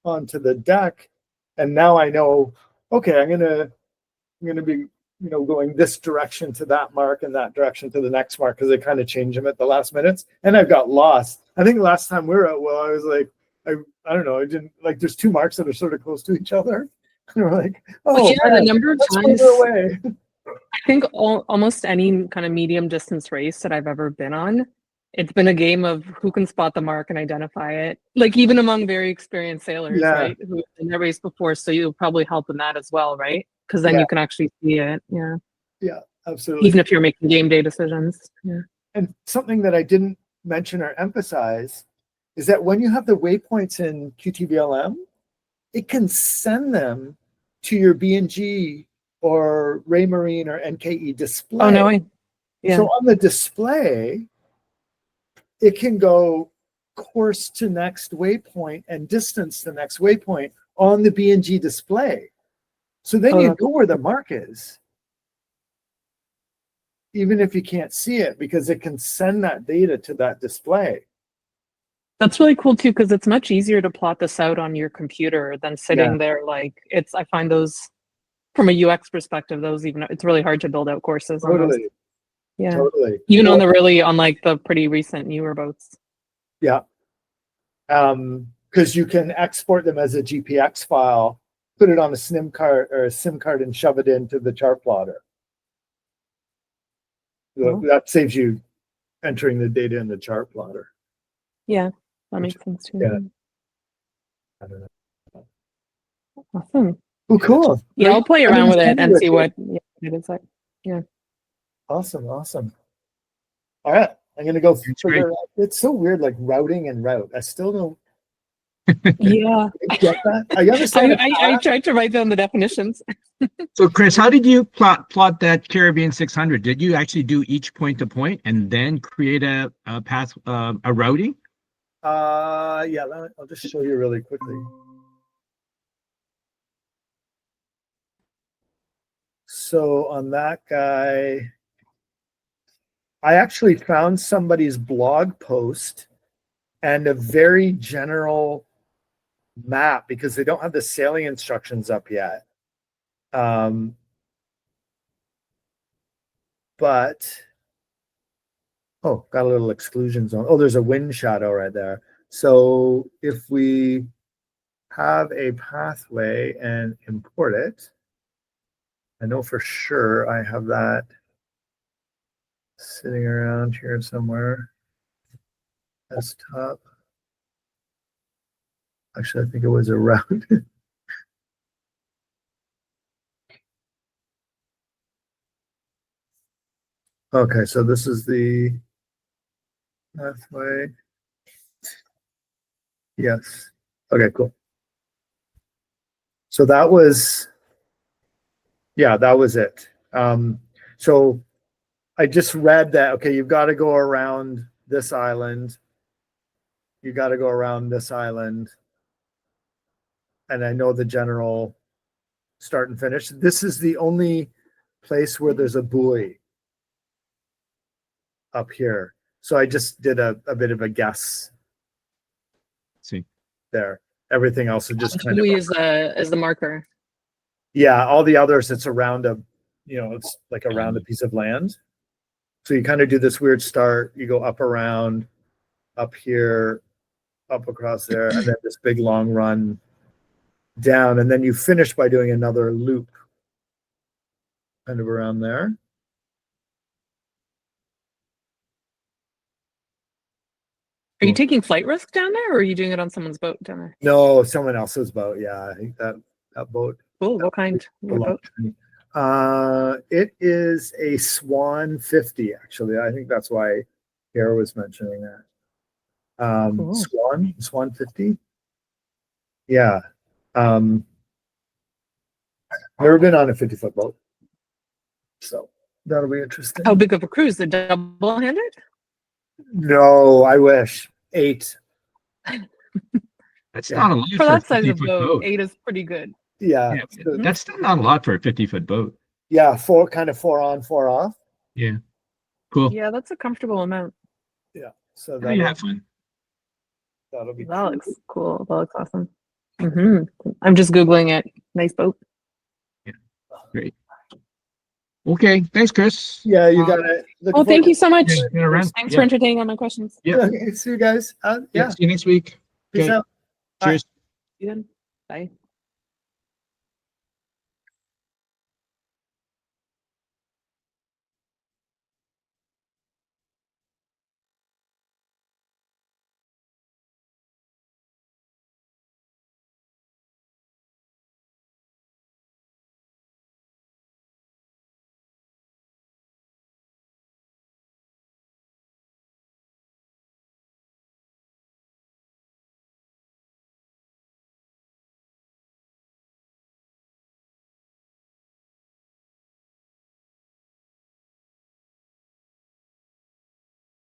onto the deck, and now I know, okay, I'm gonna be going this direction to that mark and that direction to the next mark, because they kind of change them at the last minutes. And I've got lost. I think last time we were out, well, I was like, I don't know, I didn't like, there's 2 marks that are sort of close to each other. And we're like, Well, oh yeah, the man, number of that's times further away. I think almost any kind of medium distance race that I've ever been on, it's been a game of who can spot the mark and identify it. Like even among very experienced sailors, Yeah. right? Who in their race before, so you'll probably help in that as well, right? Because then Yeah. you can actually see it. Yeah. Yeah, absolutely. Even if you're making game day decisions. Yeah. And something that I didn't mention or emphasize is that when you have the waypoints in QTVLM, it can send them to your BNG or Ray Marine or NKE display. Oh no, yeah. So on the display, it can go course to next waypoint and distance to next waypoint on the BNG display. So then you know where the mark is, even if you can't see it, because it can send that data to that display. That's really cool too, because it's much easier to plot this out on your computer than sitting there. Like I find those from a UX perspective, it's really hard to build out courses. Totally. Yeah. Totally. Even on like the pretty recent newer boats. Yeah. Because you can export them as a GPX file, put it on a SIM card and shove it into the chart plotter. So that saves you entering the data in the chart plotter. Yeah, that makes sense too. Yeah. I don't know. Awesome. Oh, cool. Yeah, I'll play around with it and see what it is like. Yeah. Awesome. All right. I'm gonna go figure it out. It's so weird, like routing and route. I still don't Yeah. get that. I understand. I tried to write down the definitions. So Chris, how did you plot that Caribbean 600? Did you actually do each point to point and then create a path, a routing? Yeah, I'll just show you really quickly. So on that guy, I actually found somebody's blog post and a very general map, because they don't have the sailing instructions up yet. But got a little exclusion zone. Oh, there's a wind shadow right there. So if we have a pathway and import it, I know for sure I have that sitting around here somewhere. Desktop. Actually, I think it was a route. Okay, so this is the pathway. Yes. Okay, cool. So that was it. So I just read that, okay, you've got to go around this island. You got to go around this island. And I know the general start and finish. This is the only place where there's a buoy up here. So I just did a bit of a guess. See there. Everything else is just kind of is the marker. Yeah, all the others, it's around it's like around a piece of land. So you kind of do this weird start. You go up around, up here, up across there, and then this big long run down, and then you finish by doing another loop kind of around there. Are you taking flight risk down there, or are you doing it on someone's boat down there? No, someone else's boat. Yeah, I think that boat. Cool. What kind? What belonged boat? to me. It is a Swan 50, actually. I think that's why Kara was mentioning that. Cool. Swan 50. Yeah. Never been on a 50-foot boat. So that'll be interesting. How big of a cruise? The double-handed? No, I wish. 8. That's Yeah. not a lot For for a that size of 50-foot boat, boat. 8 is pretty good. Yeah. Yeah, that's still not a lot for a 50-foot boat. Yeah, 4 on, 4 off. Yeah. Cool. Yeah, that's a comfortable amount. Yeah. So Yeah, you have fun. that'll be That looks cool. That looks awesome. I'm just Googling it. Nice boat. Great. Okay. Thanks, Chris. Yeah, you got it. Well, thank you so much. Yeah, get around. Thanks Yeah. for entertaining all my questions. Yeah. Okay, see you guys. Yeah. See you next week. Peace Okay. out. Bye. Cheers. See you then. Bye.